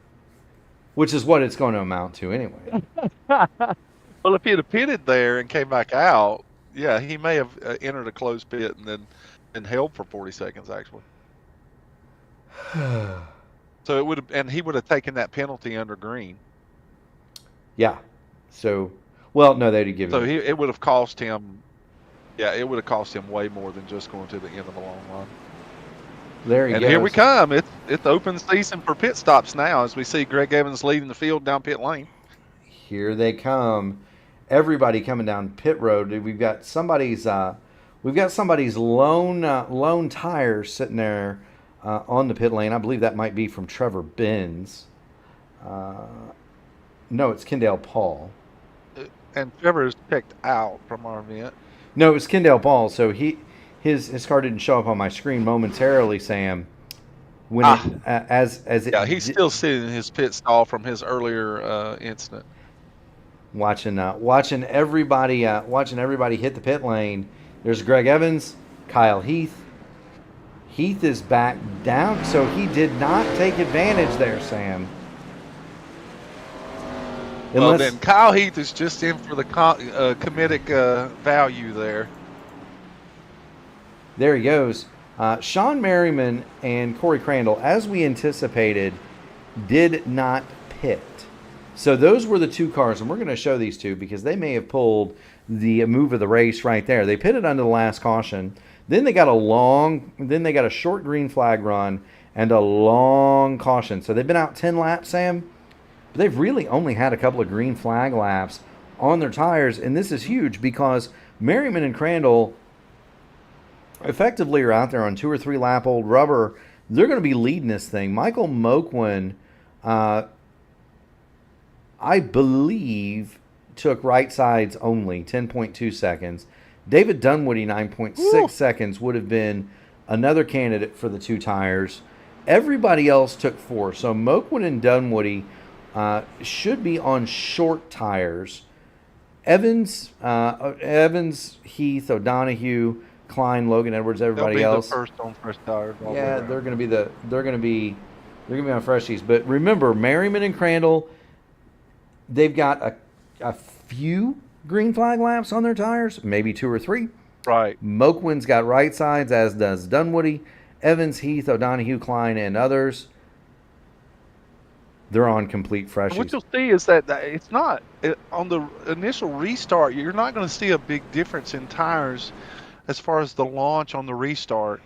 which is what it's going to amount to anyway. Well, if he'd have pitted there and came back out, yeah, he may have entered a closed pit and then been held for 40 seconds actually. So it would have, and he would have taken that penalty under green. Yeah. So, well, no, they'd give. So it would have cost him. Yeah, it would have cost him way more than just going to the end of the long line. There he goes. And here we come. It's open season for pit stops now, as we see Greg Evans leading the field down pit lane. Here they come. Everybody coming down pit road. We've got somebody's lone tire sitting there on the pit lane. I believe that might be from Trevor Benz. No, it's Kendall Paul. And Trevor is checked out from our event. No, it was Kendall Paul. So his car didn't show up on my screen momentarily, Sam. When he's still sitting in his pit stall from his earlier incident. Watching everybody hit the pit lane. There's Greg Evans, Kyle Heath. Heath is back down, so he did not take advantage there, Sam. Well, then Kyle Heath is just in for the comedic value there. There he goes. Sean Merriman and Corey Crandall, as we anticipated, did not pit. So those were the two cars, and we're going to show these two because they may have pulled the move of the race right there. They pitted under the last caution. Then they got a short green flag run and a long caution. So they've been out 10 laps, Sam. But they've really only had a couple of green flag laps on their tires, and this is huge because Merriman and Crandall effectively are out there on 2 or 3 lap old rubber. They're going to be leading this thing. Michael Moquin, I believe, took right sides only, 10.2 seconds. David Dunwoody, 9.6 seconds, would have been another candidate for the 2 tires. Everybody else took 4. So Moquin and Dunwoody should be on short tires. Evans, Heath, O'Donohue, Klein, Logan Edwards, everybody else. The first on fresh tires. Yeah, they're going to be on freshies. But remember, Merriman and Crandall, they've got a few green flag laps on their tires, maybe 2 or 3. Right. Moquin's got right sides, as does Dunwoody. Evans, Heath, O'Donohue, Klein, and others. They're on complete freshies. What you'll see is that it's not on the initial restart. You're not going to see a big difference in tires as far as the launch on the restart.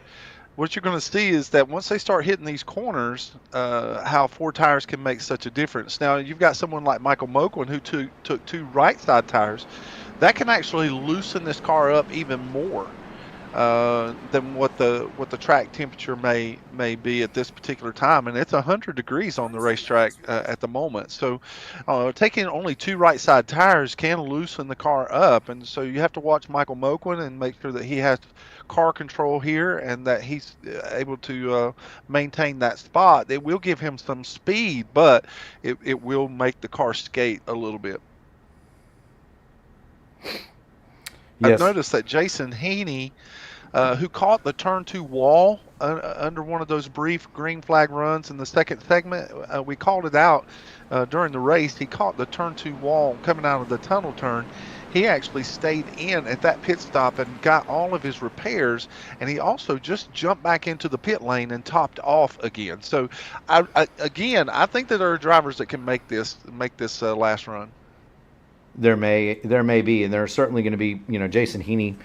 what you're going to see is that once they start hitting these corners, how 4 tires can make such a difference. Now, you've got someone like Michael Moquin who took 2 right side tires. That can actually loosen this car up even more than what the track temperature may be at this particular time, and it's 100 degrees on the racetrack at the moment. So taking only 2 right side tires can loosen the car up, and so you have to watch Michael Moquin and make sure that he has car control here and that he's able to maintain that spot. It will give him some speed, but it will make the car skate a little bit. Yes. I've noticed that Jason Heaney, who caught the turn 2 wall under one of those brief green flag runs in the second segment, we called it out during the race. He caught the turn 2 wall coming out of the tunnel turn. He actually stayed in at that pit stop and got all of his repairs, and he also just jumped back into the pit lane and topped off again. So, I think that there are drivers that can make this last run. There may be, and there's certainly going to be, Jason Heaney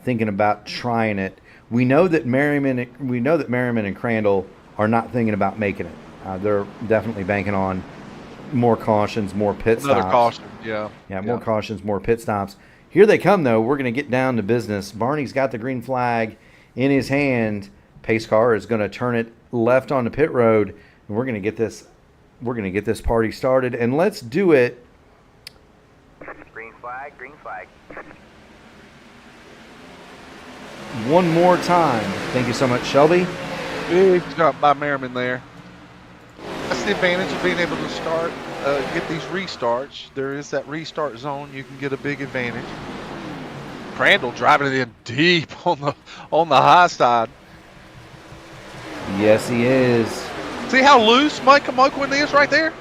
thinking about trying it. We know that Merriman and Crandall are not thinking about making it. They're definitely banking on more cautions, more pit stops. Another caution, yeah. Yeah, more cautions, more pit stops. Here they come, though. We're going to get down to business. Barney's got the green flag in his hand. Pace car is going to turn it left on the pit road, and we're going to get this. We're going to get this party started, and let's do it. Green flag, green flag. One more time. Thank you so much, Shelby. Big jump by Merriman there. That's the advantage of being able to start, get these restarts. There is that restart zone. You can get a big advantage. Crandall driving it in deep on the high side. Yes, he is. See how loose Michael Moquin is right there?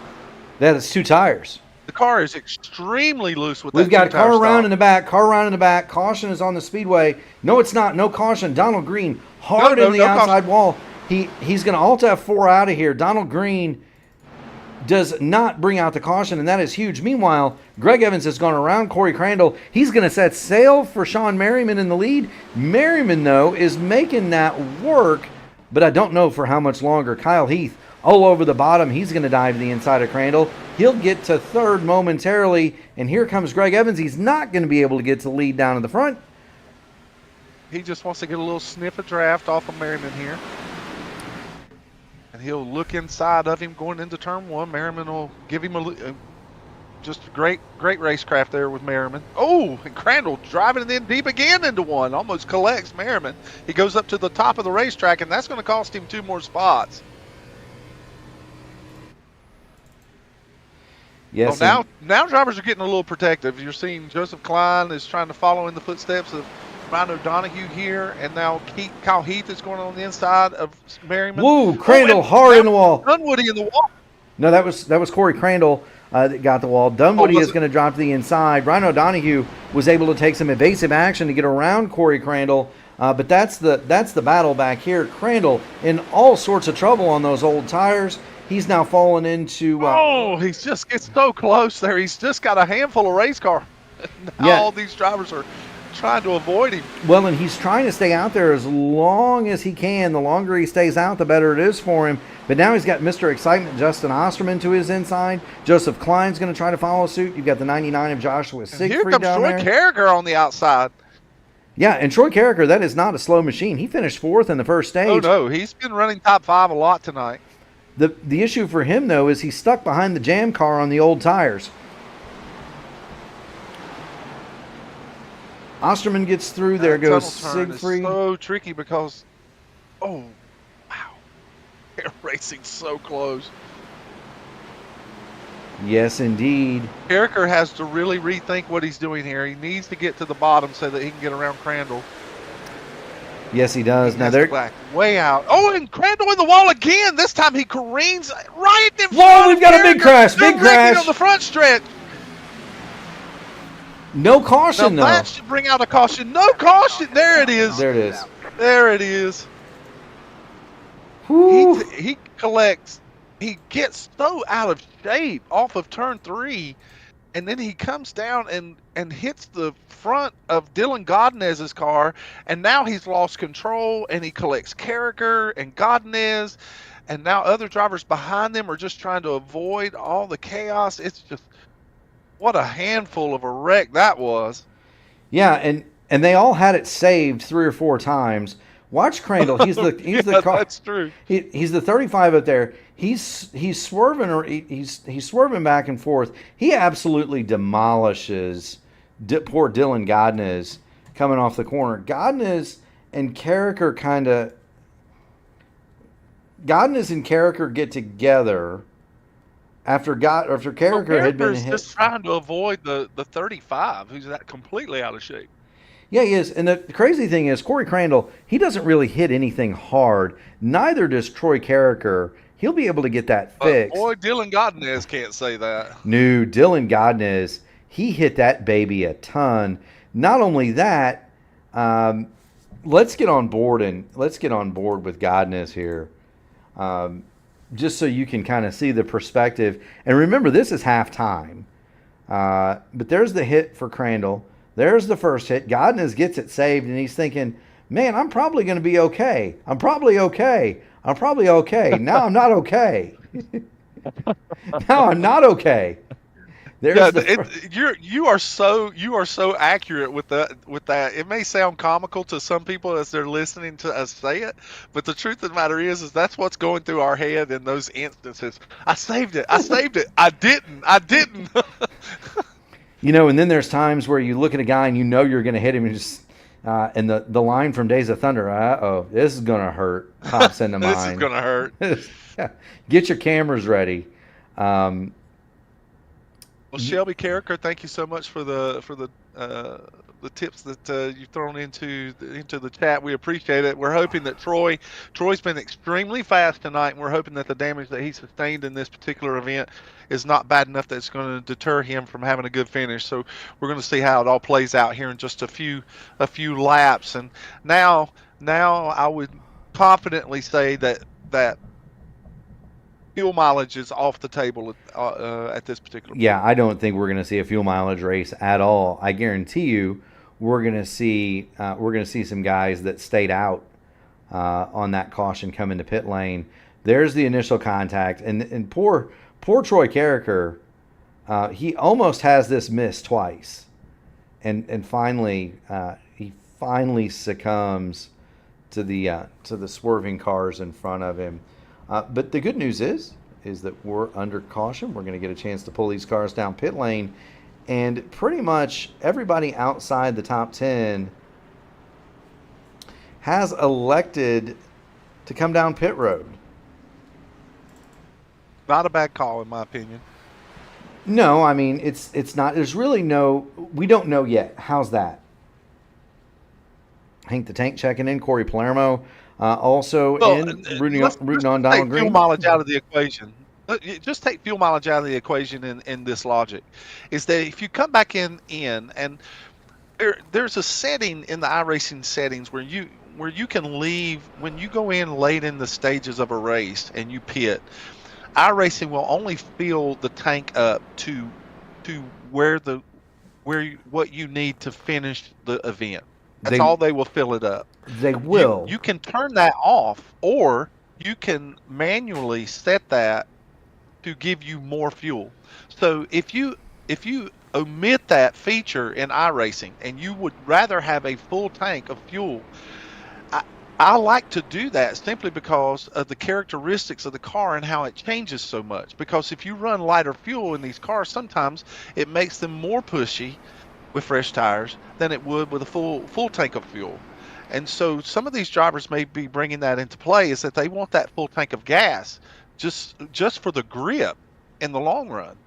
That is 2 tires. The car is extremely loose with that. We've got a car 2-tire around stop. in the back, Caution is on the speedway. No, it's not. No caution. Donald Green hard in the outside wall. He's going to alt F4 out of here. Donald Green does not bring out the caution, and that is huge. Meanwhile, Greg Evans has gone around Corey Crandall. He's going to set sail for Sean Merriman in the lead. Merriman, though, is making that work, but I don't know for how much longer. Kyle Heath all over the bottom. He's going to dive to the inside of Crandall. He'll get to third momentarily, and here comes Greg Evans. He's not going to be able to get to lead down in the front. He just wants to get a little sniff of draft off of Merriman here. And he'll look inside of him going into turn 1. Merriman will give him just a great racecraft there with Merriman. Oh, and Crandall driving it in deep again into one. Almost collects Merriman. He goes up to the top of the racetrack, and that's going to cost him 2 more spots. Yes. Well, now drivers are getting a little protective. You're seeing Joseph Klein is trying to follow in the footsteps of Ryan O'Donoghue here, and now Kyle Heath is going on the inside of Merriman. Whoa, Crandall hard in the wall. Dunwoody in the wall. No, that was Corey Crandall that got the wall. Dunwoody is going to drop to the inside. Ryan O'Donoghue was able to take some evasive action to get around Corey Crandall, but that's the battle back here. Crandall in all sorts of trouble on those old tires. He's now fallen into... he just gets so close there. He's just got a handful of race car. Now all these drivers are trying to avoid him. Well, and he's trying to stay out there as long as he can. The longer he stays out, the better it is for him. But now he's got Mr. Excitement, Justin Osterman, to his inside. Joseph Klein's going to try to follow suit. You've got the 99 of Joshua Siegfried here comes down Troy there. Carragher on the outside. Yeah, and Troy Carragher, that is not a slow machine. He finished 4th in the first stage. Oh, no. He's been running top 5 a lot tonight. The issue for him, though, is he's stuck behind the jam car on the old tires. Osterman gets through. There goes Siegfried. So tricky because, wow. They're racing so close. Yes, indeed. Carragher has to really rethink what he's doing here. He needs to get to the bottom so that he can get around Crandall. Yes, he does. Now they're way out. Oh, and Crandall in the wall again. This time he careens right in front. Whoa, we've got a big crash. Big crash on the front stretch. No caution, though. That should bring out a caution. No caution. There it is. There it is. There it is. He collects. He gets so out of shape off of turn 3 and then he comes down and hits the front of Dylan Godinez's car, and now he's lost control, and he collects Carragher and Godinez, and now other drivers behind them are just trying to avoid all the chaos. It's just, what a handful of a wreck that was. Yeah, and they all had it saved 3 or 4 times. Watch Crandall. He's the Yeah, car. that's true. He's the 35 up there. He's swerving, or he's swerving back and forth. He absolutely demolishes poor Dylan Godinez coming off the corner. Godinez and Carragher get together after Carragher had been Carragher's hit. just trying to avoid the 35, who's that completely out of shape. Yeah, he is. And the crazy thing is, Corey Crandall, he doesn't really hit anything hard. Neither does Troy Carragher. He'll be able to get that fixed. Boy, Dylan Godinez can't say that. No, Dylan Godinez, he hit that baby a ton. Not only that, let's get on board with Godinez here, just so you can kind of see the perspective. And remember, this is halftime. But there's the hit for Crandall. There's the first hit. Godinez gets it saved, and he's thinking, man, I'm probably going to be okay. I'm probably okay. Now I'm not okay. Now I'm not okay. You are so accurate with that. It may sound comical to some people as they're listening to us say it, but the truth of the matter is that's what's going through our head in those instances. I saved it. I didn't. You know, and then there's times where you look at a guy and you know you're going to hit him, and just and the line from Days of Thunder, this is going to hurt, pops into mind. This is going to hurt. Get your cameras ready. Well, Shelby Carragher, thank you so much for the tips that you've thrown into the chat. We appreciate it. We're hoping that Troy's been extremely fast tonight, and we're hoping that the damage that he sustained in this particular event is not bad enough that it's going to deter him from having a good finish. So we're going to see how it all plays out here in just a few laps. And now I would confidently say that fuel mileage is off the table at this particular point. Yeah, I don't think we're going to see a fuel mileage race at all. I guarantee you, we're going to see some guys that stayed out on that caution come into pit lane. There's the initial contact, and poor Troy Carragher, he almost has this miss twice, and finally he succumbs to the swerving cars in front of him. But the good news is that we're under caution. We're going to get a chance to pull these cars down pit lane, and pretty much everybody outside the top 10 has elected to come down pit road. Not a bad call, in my opinion. No, I mean, it's not. There's really we don't know yet. How's that? Hank the Tank checking in. Corey Palermo also rooting on Donald Green. Fuel mileage out of the equation. Just take fuel mileage out of the equation in this logic. Is that if you come back in and there's a setting in the iRacing settings where you can leave when you go in late in the stages of a race and you pit. iRacing will only fill the tank up to what you need to finish the event. That's all they will fill it up. They will. You can turn that off, or you can manually set that to give you more fuel. So if you omit that feature in iRacing and you would rather have a full tank of fuel, I like to do that simply because of the characteristics of the car and how it changes so much. Because if you run lighter fuel in these cars, sometimes it makes them more pushy with fresh tires than it would with a full tank of fuel. And so some of these drivers may be bringing that into play, is that they want that full tank of gas just for the grip in the long run.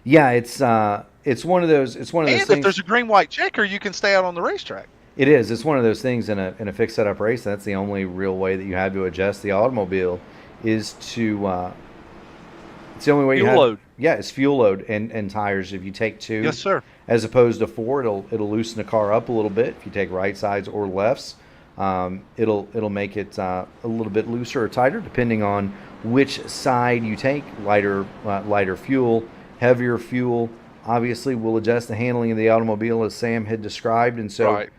Yeah, it's one of those. It's one of those and things. If there's a green-white checker, you can stay out on the racetrack. It is. It's one of those things in a fixed setup race. That's the only real way that you have to adjust the automobile is to. It's the only way you have. Fuel load. Yeah, it's fuel load and tires. If you take 2, Yes, sir. As opposed to 4, it'll loosen the car up a little bit. If you take right sides or lefts, it'll make it a little bit looser or tighter depending on which side you take. Lighter fuel heavier fuel obviously will adjust the handling of the automobile as Sam had described. And so, Right.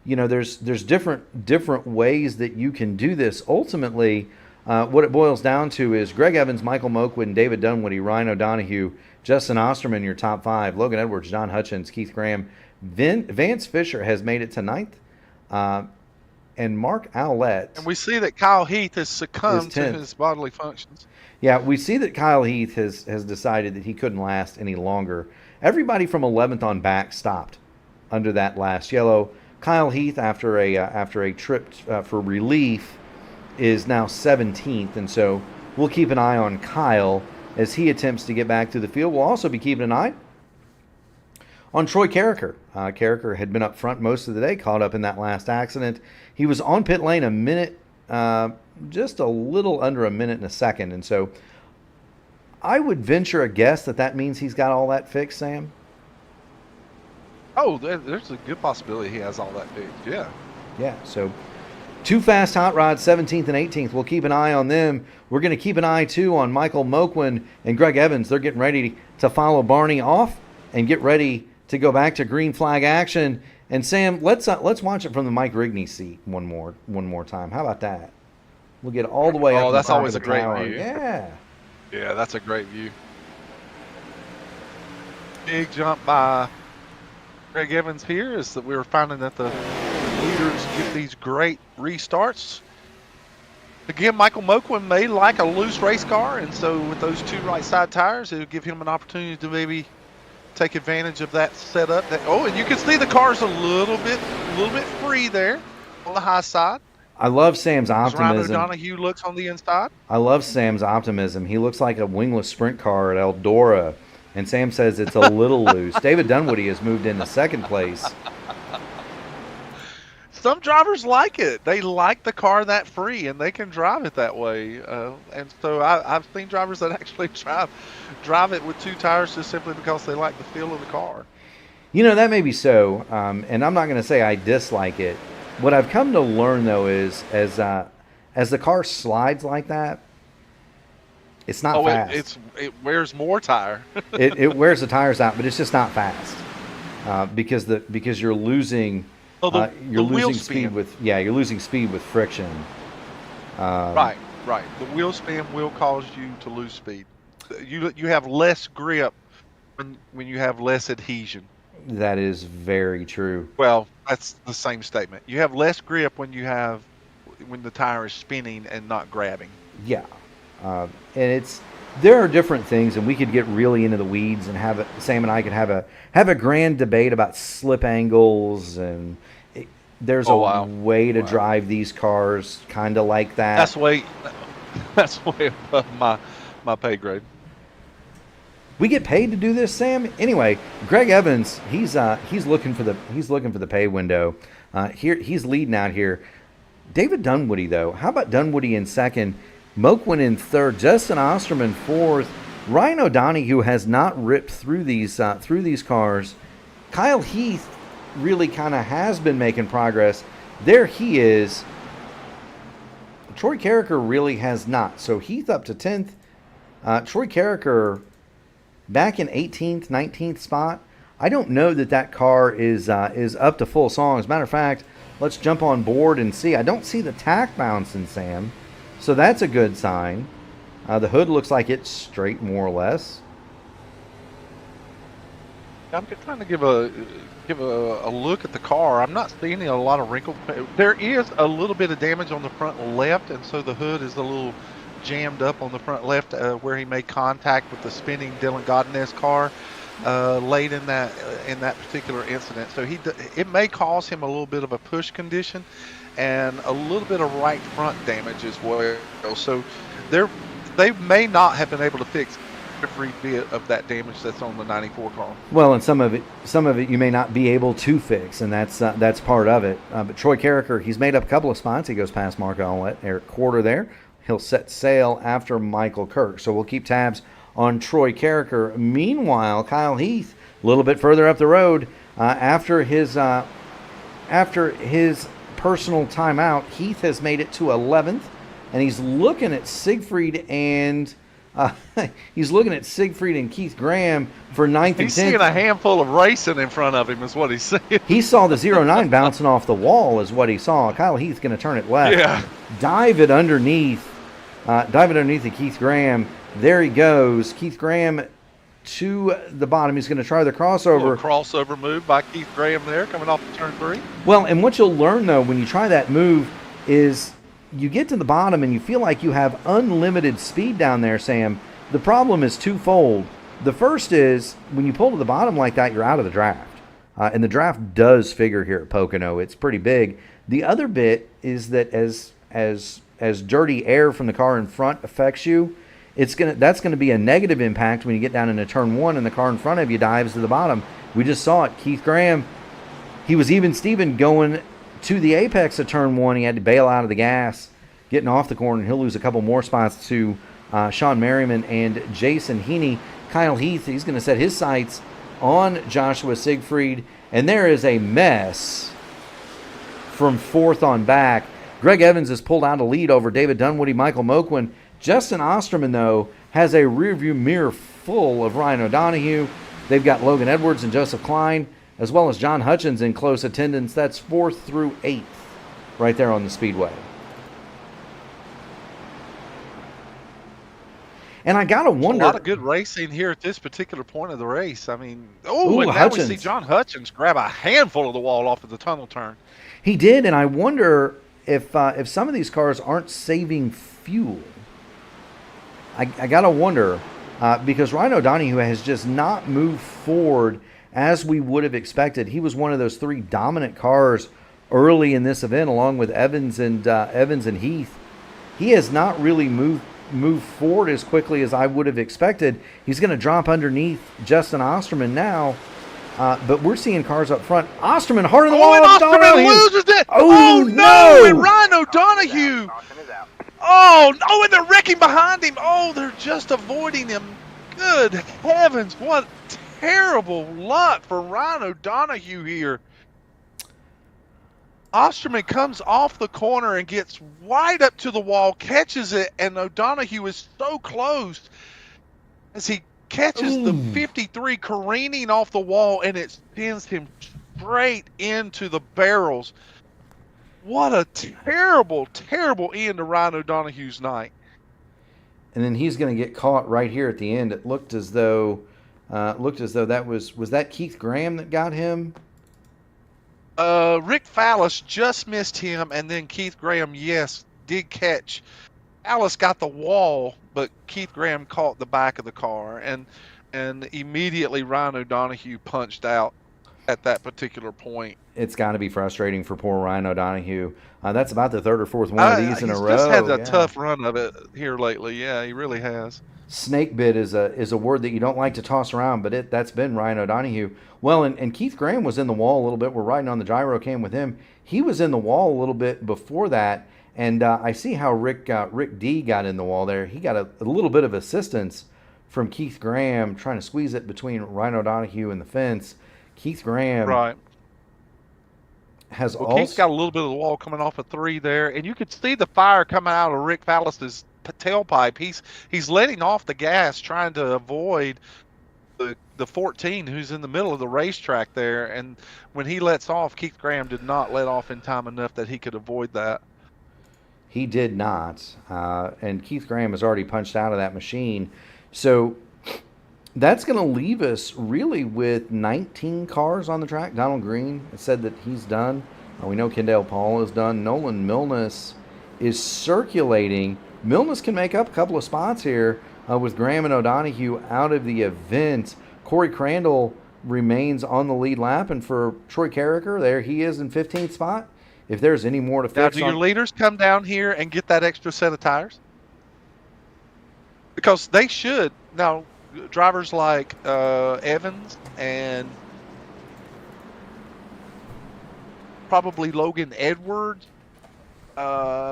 there's different ways that you can do this. Ultimately, what it boils down to is Greg Evans, Michael Moquin, David Dunwoody, Ryan O'Donohue, Justin Osterman, your top 5, Logan Edwards, John Hutchins, Keith Graham. Vance Fisher has made it to 9th, and Mark Owlett. And we see that Kyle Heath has succumbed to 10th. his bodily functions. Yeah, we see that Kyle Heath has decided that he couldn't last any longer. Everybody from 11th on back stopped under that last yellow. Kyle Heath, after a trip for relief, is now 17th, and so we'll keep an eye on Kyle as he attempts to get back to the field. We'll also be keeping an eye on Troy Carricker. Carricker had been up front most of the day, caught up in that last accident. He was on pit lane a minute, just a little under a minute and a second, and so I would venture a guess that means he's got all that fixed, Sam. Oh, there's a good possibility he has all that fixed. Yeah. Yeah, so 2 fast hot rods, 17th and 18th. We'll keep an eye on them. We're going to keep an eye, too, on Michael Moquin and Greg Evans. They're getting ready to follow Barney off and get ready to go back to green flag action. And, Sam, let's watch it from the Mike Rigney seat one more time. How about that? We'll get all the way up. Oh, to that's the top always of a the great tower. view. Yeah. Yeah, that's a great view. Big jump by Greg Evans here is that we were finding that the leaders get these great restarts. Again, Michael Moquin may like a loose race car, and so with those 2 right side tires, it would give him an opportunity to maybe take advantage of that setup. And you can see the car's a little bit free there on the high side. I love Sam's Ryan optimism. O'Donohue looks on the inside. I love Sam's optimism. He looks like a wingless sprint car at Eldora, and Sam says it's a little loose. David Dunwoody has moved into 2nd place. Some drivers like it. They like the car that free, and they can drive it that way. And so I've seen drivers that actually drive it with 2 tires just simply because they like the feel of the car. That may be so, and I'm not going to say I dislike it. What I've come to learn, though, is as the car slides like that, it's not fast. It wears more tire. it wears the tires out, but it's just not fast because you're losing you're losing speed with friction. Right. The wheel spin will cause you to lose speed. You have less grip when you have less adhesion. That is very true. Well, that's the same statement. You have less grip when the tire is spinning and not grabbing. Yeah, and there are different things, and we could get really into the weeds and Sam and I could have a grand debate about slip angles, and there's a way to drive these cars kind of like that. That's way above my pay grade. We get paid to do this, Sam. Anyway, Greg Evans, he's looking for the pay window. Here he's leading out here. David Dunwoody, though, how about Dunwoody in 2nd, Moquin in 3rd, Justin Osterman 4th, Ryan O'Donoghue has not ripped through these cars. Kyle Heath really kind of has been making progress. There he is. Troy Carricker really has not. So Heath up to 10th. Troy Carricker back in 18th, 19th spot. I don't know that car is up to full song. As a matter of fact, let's jump on board and see. I don't see the tack bouncing, Sam. So that's a good sign. The hood looks like it's straight more or less. I'm trying to give a look at the car. I'm not seeing a lot of wrinkle. There is a little bit of damage on the front left, and so the hood is a little jammed up on the front left where he made contact with the spinning Dylan Godinez car late in that particular incident. So it may cause him a little bit of a push condition and a little bit of right front damage as well. So they may not have been able to fix every bit of that damage that's on the 94 car. Well, and some of it you may not be able to fix, and that's part of it. But Troy Carricker, he's made up a couple of spots. He goes past Mark Owlett, Eric Quarter there. He'll set sail after Michael Kirk. So we'll keep tabs on Troy Carricker. Meanwhile, Kyle Heath, a little bit further up the road, after his personal timeout, Heath has made it to 11th, and he's looking at Siegfried and He's looking at Siegfried and Keith Graham for 9th and 10th. He's seeing a handful of racing in front of him is what he's seeing. He saw the 09 bouncing off the wall is what he saw. Kyle Heath going to turn it left. Yeah. Dive it underneath to Keith Graham. There he goes. Keith Graham to the bottom. He's going to try the crossover. A crossover move by Keith Graham there coming off the turn 3. Well, and what you'll learn, though, when you try that move is you get to the bottom and you feel like you have unlimited speed down there, Sam. The problem is twofold. The first is when you pull to the bottom like that, you're out of the draft. And the draft does figure here at Pocono. It's pretty big. The other bit is that as dirty air from the car in front affects you, that's going to be a negative impact when you get down into turn 1 and the car in front of you dives to the bottom. We just saw it. Keith Graham, he was even Steven going to the apex of turn 1. He had to bail out of the gas, getting off the corner. He'll lose a couple more spots to Sean Merriman and Jason Heaney. Kyle Heath, he's going to set his sights on Joshua Siegfried, and there is a mess from 4th on back. Greg Evans has pulled out a lead over David Dunwoody, Michael Moquin. Justin Osterman, though, has a rearview mirror full of Ryan O'Donoghue. They've got Logan Edwards and Joseph Klein, as well as John Hutchins in close attendance. That's 4th through 8th right there on the speedway. And I got to wonder. A lot of good racing here at this particular point of the race. I mean, and now Hutchins. we see John Hutchins grab a handful of the wall off of the tunnel turn. He did, and I wonder if some of these cars aren't saving fuel. I got to wonder because Ryan O'Donoghue has just not moved forward as we would have expected. He was one of those 3 dominant cars early in this event, along with Evans and Heath. He has not really moved forward as quickly as I would have expected. He's going to drop underneath Justin Osterman now, but we're seeing cars up front. Osterman hard on the wall. And Osterman loses it. Oh no! And Ryan O'Donoghue. Oh, and they're wrecking behind him. Oh, they're just avoiding him. Good heavens, what terrible luck for Ryan O'Donoghue here. Osterman comes off the corner and gets right up to the wall, catches it, and O'Donoghue is so close as he catches the 53 careening off the wall, and it spins him straight into the barrels. What a terrible, terrible end to Ryan O'Donoghue's night. And then he's going to get caught right here at the end. It looked as though that was that Keith Graham that got him? Rick Fallis just missed him, and then Keith Graham, yes, did catch. Fallis got the wall, but Keith Graham caught the back of the car, and immediately Ryan O'Donoghue punched out at that particular point. It's got to be frustrating for poor Ryan O'Donoghue. That's about the 3rd or 4th one of these in a row. He's just had a tough run of it here lately. Yeah, he really has. Snake bit is a word that you don't like to toss around, but that's been Ryan O'Donoghue. Well, and Keith Graham was in the wall a little bit. We're riding on the gyro cam with him. He was in the wall a little bit before that, and I see how Rick D got in the wall there. He got a little bit of assistance from Keith Graham trying to squeeze it between Ryan O'Donoghue and the fence. Keith Graham has also... Keith's got a little bit of the wall coming off of 3 there, and you could see the fire coming out of Rick Fallis's tailpipe. He's letting off the gas, trying to avoid the 14 who's in the middle of the racetrack there, and when he lets off, Keith Graham did not let off in time enough that he could avoid that. He did not, and Keith Graham has already punched out of that machine. So that's going to leave us really with 19 cars on the track. Donald Green has said that he's done. We know Kendall Paul is done. Nolan Milnes is circulating. Milnes can make up a couple of spots here with Graham and O'Donoghue out of the event. Corey Crandall remains on the lead lap, and for Troy Carricker, there he is in 15th spot. If there's any more to fix, now, do your leaders come down here and get that extra set of tires? Because they should. Now, drivers like Evans and probably Logan Edwards,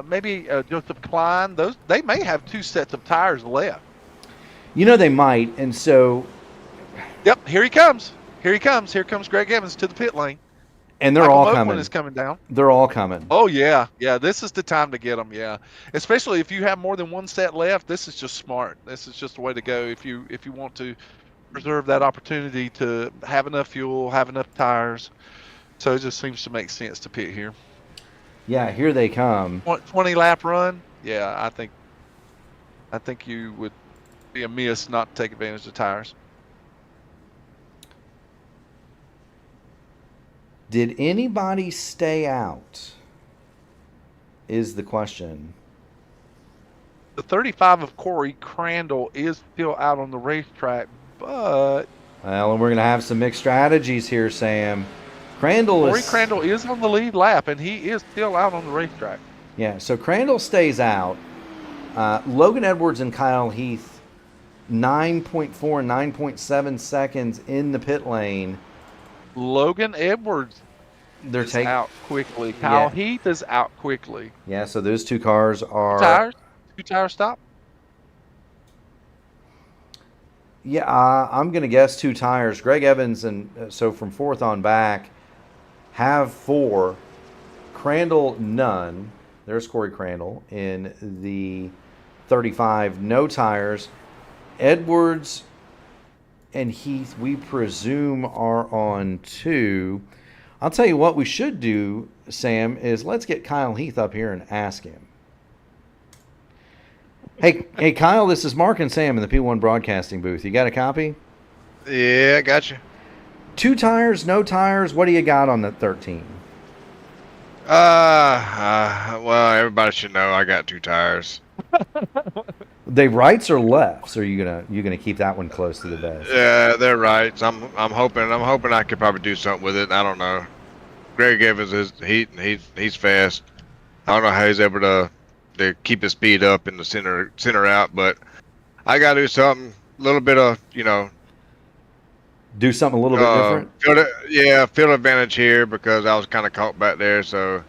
maybe Joseph Klein, they may have 2 sets of tires left. You know they might, and so... Yep, here he comes. Here he comes. Here comes Greg Evans to the pit lane. And they're Michael all Moquin coming. is coming down. They're all coming. Oh yeah, yeah. This is the time to get them. Yeah, especially if you have more than one set left. This is just smart. This is just the way to go if you want to preserve that opportunity to have enough fuel, have enough tires. So it just seems to make sense to pit here. Yeah, here they come. 20 lap run. Yeah, I think you would be amiss not to take advantage of tires. Did anybody stay out? Is the question. The 35 of Corey Crandall is still out on the racetrack, but Well, and we're going to have some mixed strategies here, Sam. Corey Crandall is on the lead lap, and he is still out on the racetrack. Yeah, so Crandall stays out. Logan Edwards and Kyle Heath, 9.4 and 9.7 seconds in the pit lane. Logan Edwards is out quickly. Kyle Heath is out quickly. Yeah, so those two cars are... Two tires stop? Yeah, I'm going to guess 2 tires. Greg Evans, and so from 4th on back, have 4. Crandall, none. There's Corey Crandall in the 35. No tires. Edwards and Heath, we presume, are on 2. I'll tell you what we should do, Sam, is let's get Kyle Heath up here and ask him. Hey, Kyle, this is Mark and Sam in the P1 Broadcasting booth. You got a copy? Yeah, I got you. 2 tires, no tires. What do you got on the 13? Well, everybody should know I got 2 tires. They rights or lefts? Or are you gonna keep that one close to the vest? Yeah, they're right. So I'm hoping I could probably do something with it. I don't know. Greg Evans is he's fast. I don't know how he's able to keep his speed up in the center out, but I gotta do something. A little bit of do something a little bit different. Field advantage here because I was kind of caught back there. So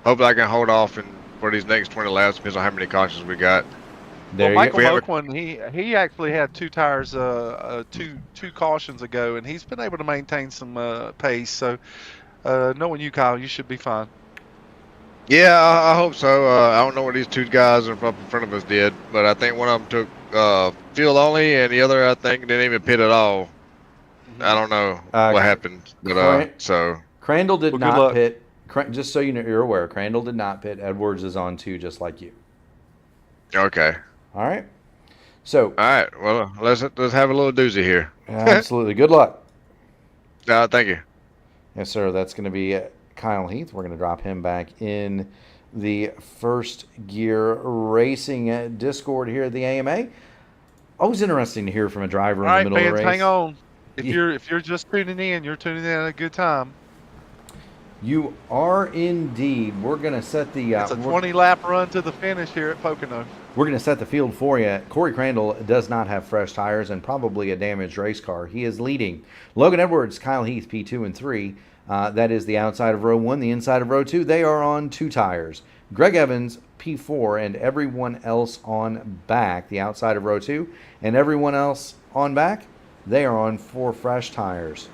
hopefully I can hold off for these next 20 laps. Depends on how many cautions we got. Michael Moquin, he actually had 2 tires two cautions ago, and he's been able to maintain some pace. So knowing you, Kyle, you should be fine. Yeah, I hope so. I don't know what these 2 guys up in front of us did, but I think one of them took fuel only, and the other I think didn't even pit at all. I don't know what happened, but so Crandall did not pit. Just so you're aware, Crandall did not pit. Edwards is on 2, just like you. Okay. All right. So. All right. Well, let's have a little doozy here. Absolutely. Good luck. Thank you. Yes, sir. That's going to be Kyle Heath. We're going to drop him back in the First Gear Racing Discord here at the AMA. Always interesting to hear from a driver in the middle of the race. All right, fans, hang on. If you're just tuning in, you're tuning in at a good time. You are indeed. We're going to set the... it's a 20-lap run to the finish here at Pocono. We're going to set the field for you. Corey Crandall does not have fresh tires and probably a damaged race car. He is leading. Logan Edwards, Kyle Heath, P2 and 3. That is the outside of row 1. The inside of row 2, they are on 2 tires. Greg Evans, P4, and everyone else on back, the outside of row 2. And everyone else on back, they are on 4 fresh tires.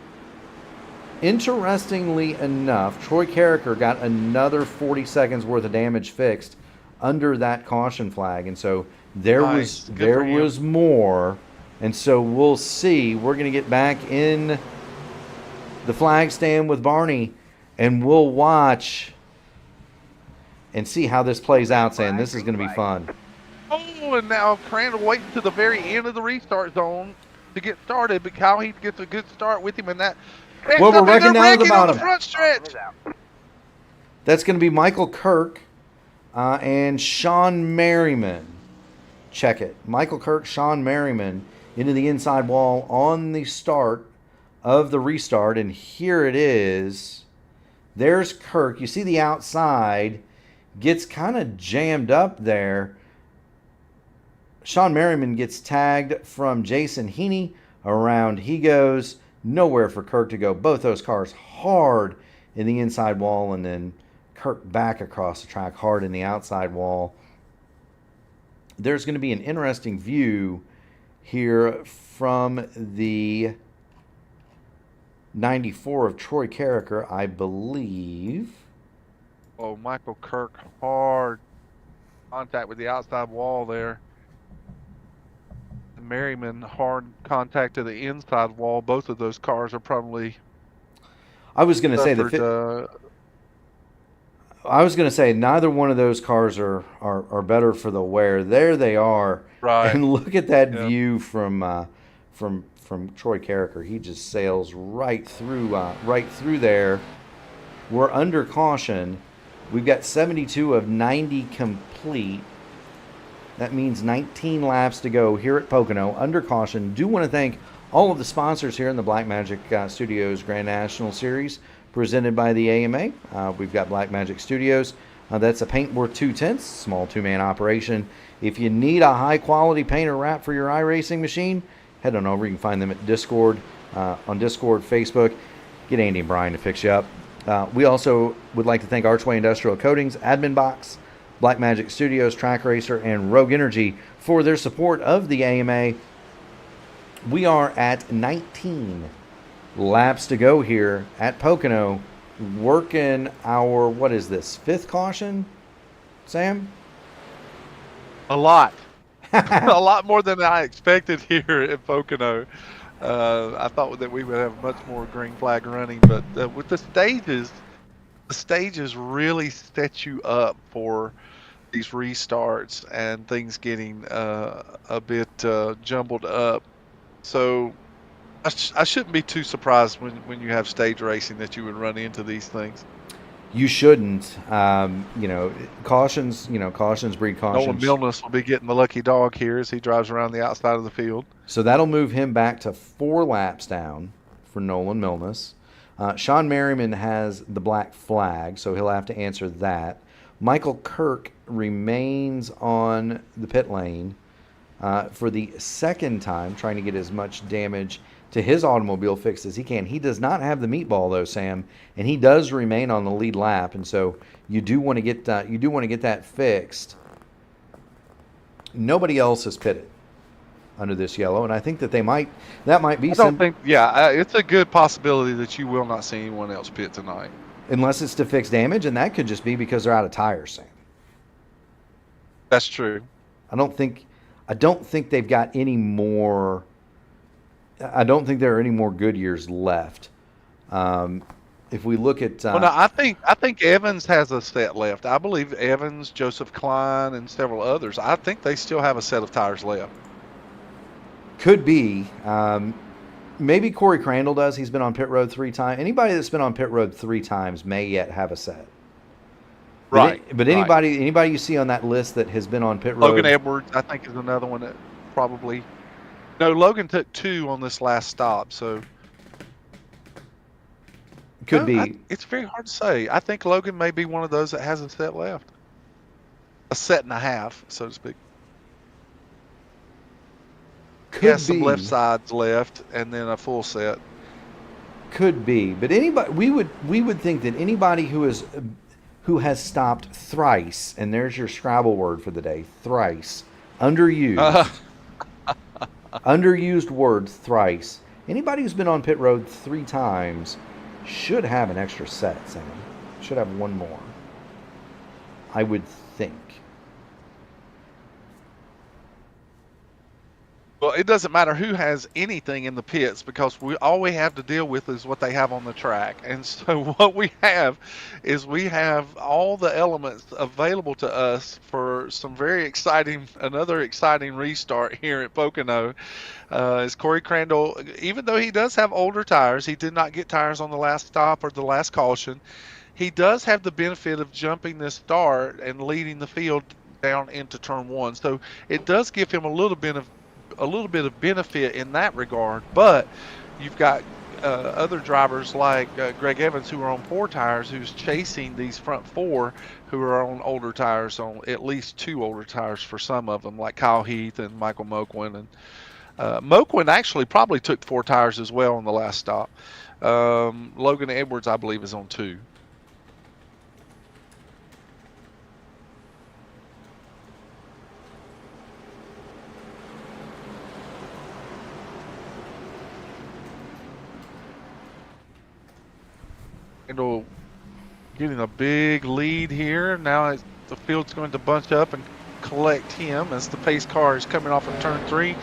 Interestingly enough, Troy Carricker got another 40 seconds worth of damage fixed under that caution flag, and so there was more, and so we'll see. We're going to get back in the flag stand with Barney, and we'll watch and see how this plays out. Saying this is going to be fun. Oh, and now Crandall waiting to the very end of the restart zone to get started, but Kyle Heath gets a good start with him in that. Well, we're wrecking down at the bottom. Front stretch. That's going to be Michael Kirk and Sean Merriman. Check it. Michael Kirk, Sean Merriman into the inside wall on the start of the restart. And here it is. There's Kirk. You see the outside gets kind of jammed up there. Sean Merriman gets tagged from Jason Heaney. Around he goes. Nowhere for Kirk to go. Both those cars hard in the inside wall, and then Kirk back across the track hard in the outside wall. There's going to be an interesting view here from the 94 of Troy Carricker, I believe. Oh, Michael Kirk, hard contact with the outside wall there. Merriman, hard contact to the inside wall. Both of those cars are probably I was going to say suffered, I was going to say neither one of those cars are better for the wear. There they are, right. and look at that Yeah. view from Troy Carricker. He just sails right through there. We're under caution. We've got 72 of 90 complete. That means 19 laps to go here at Pocono. Under caution. Do want to thank all of the sponsors here in the Blackmagic Studios Grand National Series presented by the AMA. We've got Blackmagic Studios. That's a paint worth 2/10, small two-man operation. If you need a high-quality paint or wrap for your iRacing machine, head on over. You can find them at Discord, on Discord, Facebook. Get Andy and Brian to fix you up. We also would like to thank Archway Industrial Coatings, Admin Box, Blackmagic Studios, Track Racer, and Rogue Energy for their support of the AMA. We are at 19 laps to go here at Pocono, working our, what is this, 5th caution, Sam? A lot. A lot more than I expected here at Pocono. I thought that we would have much more green flag running, but with the stages really set you up for these restarts and things getting a bit jumbled up. So I shouldn't be too surprised when you have stage racing that you would run into these things. You shouldn't. Cautions breed cautions. Nolan Milnes will be getting the lucky dog here as he drives around the outside of the field. So that'll move him back to 4 laps down for Nolan Milnes. Sean Merriman has the black flag, so he'll have to answer that. Michael Kirk remains on the pit lane for the second time, trying to get as much damage to his automobile fixed as he can. He does not have the meatball though, Sam, and he does remain on the lead lap, and so you do want to get that fixed. Nobody else is pitted under this yellow, and I think that that might be. It's a good possibility that you will not see anyone else pit tonight, unless it's to fix damage, and that could just be because they're out of tires, Sam. That's true. I don't think they've got any more. I don't think there are any more Goodyears left. If we look at, I think Evans has a set left. I believe Evans, Joseph Klein, and several others. I think they still have a set of tires left. Could be. Maybe Corey Crandall does. He's been on pit road 3 times. Anybody that's been on pit road 3 times may yet have a set. Right. But anybody you see on that list that has been on pit road. Logan Edwards, I think, is another one that probably. No, Logan took 2 on this last stop, so. Could be. It's very hard to say. I think Logan may be one of those that has a set left. A set and a half, so to speak. He has some left sides left, and then a full set. Could be, but anybody we would think that anybody who has stopped thrice, and there's your Scrabble word for the day, thrice, underused. Underused word, thrice. Anybody who's been on pit road 3 times should have an extra set, Sam. Should have one more. I would think. Well, it doesn't matter who has anything in the pits because all we have to deal with is what they have on the track. And so what we have is we have all the elements available to us for some another exciting restart here at Pocono. As Corey Crandall, even though he does have older tires, he did not get tires on the last stop or the last caution. He does have the benefit of jumping this start and leading the field down into turn 1. So it does give him a little bit of benefit in that regard, but you've got other drivers like Greg Evans who are on 4 tires who's chasing these front 4 who are on older tires, on at least 2 older tires for some of them, like Kyle Heath and Michael Moquin. And Moquin actually probably took 4 tires as well on the last stop. Logan Edwards, I believe, is on 2. Crandall getting a big lead here. Now the field's going to bunch up and collect him as the pace car is coming off of turn 3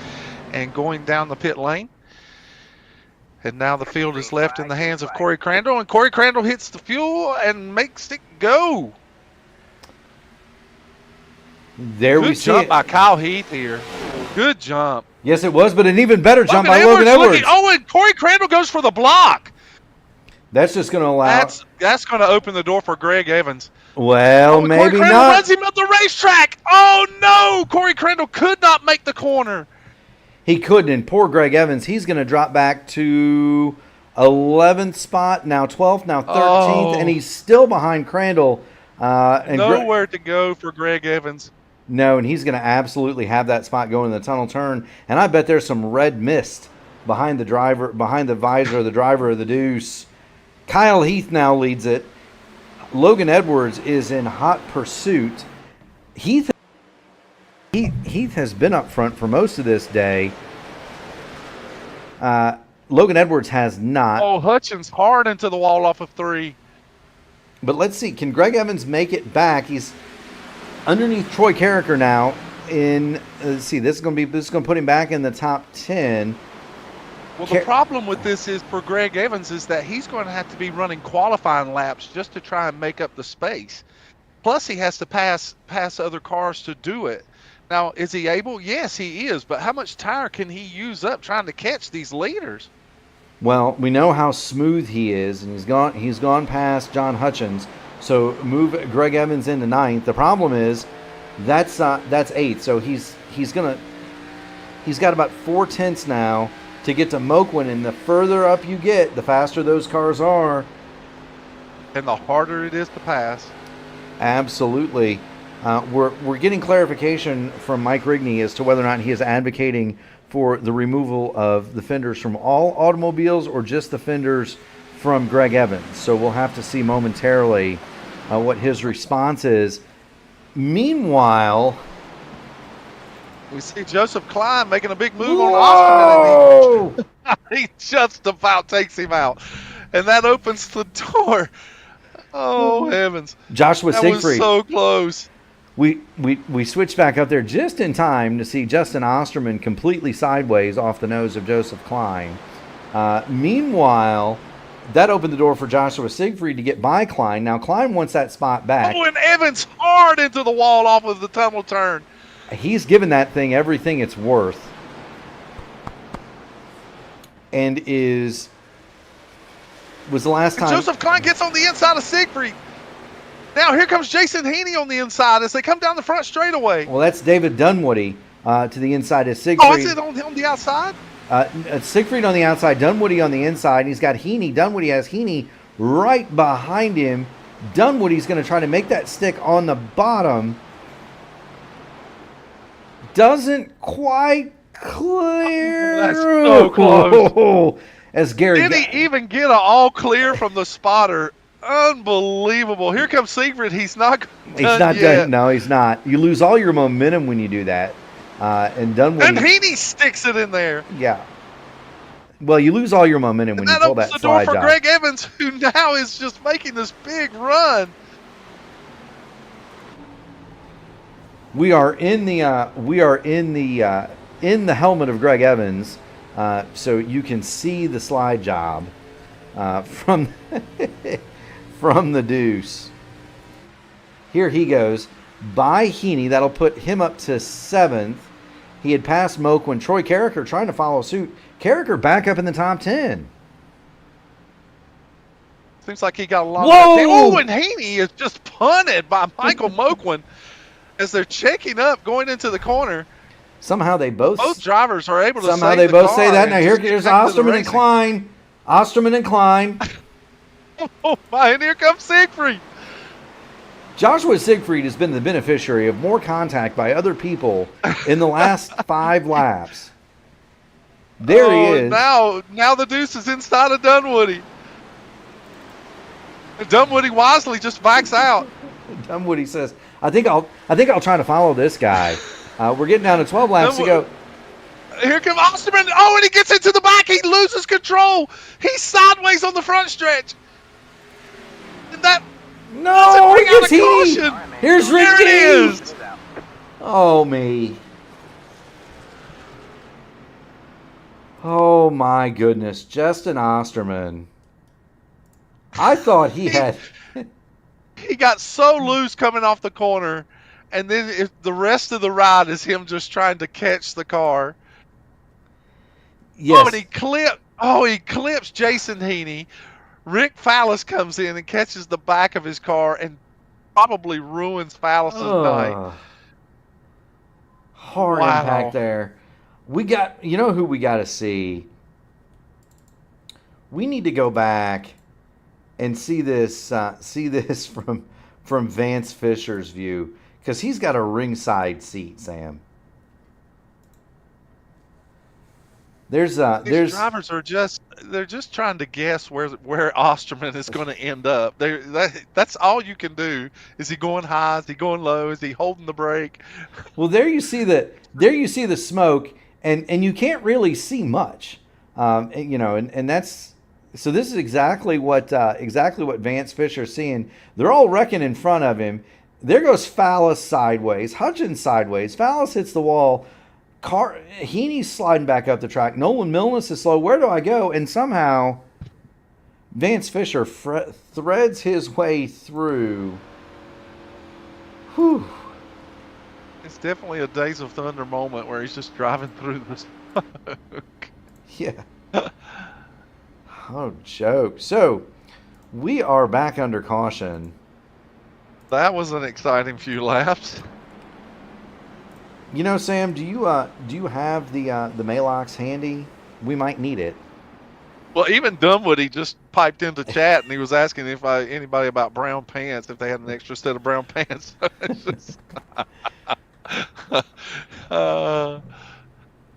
and going down the pit lane. And now the field is left in the hands of Corey Crandall, and Corey Crandall hits the fuel and makes it go. There we Good see jump it. by Kyle Heath here. Good jump. Yes, it was, but an even better jump by Logan Edwards. Oh, and Corey Crandall goes for the block. That's just going to allow. That's going to open the door for Greg Evans. Well, maybe Corey Crandall not. runs him up the racetrack. Oh no! Corey Crandall could not make the corner. He couldn't, and poor Greg Evans, he's going to drop back to 11th spot, now 12th, now 13th, and he's still behind Crandall. And nowhere to go for Greg Evans. No, and he's going to absolutely have that spot going in the tunnel turn, and I bet there's some red mist behind the driver, behind the visor of the driver of the Deuce. Kyle Heath now leads it. Logan Edwards is in hot pursuit. Heath has been up front for most of this day. Logan Edwards has not. Oh, Hutchins hard into the wall off of 3. But let's see, can Greg Evans make it back? He's underneath Troy Carricker now. Let's see, this is going to put him back in the top 10. Well, the problem with this is for Greg Evans is that he's going to have to be running qualifying laps just to try and make up the space. Plus, he has to pass other cars to do it. Now, is he able? Yes, he is. But how much tire can he use up trying to catch these leaders? Well, we know how smooth he is, and he's gone past John Hutchins. So move Greg Evans into 9th. The problem is that's 8th. So he's got about 4 tenths now to get to Moquin, and the further up you get, the faster those cars are. And the harder it is to pass. Absolutely. We're getting clarification from Mike Rigney as to whether or not he is advocating for the removal of the fenders from all automobiles or just the fenders from Greg Evans. So we'll have to see momentarily what his response is. Meanwhile, we see Joseph Klein making a big move on Osterman. He just about takes him out. And that opens the door. Oh, heavens. Joshua That Siegfried. was so close. We switched back up there just in time to see Justin Osterman completely sideways off the nose of Joseph Klein. Meanwhile, that opened the door for Joshua Siegfried to get by Klein. Now, Klein wants that spot back. Oh, and Evans hard into the wall off of the tunnel turn. He's given that thing everything it's worth. And was the last time. Joseph Klein gets on the inside of Siegfried. Now here comes Jason Heaney on the inside as they come down the front straightaway. Well, that's David Dunwoody to the inside of Siegfried. Oh, is it on the outside? Siegfried on the outside, Dunwoody on the inside. He's got Heaney. Dunwoody has Heaney right behind him. Dunwoody's going to try to make that stick on the bottom. Doesn't quite clear. That's so close. As Gary Did he even get an all clear from the spotter? Unbelievable. Here comes Siegfried. He's not done. No, he's not. You lose all your momentum when you do that. And Dunwoody. And Heaney sticks it in there. Yeah. Well, you lose all your momentum when you pull that slide job. That opens the door for Greg Evans, who now is just making this big run. We are in the helmet of Greg Evans, so you can see the slide job from from the Deuce. Here he goes by Heaney. That'll put him up to 7th. He had passed Moak when Troy Carricker trying to follow suit. Carricker back up in the top 10. Seems like he got a lot Whoa! of that. Oh, and Heaney is just punted by Michael Moquin as they're checking up going into the corner. Somehow they both drivers are able to somehow save they the both car say that. and Now just here's get back to the Osterman and racing. Klein. Osterman and Klein. Oh my, and here comes Siegfried. Joshua Siegfried has been the beneficiary of more contact by other people in the last 5 laps. There he is. Now the Deuce is inside of Dunwoody. And Dunwoody wisely just backs out. Dunwoody says, I think I'll try to follow this guy. We're getting down to 12 laps to go. Here comes Osterman. Oh, and he gets into the back. He loses control. He's sideways on the front stretch. That No, bring out it's a he. caution. Here's Rick There it D. is. Oh, me. Oh, my goodness. Justin Osterman. I thought he had... He got so loose coming off the corner, and then the rest of the ride is him just trying to catch the car. Yes. Oh, and he clips Jason Heaney. Rick Fallis comes in and catches the back of his car and probably ruins Fallis' night. Hard Wow. impact there. We got, you know who we got to see? We need to go back and see this from Vance Fisher's view, because he's got a ringside seat, Sam. These drivers are they're just trying to guess where Osterman is going to end up. That's all you can do. Is he going high? Is he going low? Is he holding the brake? Well, there you see the smoke, and you can't really see much, and that's so. This is exactly what Vance Fisher's seeing. They're all wrecking in front of him. There goes Fallis sideways, Hutchins sideways. Fallis hits the wall. Heaney's sliding back up the track. Nolan Milnes is slow. Where do I go? And somehow Vance Fisher threads his way through. Whew. It's definitely a Days of Thunder moment where he's just driving through the smoke. Yeah. Oh, joke. So we are back under caution. That was an exciting few laps. You know, Sam, do you have the Malox handy? We might need it. Well, even Dunwoody just piped into chat and he was asking if anybody about brown pants, if they had an extra set of brown pants.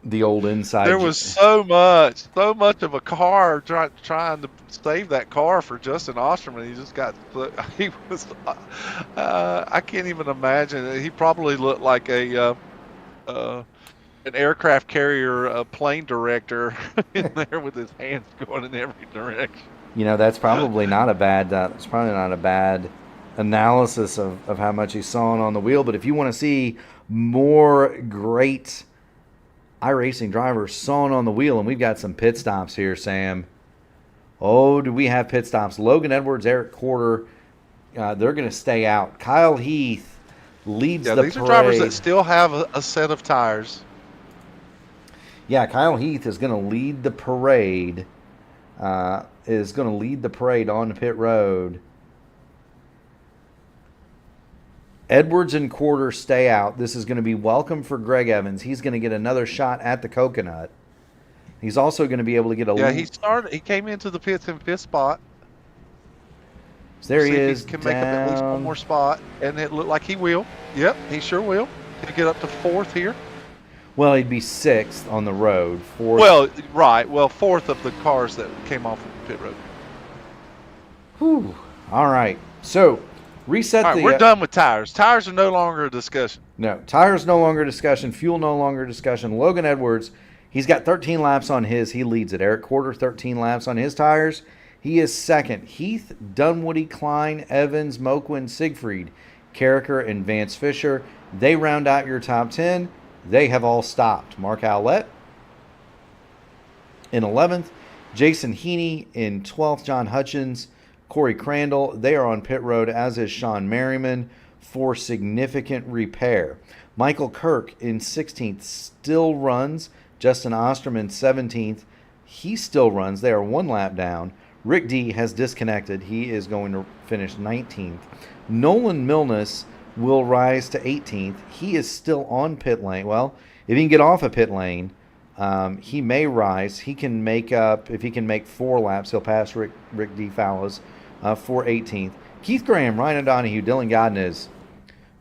The old inside. There was so much of a car trying to save that car for Justin Osterman. He just got, he was, I can't even imagine. He probably looked like an aircraft carrier plane director in there with his hands going in every direction. You know, that's probably not a bad analysis of how much he's sawing on the wheel. But if you want to see more great iRacing drivers sawing on the wheel, and we've got some pit stops here, Sam. Oh, do we have pit stops? Logan Edwards, Eric Corder, they're going to stay out. Kyle Heath leads the parade. These are drivers that still have a set of tires. Yeah, Kyle Heath is going to lead the parade. On the pit road. Edwards and Corder stay out. This is going to be welcome for Greg Evans. He's going to get another shot at the coconut. He's also going to be able to get a... Yeah, he came into the pits in fifth spot. So there he is. He can make up at least one more spot, and it looked like he will. Yep, he sure will. He'll get up to fourth here. Well, he'd be sixth on the road. Fourth. Well, right. Well, fourth of the cars that came off of the pit road. Whew. All right. So, reset All right, we're done with tires. Tires are no longer a discussion. No, tires no longer discussion. Fuel no longer discussion. Logan Edwards, he's got 13 laps on his. He leads it. Eric Corder, 13 laps on his tires. He is second. Heath, Dunwoody, Klein, Evans, Moquin, Siegfried, Carricker, and Vance Fisher. They round out your top 10. They have all stopped. Mark Owlett in 11th. Jason Heaney in 12th. John Hutchins, Corey Crandall. They are on pit road, as is Sean Merriman, for significant repair. Michael Kirk in 16th still runs. Justin Osterman 17th. He still runs. They are one lap down. Rick D has disconnected. He is going to finish 19th. Nolan Milnes will rise to 18th. He is still on pit lane. Well, if he can get off a pit lane, he may rise. He can make up, if he can make 4 laps, he'll pass Rick D. Fallows for 18th. Keith Graham, Ryan O'Donohue, Dylan Godnez,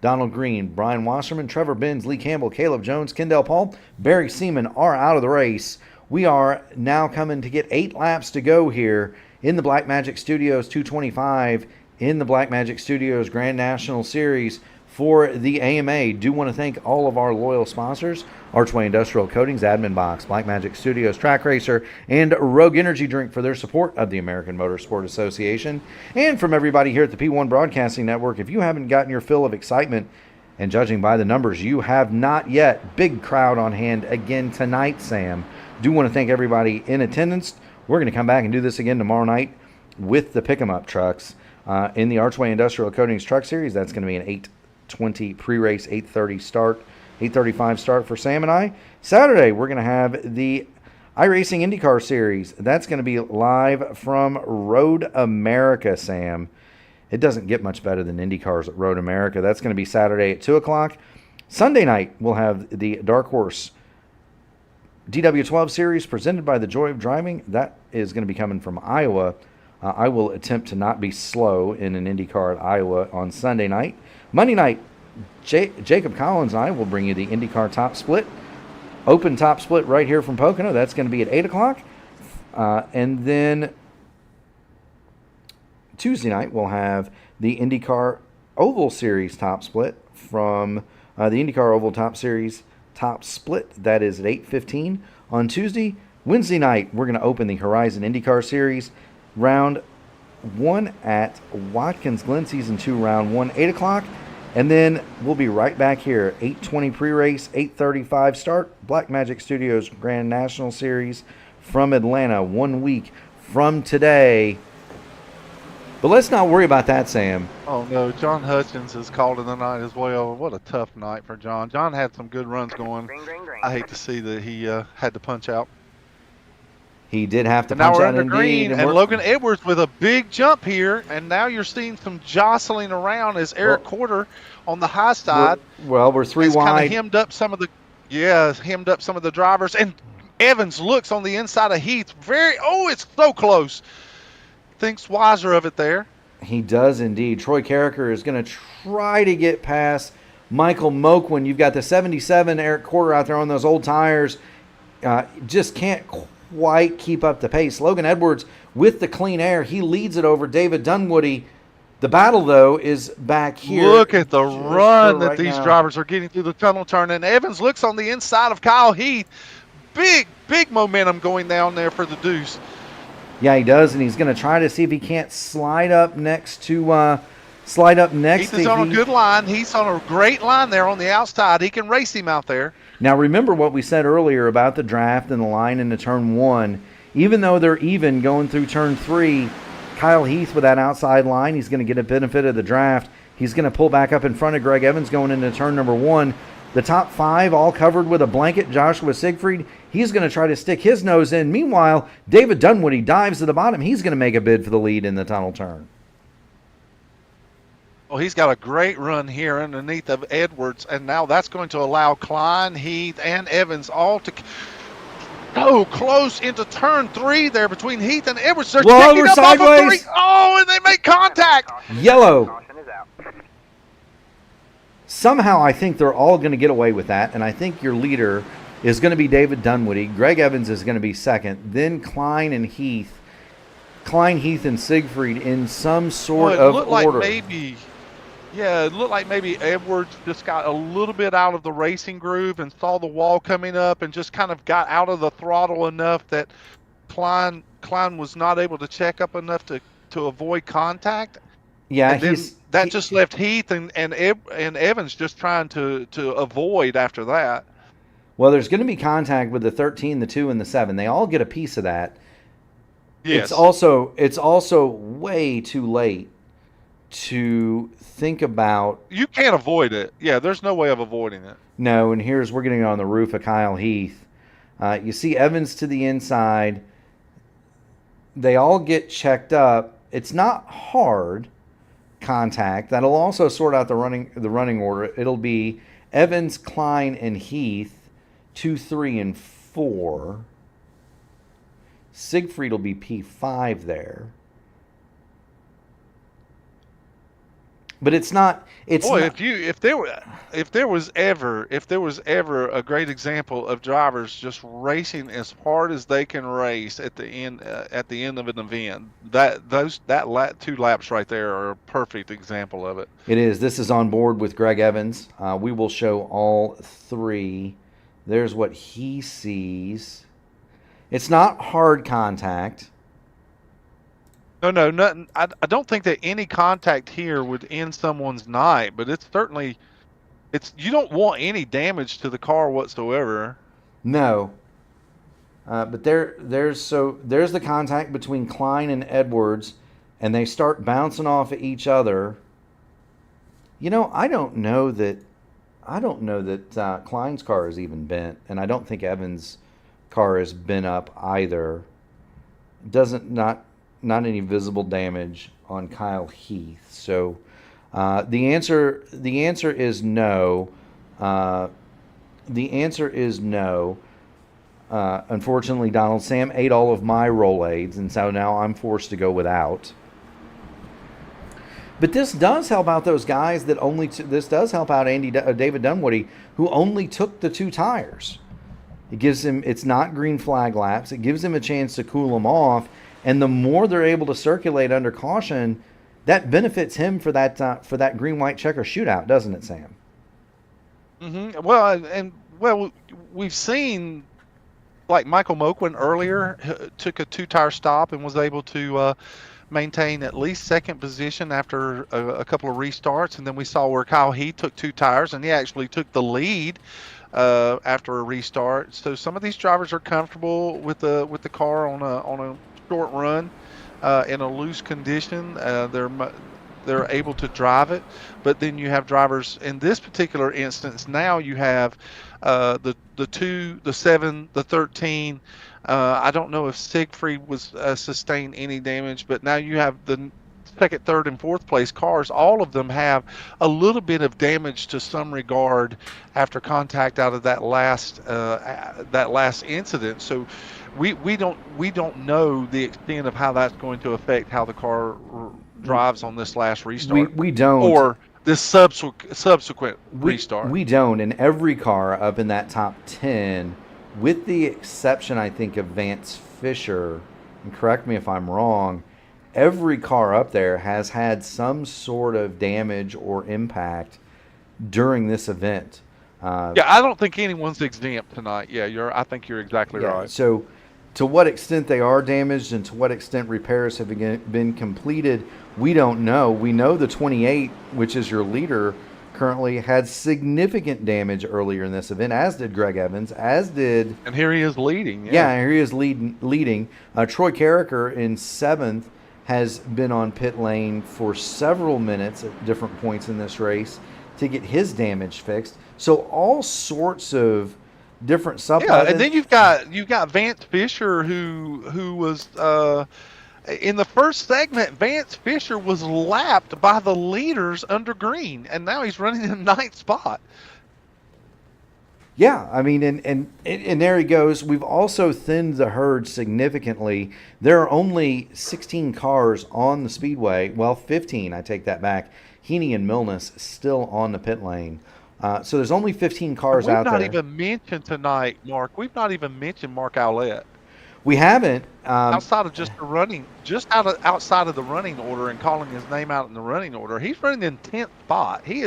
Donald Green, Brian Wasserman, Trevor Benz, Lee Campbell, Caleb Jones, Kendall Paul, Barry Seaman are out of the race. We are now coming to get 8 laps to go here in the Blackmagic Studios 225 in the Blackmagic Studios Grand National Series for the AMA. Do want to thank all of our loyal sponsors: Archway Industrial Coatings, Admin Box, Black Magic Studios, Track Racer, and Rogue Energy Drink for their support of the American Motorsport Association. And from everybody here at the P1 Broadcasting Network, if you haven't gotten your fill of excitement, and judging by the numbers, you have not yet, big crowd on hand again tonight, Sam. Do want to thank everybody in attendance. We're going to come back and do this again tomorrow night with the pick-em-up trucks in the Archway Industrial Coatings Truck Series. That's going to be an 8:20 pre-race, 8:30 start, 8:35 start for Sam and I. Saturday, we're going to have the iRacing IndyCar Series. That's going to be live from Road America, Sam. It doesn't get much better than IndyCars at Road America. That's going to be Saturday at 2 o'clock. Sunday night, we'll have the Dark Horse DW12 Series presented by the Joy of Driving. That is going to be coming from Iowa. I will attempt to not be slow in an IndyCar at Iowa on Sunday night. Monday night, Jacob Collins and I will bring you the IndyCar Top Split. Open Top Split right here from Pocono. That's going to be at 8 o'clock. And then Tuesday night, we'll have the IndyCar Oval Series Top Split from the IndyCar Oval Top Series Top Split. That is at 8:15 on Tuesday. Wednesday night, we're going to open the Horizon IndyCar Series Round 1 at Watkins Glen, Season 2, Round 1, 8 o'clock. And then we'll be right back here, 8:20 pre-race, 8:35 start, Black Magic Studios Grand National Series from Atlanta, 1 week from today. But let's not worry about that, Sam. Oh, no. John Hutchins is called in the night as well. What a tough night for John. John had some good runs going. Green, green, green. I hate to see that he had to punch out. He did have to And now punch we're out under indeed. green, and we're- Logan Edwards with a big jump here, and now you're seeing some jostling around as Eric Quarter on the high side we're three has kind wide. of hemmed up some of the drivers, and Evans looks on the inside of Heath. It's so close. Thinks wiser of it there. He does indeed. Troy Carricker is going to try to get past Michael Moquin. You've got the 77 Eric Quarter out there on those old tires. Just can't quite keep up the pace. Logan Edwards with the clean air. He leads it over David Dunwoody. The battle, though, is back here. Look at the run that right these now. drivers are getting through the tunnel turn. And Evans looks on the inside of Kyle Heath. Big momentum going down there for the Deuce. Yeah, he does, and he's going to try to see if he can't slide up next to Heath is on a good line. He's on a great line there on the outside. He can race him out there. Now, remember what we said earlier about the draft and the line into turn 1. Even though they're even going through turn 3, Kyle Heath with that outside line, he's going to get a benefit of the draft. He's going to pull back up in front of Greg Evans going into turn number 1. The top 5 all covered with a blanket. Joshua Siegfried, he's going to try to stick his nose in. Meanwhile, David Dunwoody dives to the bottom. He's going to make a bid for the lead in the tunnel turn. Well, he's got a great run here underneath of Edwards, and now that's going to allow Klein, Heath, and Evans all to go close into turn 3 there between Heath and Edwards. They're Whoa, checking we're up off of sideways. 3. Oh, and they make contact. Yellow. Caution is out. Somehow I think they're all going to get away with that, and I think your leader is going to be David Dunwoody. Greg Evans is going to be second. Then Klein, Heath, and Siegfried in some sort of order. It looked like maybe Edwards just got a little bit out of the racing groove and saw the wall coming up and just kind of got out of the throttle enough that Klein was not able to check up enough to avoid contact. Yeah, and then just left Heath and Evans just trying to avoid after that. Well, there's going to be contact with the 13, the 2, and the 7. They all get a piece of that. Yes. It's also way too late to think about. You can't avoid it. Yeah, there's no way of avoiding it. No, and we're getting on the roof of Kyle Heath. You see Evans to the inside. They all get checked up. It's not hard contact. That'll also sort out the running order. It'll be Evans, Klein, and Heath, 2, 3, and 4. Siegfried will be P5 there. But it's not. It's Boy, not, if there was ever a great example of drivers just racing as hard as they can race at the end of an event, that 2 laps right there are a perfect example of it. It is. This is on board with Greg Evans. We will show all 3. There's what he sees. It's not hard contact. No, nothing. I don't think that any contact here would end someone's night, but it's certainly, you don't want any damage to the car whatsoever. No. But there's the contact between Klein and Edwards, and they start bouncing off of each other. You know, I don't know that Klein's car is even bent, and I don't think Evans' car is bent up either. Not any visible damage on Kyle Heath. So the answer is no. The answer is no. Unfortunately, Donald, Sam ate all of my Rolaids, and so now I'm forced to go without. But this does help out those guys that only. This does help out David Dunwoody, who only took the 2 tires. It gives him. It's not green flag laps. It gives him a chance to cool them off. And the more they're able to circulate under caution, that benefits him for that green-white checker shootout, doesn't it, Sam? Mm-hmm. Well, we've seen, like Michael Moquin earlier took a 2-tire stop and was able to maintain at least second position after a couple of restarts, and then we saw where Kyle Heath took 2 tires and he actually took the lead after a restart. So some of these drivers are comfortable with the car on a short run in a loose condition. They're able to drive it, but then you have drivers in this particular instance. Now you have the 2, the 7, the 13. I don't know if Siegfried was sustained any damage, but now you have the second, third, and fourth place cars. All of them have a little bit of damage to some regard after contact out of that last incident. So we don't know the extent of how that's going to affect how the car drives on this last restart. We don't. Or this subsequent restart. We don't. And every car up in that top 10, with the exception, I think, of Vance Fisher, and correct me if I'm wrong, every car up there has had some sort of damage or impact during this event. Yeah, I don't think anyone's exempt tonight. Yeah, I think you're exactly right. So to what extent they are damaged and to what extent repairs have been completed, we don't know. We know the 28, which is your leader, currently had significant damage earlier in this event, as did Greg Evans, as did... And here he is leading. Yeah, here he is leading. Troy Carricker in 7th has been on pit lane for several minutes at different points in this race to get his damage fixed. So all sorts of different stuff. Yeah, and then you've got Vance Fisher who was in the first segment. Vance Fisher was lapped by the leaders under green, and now he's running in 9th spot. Yeah, I mean, and there he goes. We've also thinned the herd significantly. There are only 16 cars on the speedway. Well, 15, I take that back. Heaney and Milnes still on the pit lane. So there's only 15 cars out there. We've not even mentioned tonight, Mark. We've not even mentioned Mark Owlett. We haven't. Outside of just outside of the running order and calling his name out in the running order, he's running in 10th spot. He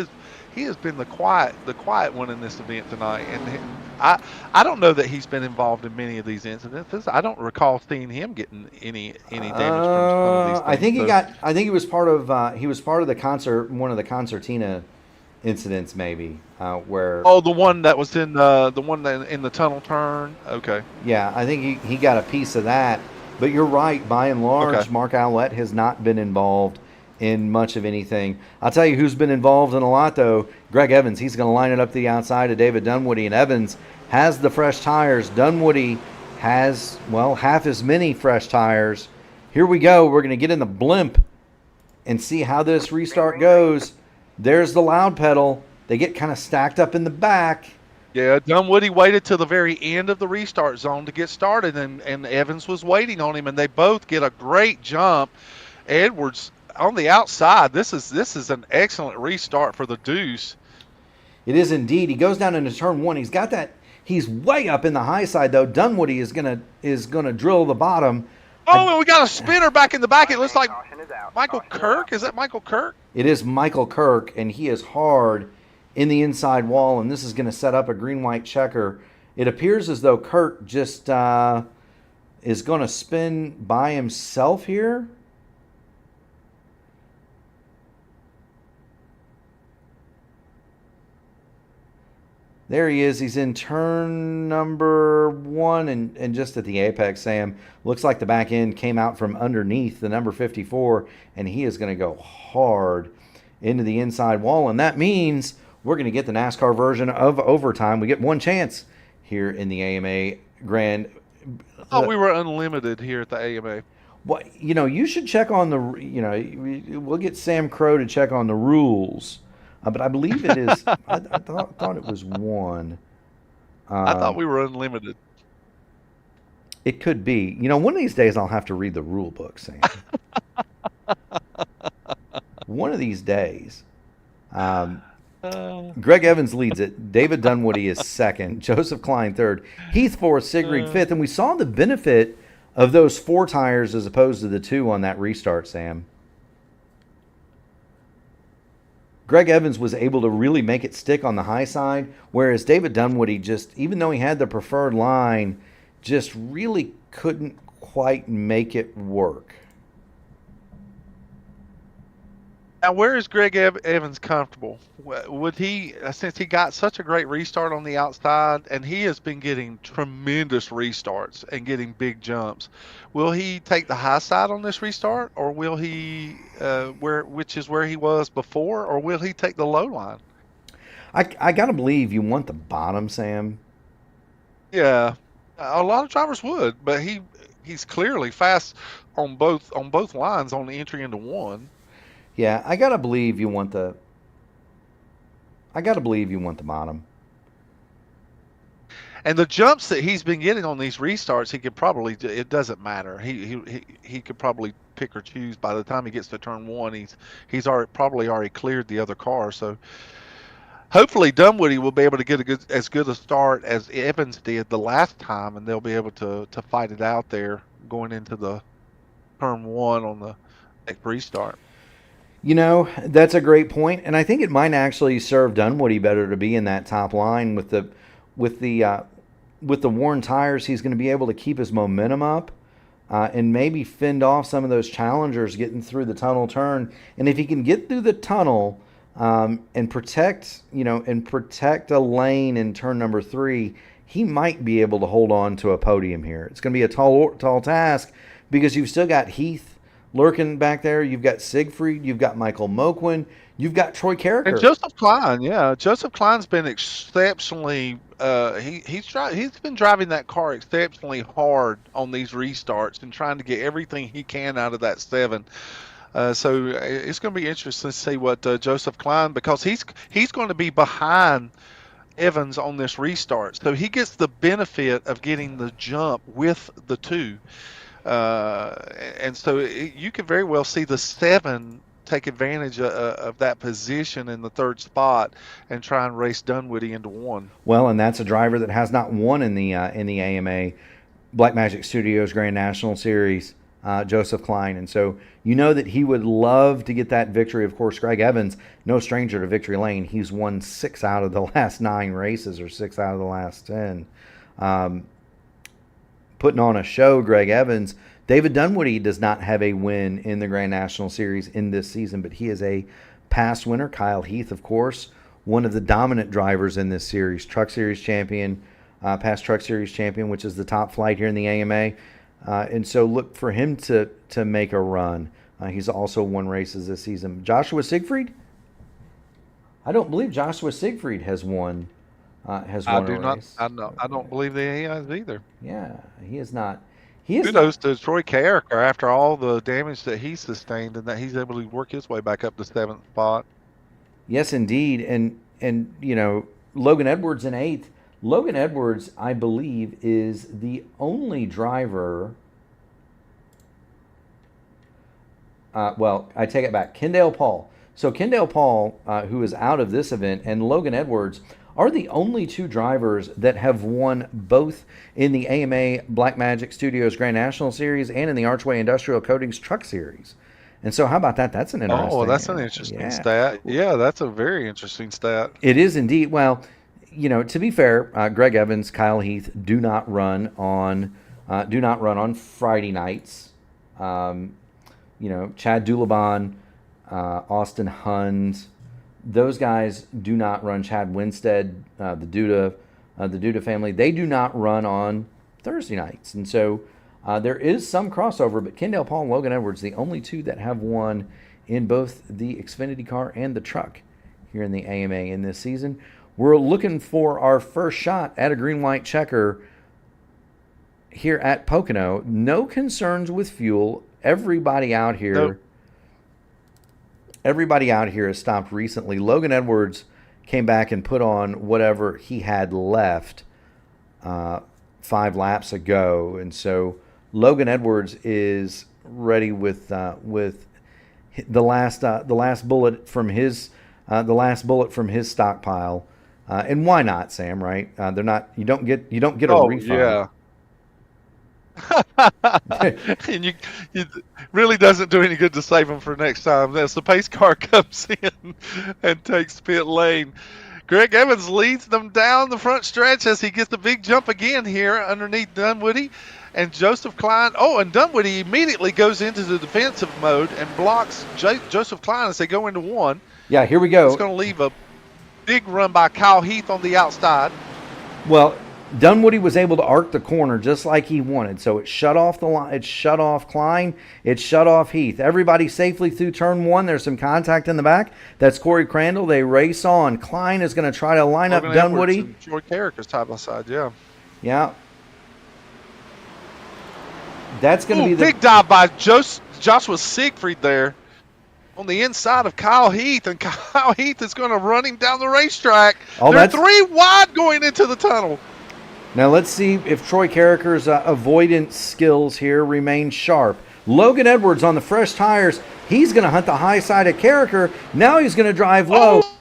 has been the quiet one in this event tonight, and I don't know that he's been involved in many of these incidents. I don't recall seeing him getting any damage from some of these things. I think he was part of the concert, one of the concertina incidents, maybe where. Oh, the one that was in the tunnel turn. Okay. Yeah, I think he got a piece of that. But you're right. By and large, okay. Mark Owlett has not been involved in much of anything. I'll tell you who's been involved in a lot, though. Greg Evans. He's going to line it up the outside of David Dunwoody, and Evans has the fresh tires. Dunwoody has, well, half as many fresh tires. Here we go. We're going to get in the blimp and see how this restart goes. There's the loud pedal. They get kind of stacked up in the back. Yeah, Dunwoody waited till the very end of the restart zone to get started, and Evans was waiting on him, and they both get a great jump. Edwards on the outside, this is an excellent restart for the Deuce. It is indeed. He goes down into turn one. He's got that. He's way up in the high side though. Dunwoody is gonna drill the bottom. Oh, and we got a spinner back in the back. It looks like Caution is out. Michael Caution is Kirk. out. Is that Michael Kirk? It is Michael Kirk, and he is hard in the inside wall, and this is going to set up a green-white checker. It appears as though Kirk just is going to spin by himself here. There he is. He's in turn number one and just at the apex, Sam. Looks like the back end came out from underneath the number 54, and he is going to go hard into the inside wall. And that means we're going to get the NASCAR version of overtime. We get one chance here in the AMA Grand. Oh, we were unlimited here at the AMA. Well, you should check on we'll get Sam Crow to check on the rules. But I believe it is. I thought it was one. I thought we were unlimited. It could be. One of these days I'll have to read the rule book, Sam. One of these days. Greg Evans leads it. David Dunwoody is second. Joseph Klein third. Heath fourth. Siegfried fifth. And we saw the benefit of those 4 tires as opposed to the 2 on that restart, Sam. Greg Evans was able to really make it stick on the high side, whereas David Dunwoody just, even though he had the preferred line, just really couldn't quite make it work. Now, where is Greg Evans comfortable? Would he, since he got such a great restart on the outside, and he has been getting tremendous restarts and getting big jumps, will he take the high side on this restart, or will he, which is where he was before, or will he take the low line? I gotta believe you want the bottom, Sam. Yeah, a lot of drivers would, but he's clearly fast on both lines on the entry into one. Yeah, I gotta believe you want the bottom. And the jumps that he's been getting on these restarts, he could probably, it doesn't matter. He could probably pick or choose. By the time he gets to turn one, he's probably already cleared the other car. So hopefully Dunwoody will be able to get as good a start as Evans did the last time, and they'll be able to fight it out there going into the turn one on the next restart. That's a great point, and I think it might actually serve Dunwoody better to be in that top line with the worn tires. He's going to be able to keep his momentum up and maybe fend off some of those challengers getting through the tunnel turn. And if he can get through the tunnel and protect a lane in turn number 3, he might be able to hold on to a podium here. It's going to be a tall task because you've still got Heath lurking back there. You've got Siegfried. You've got Michael Moquin. You've got Troy Carricker. And Joseph Klein, yeah. Joseph Klein's been exceptionally he's been driving that car exceptionally hard on these restarts and trying to get everything he can out of that 7. So it's going to be interesting to see what Joseph Klein, because he's going to be behind Evans on this restart. So he gets the benefit of getting the jump with the 2. And so you could very well see the 7 take advantage of that position in the 3rd spot and try and race Dunwoody into 1. Well, and that's a driver that has not won in the AMA Blackmagic Studios Grand National Series, Joseph Klein. And so that he would love to get that victory. Of course, Greg Evans, no stranger to victory lane. He's won 6 out of the last 9 races, or 6 out of the last 10. Putting on a show, Greg Evans. David Dunwoody does not have a win in the Grand National Series in this season, but he is a past winner. Kyle Heath, of course, one of the dominant drivers in this series. Truck Series champion, past Truck Series champion, which is the top flight here in the AMA. And so look for him to make a run. He's also won races this season. Joshua Siegfried? I don't believe Joshua Siegfried has won. Race. I don't believe that he has either. Yeah, he is not. Kudos to Troy Carricker after all the damage that he sustained, and that he's able to work his way back up to 7th spot. Yes, indeed. And Logan Edwards in 8th. Logan Edwards, I believe, is the only driver well, I take it back. Kendall Paul. So Kendall Paul, who is out of this event, and Logan Edwards are the only two drivers that have won both in the AMA Blackmagic Studios Grand National Series and in the Archway Industrial Coatings Truck Series. And so how about that? That's an interesting. Oh, that's an interesting stat. Yeah, that's a very interesting stat. It is indeed. Well, to be fair, Greg Evans, Kyle Heath do not run on Friday nights. Chad Dulabon, Austin Huns, those guys do not run. Chad Winstead, the Duda family, they do not run on Thursday nights. And so there is some crossover, but Kendall Paul and Logan Edwards, the only two that have won in both the Xfinity car and the truck here in the AMA in this season. We're looking for our first shot at a green-white checker here at Pocono. No concerns with fuel. Everybody out here... Nope. Everybody out here has stopped recently. Logan Edwards came back and put on whatever he had left 5 laps ago, and so Logan Edwards is ready with the last bullet from his stockpile. And why not, Sam? Right? They're not. You don't get a refund. Yeah. And it really doesn't do any good to save them for next time. As the pace car comes in and takes pit lane, Greg Evans leads them down the front stretch as he gets the big jump again here underneath Dunwoody and Joseph Klein. Oh, and Dunwoody immediately goes into the defensive mode and blocks Joseph Klein as they go into one. Yeah, here we go. It's going to leave a big run by Kyle Heath on the outside. Well, Dunwoody was able to arc the corner just like he wanted. So it shut off the line. It shut off Klein. It shut off Heath. Everybody safely through turn 1. There's some contact in the back. That's Corey Crandall. They race on. Klein is going to try to line up Dunwoody. Troy Carrick's side by side, yeah. Yeah. That's going to be the big dive by Joshua Siegfried there on the inside of Kyle Heath, and Kyle Heath is going to run him down the racetrack. They're 3 wide going into the tunnel. Now let's see if Troy Carricker's avoidance skills here remain sharp. Logan Edwards on the fresh tires. He's going to hunt the high side of Carricker. Now he's going to drive low. Oh.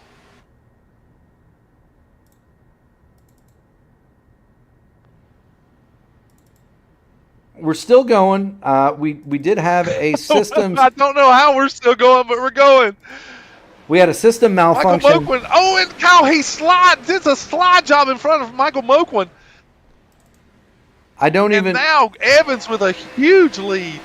We're still going. We did have a system. I don't know how we're still going, but we're going. We had a system malfunction. Michael Moquin. Oh, and Kyle, he slides. It's a slide job in front of Michael Moquin. And now Evans with a huge lead.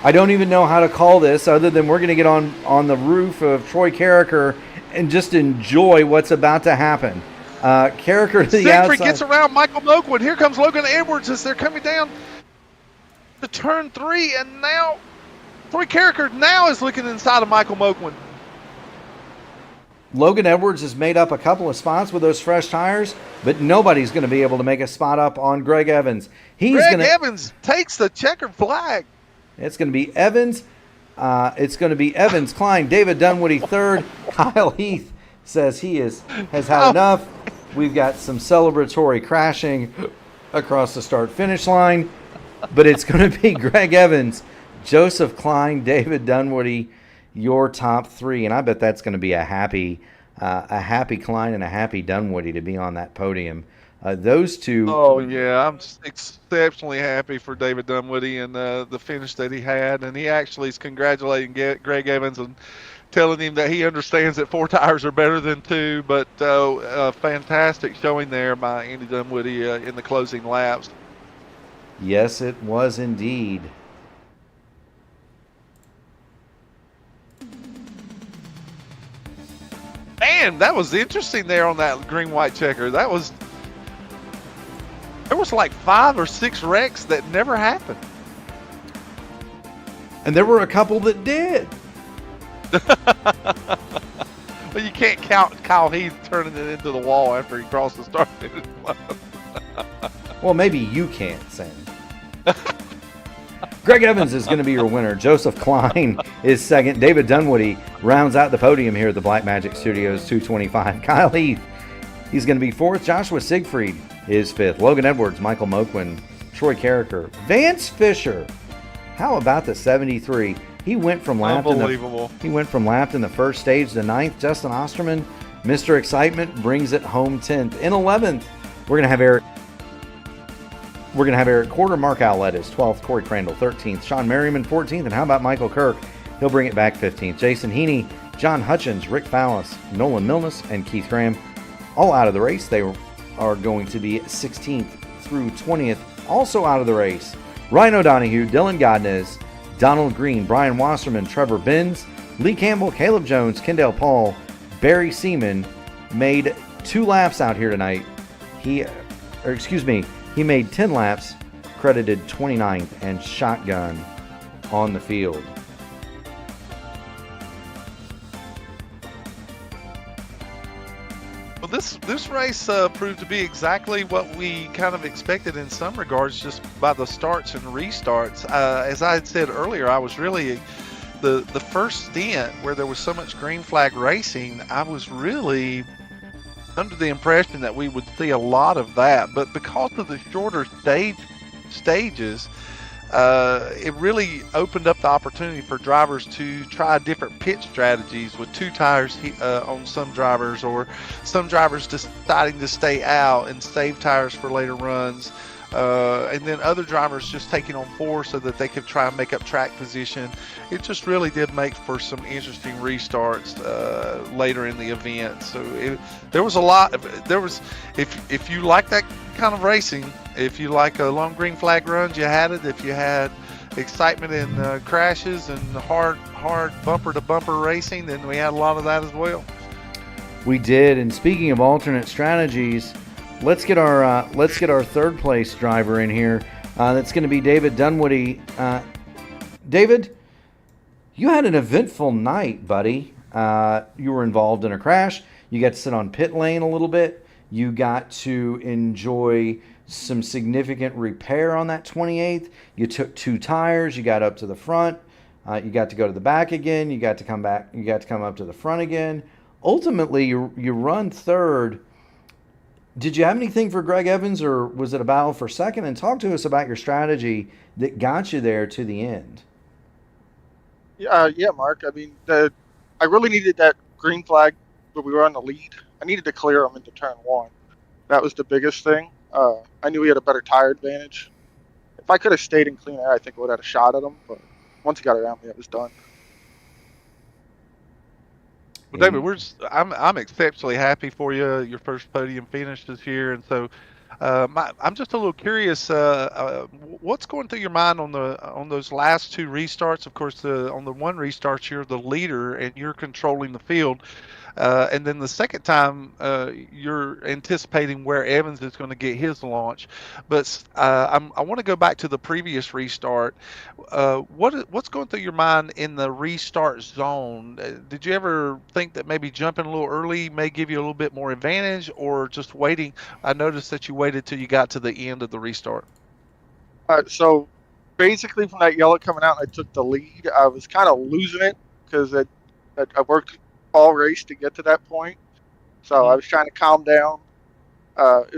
I don't even know how to call this other than we're going to get on the roof of Troy Carricker and just enjoy what's about to happen. Carricker to the outside. Siegfried gets around Michael Moquin. Here comes Logan Edwards as they're coming down to turn 3, and now Troy Carricker now is looking inside of Michael Moquin. Logan Edwards has made up a couple of spots with those fresh tires, but nobody's going to be able to make a spot up on Greg Evans. Evans takes the checkered flag. It's going to be Evans. Evans, Klein, David Dunwoody third. Kyle Heath says he has had enough. We've got some celebratory crashing across the start-finish line, but it's going to be Greg Evans, Joseph Klein, David Dunwoody, your top 3, and I bet that's going to be a happy Klein and a happy Dunwoody to be on that podium. Those two. Oh yeah, I'm exceptionally happy for David Dunwoody and the finish that he had, and he actually is congratulating Greg Evans and telling him that he understands that 4 tires are better than 2. But a fantastic showing there by Andy Dunwoody in the closing laps. Yes, it was indeed. Man, that was interesting there on that green-white checker. There was like 5 or 6 wrecks that never happened. And there were a couple that did. But you can't count Kyle Heath turning it into the wall after he crossed the start finish line. Well, maybe you can't, Sam. Greg Evans is going to be your winner. Joseph Klein is second. David Dunwoody rounds out the podium here at the Blackmagic Studios 225. Kyle Heath, he's going to be 4th. Joshua Siegfried is 5th. Logan Edwards, Michael Moquin, Troy Carricker, Vance Fisher. How about the 73? He went from lapped in Unbelievable. the first stage to 9th. Justin Osterman, Mr. Excitement, brings it home 10th. In 11th, we're gonna have Eric Quarter. Mark Outlet is 12th. Corey Crandall 13th. Sean Merriman 14th. And how about Michael Kirk? He'll bring it back 15th. Jason Heaney, John Hutchins, Rick Fallis, Nolan Milnes, and Keith Graham all out of the race. They are going to be 16th through 20th. Also out of the race, Ryan O'Donohue, Dylan Godnez, Donald Green, Brian Wasserman, Trevor Benz, Lee Campbell, Caleb Jones, Kendall Paul, Barry Seaman made 2 laps out here tonight. He made 10 laps, credited 29th, and shotgun on the field. Well, this race proved to be exactly what we kind of expected in some regards, just by the starts and restarts. As I had said earlier, I was really the first stint where there was so much green flag racing. I was really under the impression that we would see a lot of that, but because of the shorter stages, it really opened up the opportunity for drivers to try different pit strategies with 2 tires on some drivers, or some drivers deciding to stay out and save tires for later runs, and then other drivers just taking on 4 so that they could try and make up track position. It just really did make for some interesting restarts later in the event. So there was a lot. If you like that kind of racing, if you like long green flag runs, you had it. If you had excitement in crashes and hard bumper to bumper racing, then we had a lot of that as well. We did. And speaking of alternate strategies, let's get our third place driver in here. That's going to be David Dunwoody. David, you had an eventful night, buddy. You were involved in a crash. You got to sit on pit lane a little bit. You got to enjoy some significant repair on that 28th. You took 2 tires. You got up to the front. You got to go to the back again. You got to come back. You got to come up to the front again. Ultimately, you run third. Did you have anything for Greg Evans, or was it a battle for second? And talk to us about your strategy that got you there to the end. Yeah, Mark. I mean, I really needed that green flag, but we were on the lead. I needed to clear him into turn 1. That was the biggest thing. I knew he had a better tire advantage. If I could have stayed in clean air, I think I would have had a shot at him. But once he got around me, it was done. Well, David, I'm exceptionally happy for you. Your first podium finish this year, and so I'm just a little curious. What's going through your mind on those last 2 restarts? Of course, on the 1 restart, you're the leader and you're controlling the field. And then the second time, you're anticipating where Evans is going to get his launch. But I want to go back to the previous restart. What's going through your mind in the restart zone? Did you ever think that maybe jumping a little early may give you a little bit more advantage, or just waiting? I noticed that you waited till you got to the end of the restart. So basically, from that yellow coming out, I took the lead. I was kind of losing it because I worked all race to get to that point. So I was trying to calm down.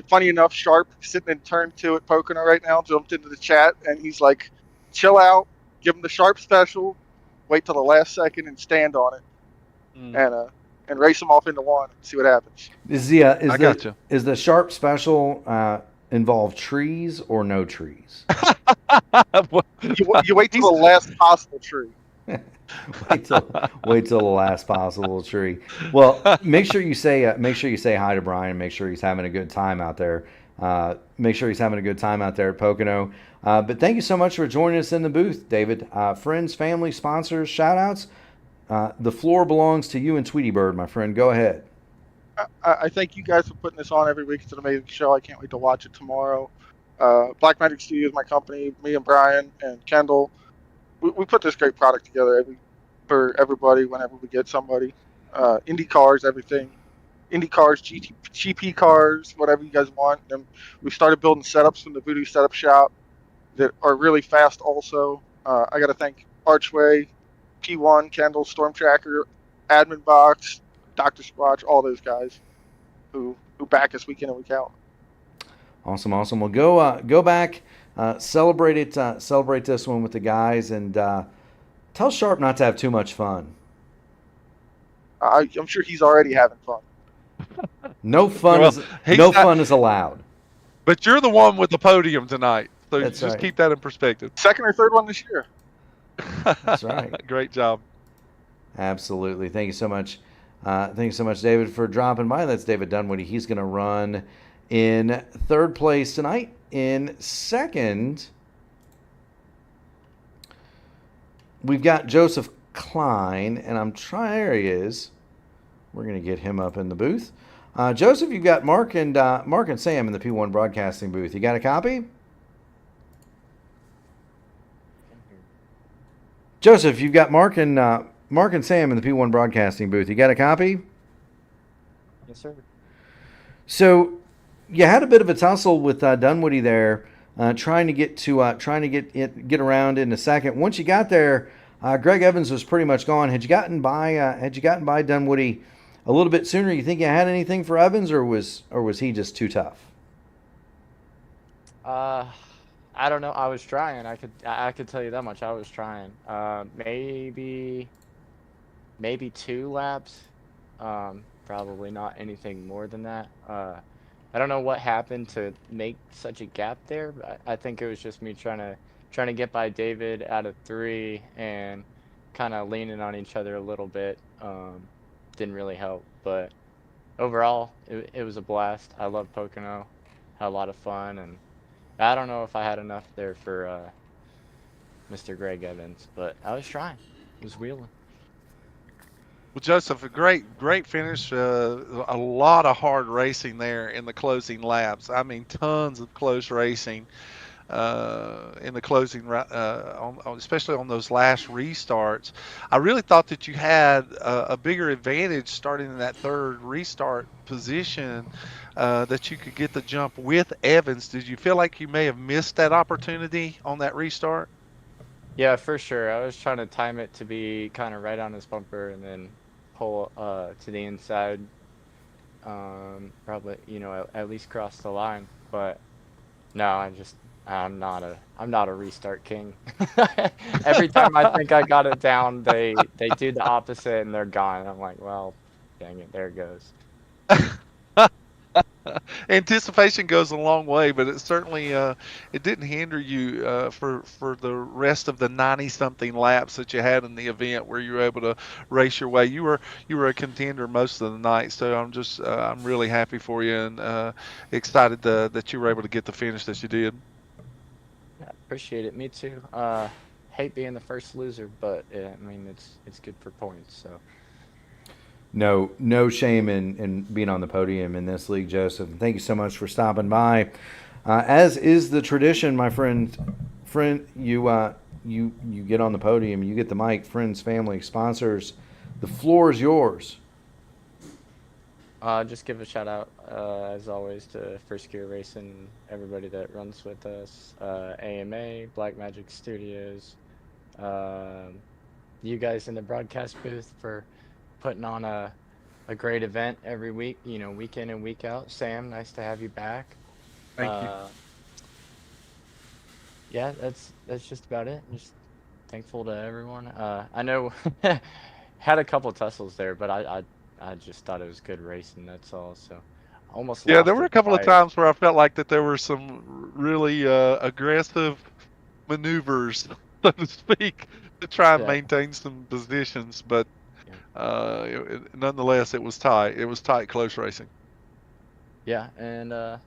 Funny enough, Sharp, sitting in turn 2 at Pocono right now, jumped into the chat, and he's like, chill out, give him the Sharp special, wait till the last second and stand on it, and race him off into 1 and see what happens. Is the Sharp special involve trees or no trees? You wait till the last possible tree. Wait till the last possible tree. Well, make sure you say hi to Brian. Make sure he's having a good time out there. Make sure he's having a good time out there at Pocono. But thank you so much for joining us in the booth, David. Friends, family, sponsors, shout outs. The floor belongs to you and Tweety Bird, my friend. Go ahead. I thank you guys for putting this on every week. It's an amazing show. I can't wait to watch it tomorrow. Black Magic Studios, my company, me and Brian and Kendall, we put this great product together for everybody whenever we get somebody. Indy cars, everything. Indy cars, GP cars, whatever you guys want. And we started building setups from the Voodoo Setup Shop that are really fast also. I got to thank Archway, P1, Kendall, Storm Tracker, Admin Box, Dr. Squatch, all those guys who back us week in and week out. Awesome. Well, go back, celebrate this one with the guys, and Tell Sharp not to have too much fun. I'm sure he's already having fun. No fun Well, fun is allowed. But you're the one with the podium tonight, so That's just right. keep that in perspective. Second or third one this year. That's right. Great job. Absolutely. Thank you so much. Thank you so much, David, for dropping by. That's David Dunwoody. He's going to run in third place tonight. In second, we've got Joseph Klein, and there he is. We're going to get him up in the booth. Joseph, you've got Mark and Sam in the P1 broadcasting booth. You got a copy? Joseph, you've got Mark and Sam in the P1 broadcasting booth. You got a copy? Yes, sir. So you had a bit of a tussle with Dunwoody there, trying to get around in a second. Once you got there, Greg Evans was pretty much gone. Had you gotten by Dunwoody a little bit sooner? You think you had anything for Evans, or was he just too tough? I don't know. I was trying. I could tell you that much. I was trying. Maybe 2 laps. Probably not anything more than that. I don't know what happened to make such a gap there. But I think it was just me trying to get by David out of 3 and kind of leaning on each other a little bit. Didn't really help, but overall, it was a blast. I love Pocono. Had a lot of fun, and I don't know if I had enough there for Mr. Greg Evans, but I was trying. I was wheeling. Well, Joseph, a great finish. A lot of hard racing there in the closing laps. I mean, tons of close racing in the closing, especially on those last restarts. I really thought that you had a bigger advantage starting in that third restart position, that you could get the jump with Evans. Did you feel like you may have missed that opportunity on that restart? Yeah, for sure. I was trying to time it to be kind of right on his bumper and then pull to the inside. Probably, at least cross the line. But no, I'm not a restart king. Every time I think I got it down, they do the opposite and they're gone. I'm like, well, dang it, there it goes. Anticipation goes a long way, but it certainly it didn't hinder you for the rest of the 90-something laps that you had in the event, where you were able to race your way. You were a contender most of the night, so I'm really happy for you and excited that you were able to get the finish that you did. Yeah, appreciate it. Me too. Hate being the first loser, but I mean it's good for points. So. No shame in being on the podium in this league, Joseph. Thank you so much for stopping by. As is the tradition, my friend, you get on the podium, you get the mic. Friends, family, sponsors, the floor is yours. Just give a shout out, as always, to First Gear Racing, everybody that runs with us, AMA, Black Magic Studios, you guys in the broadcast booth for putting on a great event every week, week in and week out. Sam, nice to have you back. Thank you. Yeah, that's just about it. Just thankful to everyone. I know had a couple tussles there, but I just thought it was good racing. That's all. So almost. Yeah, there were a couple of times where I felt like that there were some really aggressive maneuvers, so to speak, to try and maintain some positions, but. Nonetheless, it was tight. It was tight, close racing. Yeah, and I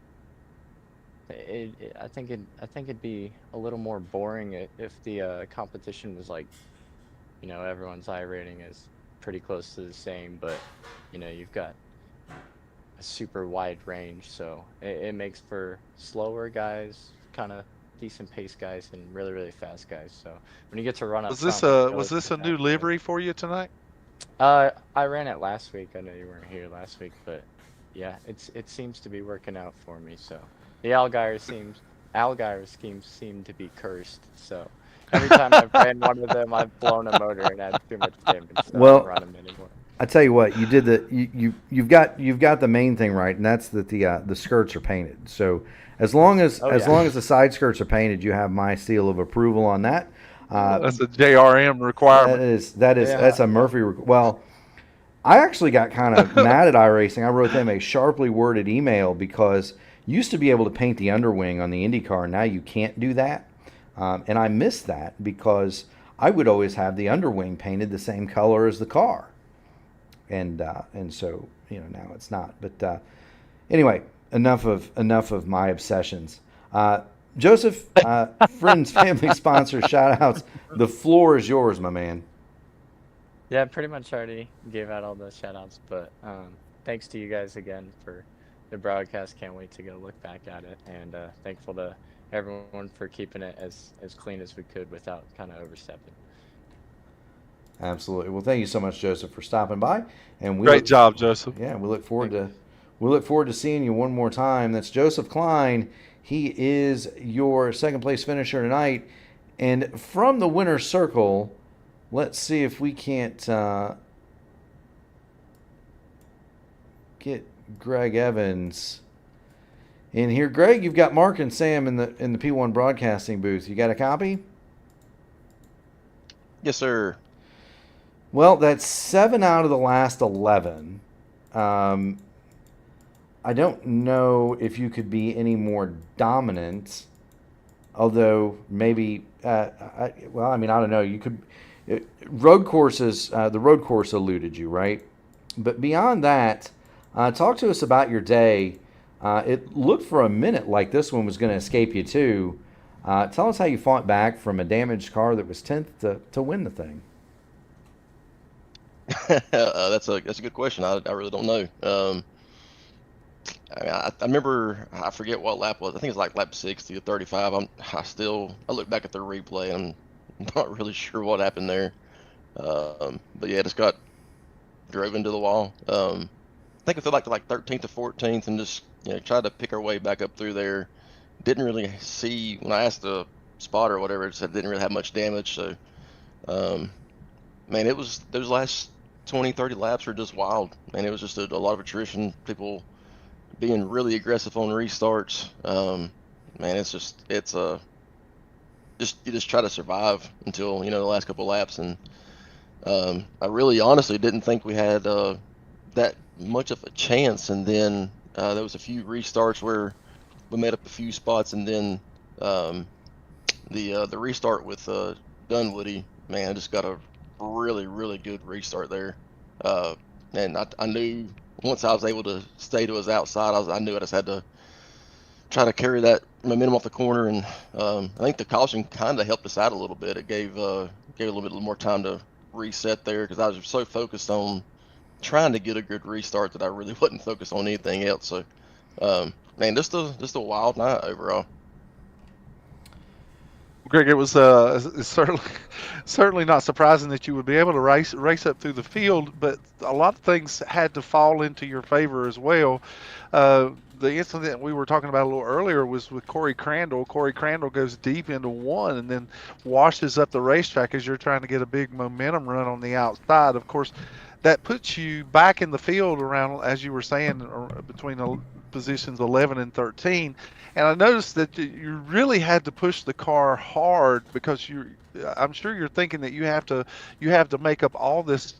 think it'd be a little more boring if the competition was like, everyone's I rating is pretty close to the same, but you've got a super wide range, so it makes for slower guys, kind of decent pace guys, and really really fast guys. So when you get to run up, was this a new livery for you tonight? I ran it last week. I know you weren't here last week, but yeah, it seems to be working out for me. So the Allgaier schemes seem to be cursed. So every time I've ran one of them, I've blown a motor and had too much damage. So I don't run them anymore. I tell you what, you did you've got the main thing right, and that's that the skirts are painted. So as long as the side skirts are painted, you have my seal of approval on that. That's a JRM requirement. Yeah. That's a Murphy. Well, I actually got kind of mad at iRacing. I wrote them a sharply worded email because you used to be able to paint the underwing on the IndyCar. Now you can't do that. And I missed that because I would always have the underwing painted the same color as the car. And so, now it's not. But anyway, enough of my obsessions. Joseph, friends, family, sponsors, shout outs. The floor is yours, my man. Yeah, pretty much already gave out all the shout outs, but thanks to you guys again for the broadcast. Can't wait to go look back at it, and thankful to everyone for keeping it as clean as we could without kind of overstepping. Absolutely. Well, thank you so much, Joseph, for stopping by. And Great job, Joseph. Yeah, we look forward to seeing you one more time. That's Joseph Klein. He is your second place finisher tonight. And from the winner's circle, let's see if we can't get Greg Evans in here. Greg, you've got Mark and Sam in the P1 broadcasting booth. You got a copy? Yes, sir. Well, that's 7 out of the last 11. I don't know if you could be any more dominant, although maybe, I don't know. You could. Road courses, the road course eluded you, right? But beyond that, talk to us about your day. It looked for a minute like this one was going to escape you too. Tell us how you fought back from a damaged car that was 10th to win the thing. That's a good question. I really don't know. I remember, I forget what lap was. I think it was like lap 60 or 35. I look back at the replay and I'm not really sure what happened there. But yeah, just got drove into the wall. I think it felt like 13th or 14th, and just tried to pick our way back up through there. Didn't really see, when I asked the spotter or whatever, it said didn't really have much damage. So, man, it was, those last 20, 30 laps were just wild. Man, it was just a lot of attrition, people being really aggressive on restarts. Man, you just try to survive until the last couple of laps, and I really honestly didn't think we had that much of a chance. And then there was a few restarts where we made up a few spots, and then the restart with Dunwoody, man, I just got a really good restart there. And I knew once I was able to stay to his outside, I knew I just had to try to carry that momentum off the corner, and I think the caution kind of helped us out a little bit. It gave a little bit more time to reset there, because I was so focused on trying to get a good restart that I really wasn't focused on anything else. So, man, just a wild night overall. Greg, it was certainly not surprising that you would be able to race up through the field, but a lot of things had to fall into your favor as well. The incident we were talking about a little earlier was with Corey Crandall. Corey Crandall goes deep into one and then washes up the racetrack as you're trying to get a big momentum run on the outside. Of course, that puts you back in the field around, as you were saying, between positions 11 and 13. And I noticed that you really had to push the car hard, because I'm sure you're thinking that you have to make up all this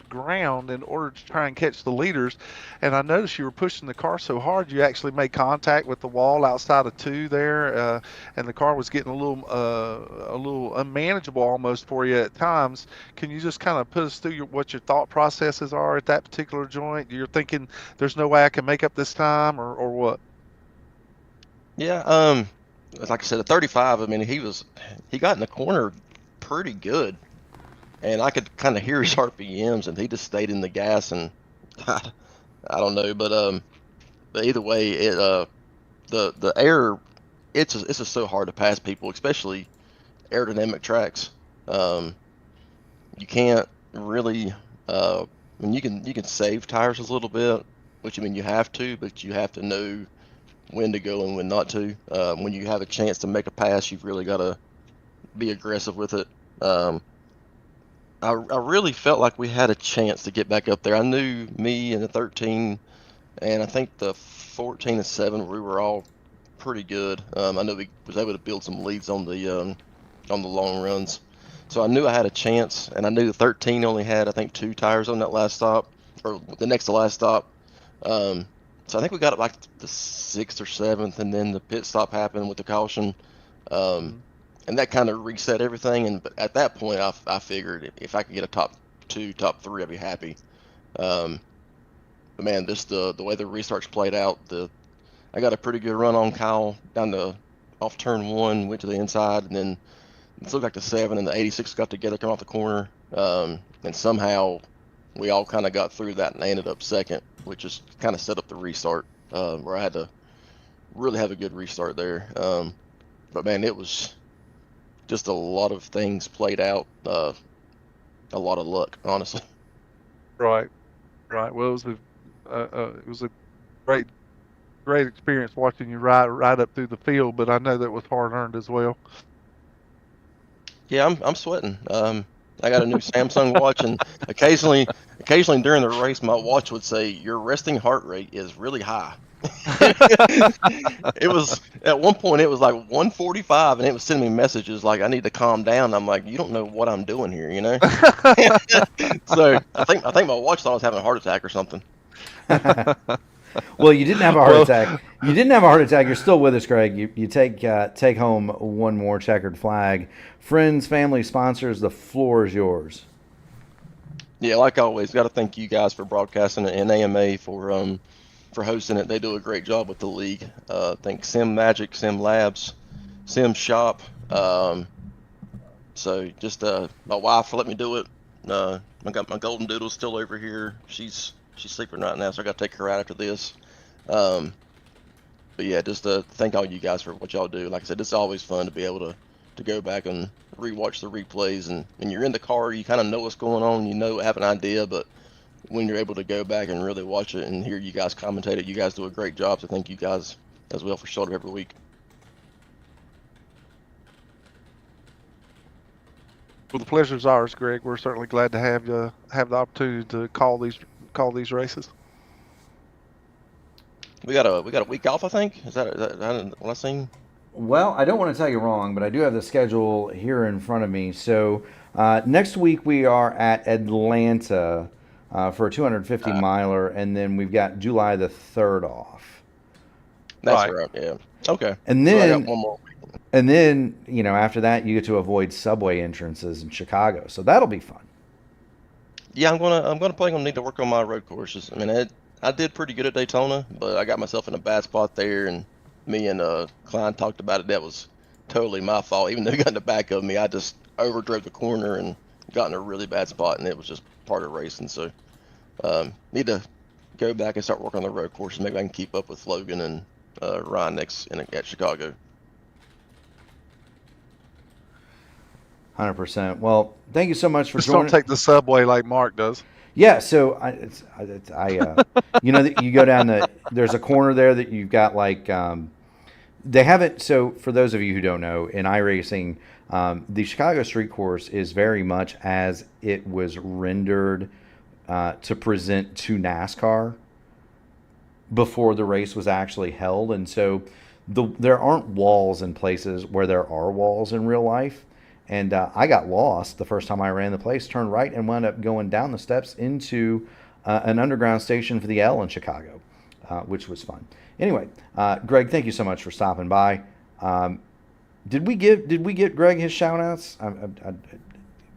ground in order to try and catch the leaders. And I noticed you were pushing the car so hard you actually made contact with the wall outside of 2 there, and the car was getting a little unmanageable almost for you at times. Can you just kind of put us through what your thought processes are at that particular joint? You're thinking there's no way I can make up this time, or what? Yeah, like I said, at 35, I mean, he got in the corner pretty good, and I could kind of hear his RPMs, and he just stayed in the gas, and I don't know, but either way, the air, it's just so hard to pass people, especially aerodynamic tracks. You can't really, I mean, you can save tires a little bit, which, I mean, you have to, but you have to know when to go and when not to. When you have a chance to make a pass, you've really got to be aggressive with it. I really felt like we had a chance to get back up there. I knew me and the 13, and I think the 14 and 7, we were all pretty good. I know we was able to build some leads on the on the long runs. So I knew I had a chance, and I knew 13 only had, I think, 2 tires on that last stop, or the next to last stop. So I think we got it like the 6th or 7th, and then the pit stop happened with the caution. And that kind of reset everything. And but at that point, I figured if I could get a top 2, top 3, I'd be happy. But man, just the way the restarts played out, I got a pretty good run on Kyle down off turn 1, went to the inside, and then it looked like the 7 and the 86 got together, come off the corner, and somehow we all kind of got through that, and I ended up second, which just kind of set up the restart, where I had to really have a good restart there. But man, it was just a lot of things played out, a lot of luck, honestly. Right. Well, it was a great experience watching you ride up through the field, but I know that was hard earned as well. Yeah, I'm sweating. I got a new Samsung watch, and occasionally during the race, my watch would say your resting heart rate is really high. It was at one point it was like 145, and it was sending me messages like I need to calm down. I'm like, you don't know what I'm doing here, you know. So I think my watch thought I was having a heart attack or something. Well, you didn't have a heart attack. You didn't have a heart attack. You're still with us, Greg. You take home one more checkered flag. Friends, family, sponsors, the floor is yours. Yeah, like always, got to thank you guys for broadcasting it, and AMA for hosting it. They do a great job with the league. Thank Sim Magic, Sim Labs, Sim Shop. So just my wife let me do it. I got my golden doodle still over here. She's sleeping right now, so I got to take her out after this. But yeah, just thank all you guys for what y'all do. Like I said, it's always fun to be able to go back and rewatch the replays. And when you're in the car, you kind of know what's going on. You have an idea, but when you're able to go back and really watch it and hear you guys commentate it, you guys do a great job. So thank you guys as well for showing up every week. Well, the pleasure's ours, Greg. We're certainly glad to have the opportunity to call these races. We got a week off, I think. Is that what I seen? Well, I don't want to tell you wrong, but I do have the schedule here in front of me. So next week we are at Atlanta for a 250 miler, and then we've got July the 3rd off. That's right. Yeah. Okay. And then so I got one more week. And then after that you get to avoid subway entrances in Chicago, so that'll be fun. Yeah, I'm gonna need to work on my road courses. I mean, I did pretty good at Daytona, but I got myself in a bad spot there, and me and Klein talked about it. That was totally my fault. Even though he got in the back of me, I just overdrove the corner and got in a really bad spot, and it was just part of racing. So need to go back and start working on the road courses. Maybe I can keep up with Logan and Ryan at Chicago. 100%. Well, thank you so much for Just joining. don't take the subway like Mark does. Yeah, so you go down there's a corner there that you've got like they haven't. So for those of you who don't know, in iRacing, the Chicago Street Course is very much as it was rendered to present to NASCAR before the race was actually held, and so there aren't walls in places where there are walls in real life. And I got lost the first time I ran the place, turned right, and wound up going down the steps into an underground station for the L in Chicago, which was fun. Anyway, Greg, thank you so much for stopping by. Did we get Greg his shout-outs?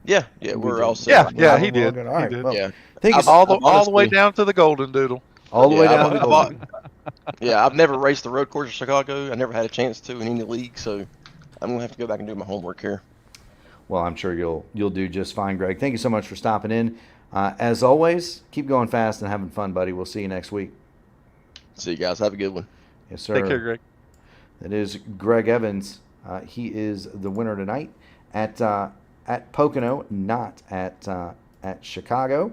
Yeah, we're all set. Yeah, he did. All right, He did. well, Yeah. thank you All the way down to the Golden Doodle. all the way Yeah, down to the Golden. Yeah, I've never raced the road course in Chicago. I never had a chance to in any league, so I'm gonna have to go back and do my homework here. Well, I'm sure you'll do just fine, Greg. Thank you so much for stopping in. As always, keep going fast and having fun, buddy. We'll see you next week. See you guys. Have a good one. Yes, sir. Take care, Greg. That is Greg Evans. He is the winner tonight at Pocono, not at Chicago.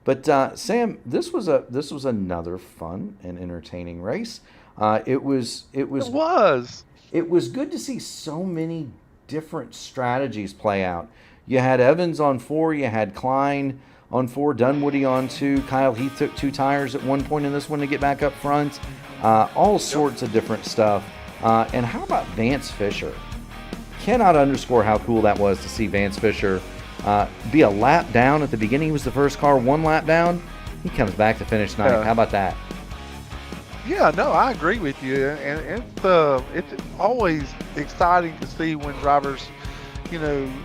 But Sam, this was another fun and entertaining race. It was good to see so many different strategies play out. You had Evans on 4, you had Klein on 4, Dunwoody on 2, Kyle Heath took 2 tires at one point in this one to get back up front. All sorts of different stuff. And how about Vance Fisher? cannot underscore how cool that was to see Vance Fisher be a lap down at the beginning. He was the first car, 1 lap down. He comes back to finish 9th. Yeah. How about that? Yeah, no, I agree with you, and it's always exciting to see when drivers,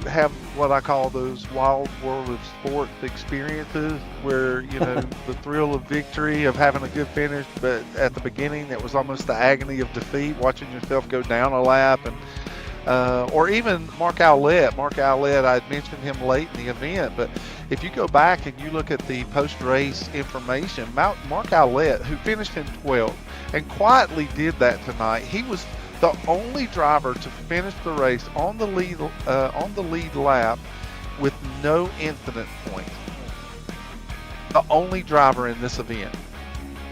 have what I call those wild world of sport experiences, where the thrill of victory, of having a good finish, but at the beginning it was almost the agony of defeat, watching yourself go down a lap, and or even Mark Owlett. I had mentioned him late in the event, but if you go back and you look at the post-race information, Mark Owlett, who finished in 12th and quietly did that tonight, he was the only driver to finish the race on the lead lap with no incident points. The only driver in this event.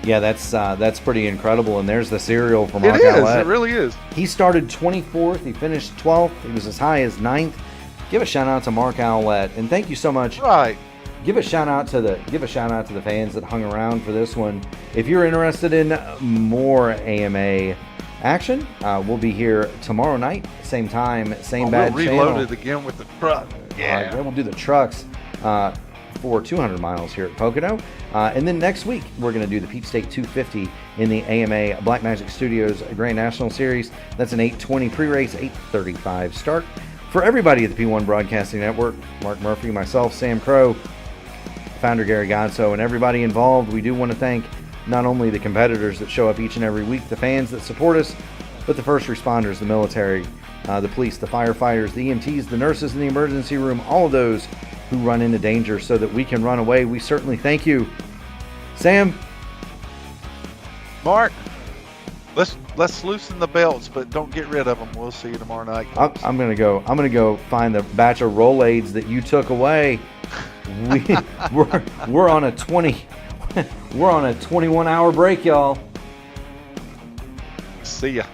Yeah, that's pretty incredible. And there's the serial for Mark It is. Owlett. It really is. He started 24th. He finished 12th. He was as high as 9th. Give a shout out to Mark Owlett, and thank you so much. Right. Give a shout out to the fans that hung around for this one. If you're interested in more AMA action, we'll be here tomorrow night, same time, same bad we'll channel. reload it again with the truck. Yeah, we'll do the trucks for 200 miles here at Pocono. And then next week, we're going to do the Peep State 250 in the AMA Blackmagic Studios Grand National Series. That's an 8:20 pre-race, 8:35 start. For everybody at the P1 Broadcasting Network, Mark Murphy, myself, Sam Crow, founder Gary Godso, and everybody involved, we do want to thank not only the competitors that show up each and every week, the fans that support us, but the first responders, the military, the police, the firefighters, the EMTs, the nurses in the emergency room, all of those who run into danger so that we can run away. We certainly thank you. Sam? Mark, let's loosen the belts, but don't get rid of them. We'll see you tomorrow night. I'm gonna go find the batch of Rolaids that you took away. We're on a 21-hour break, y'all. See ya.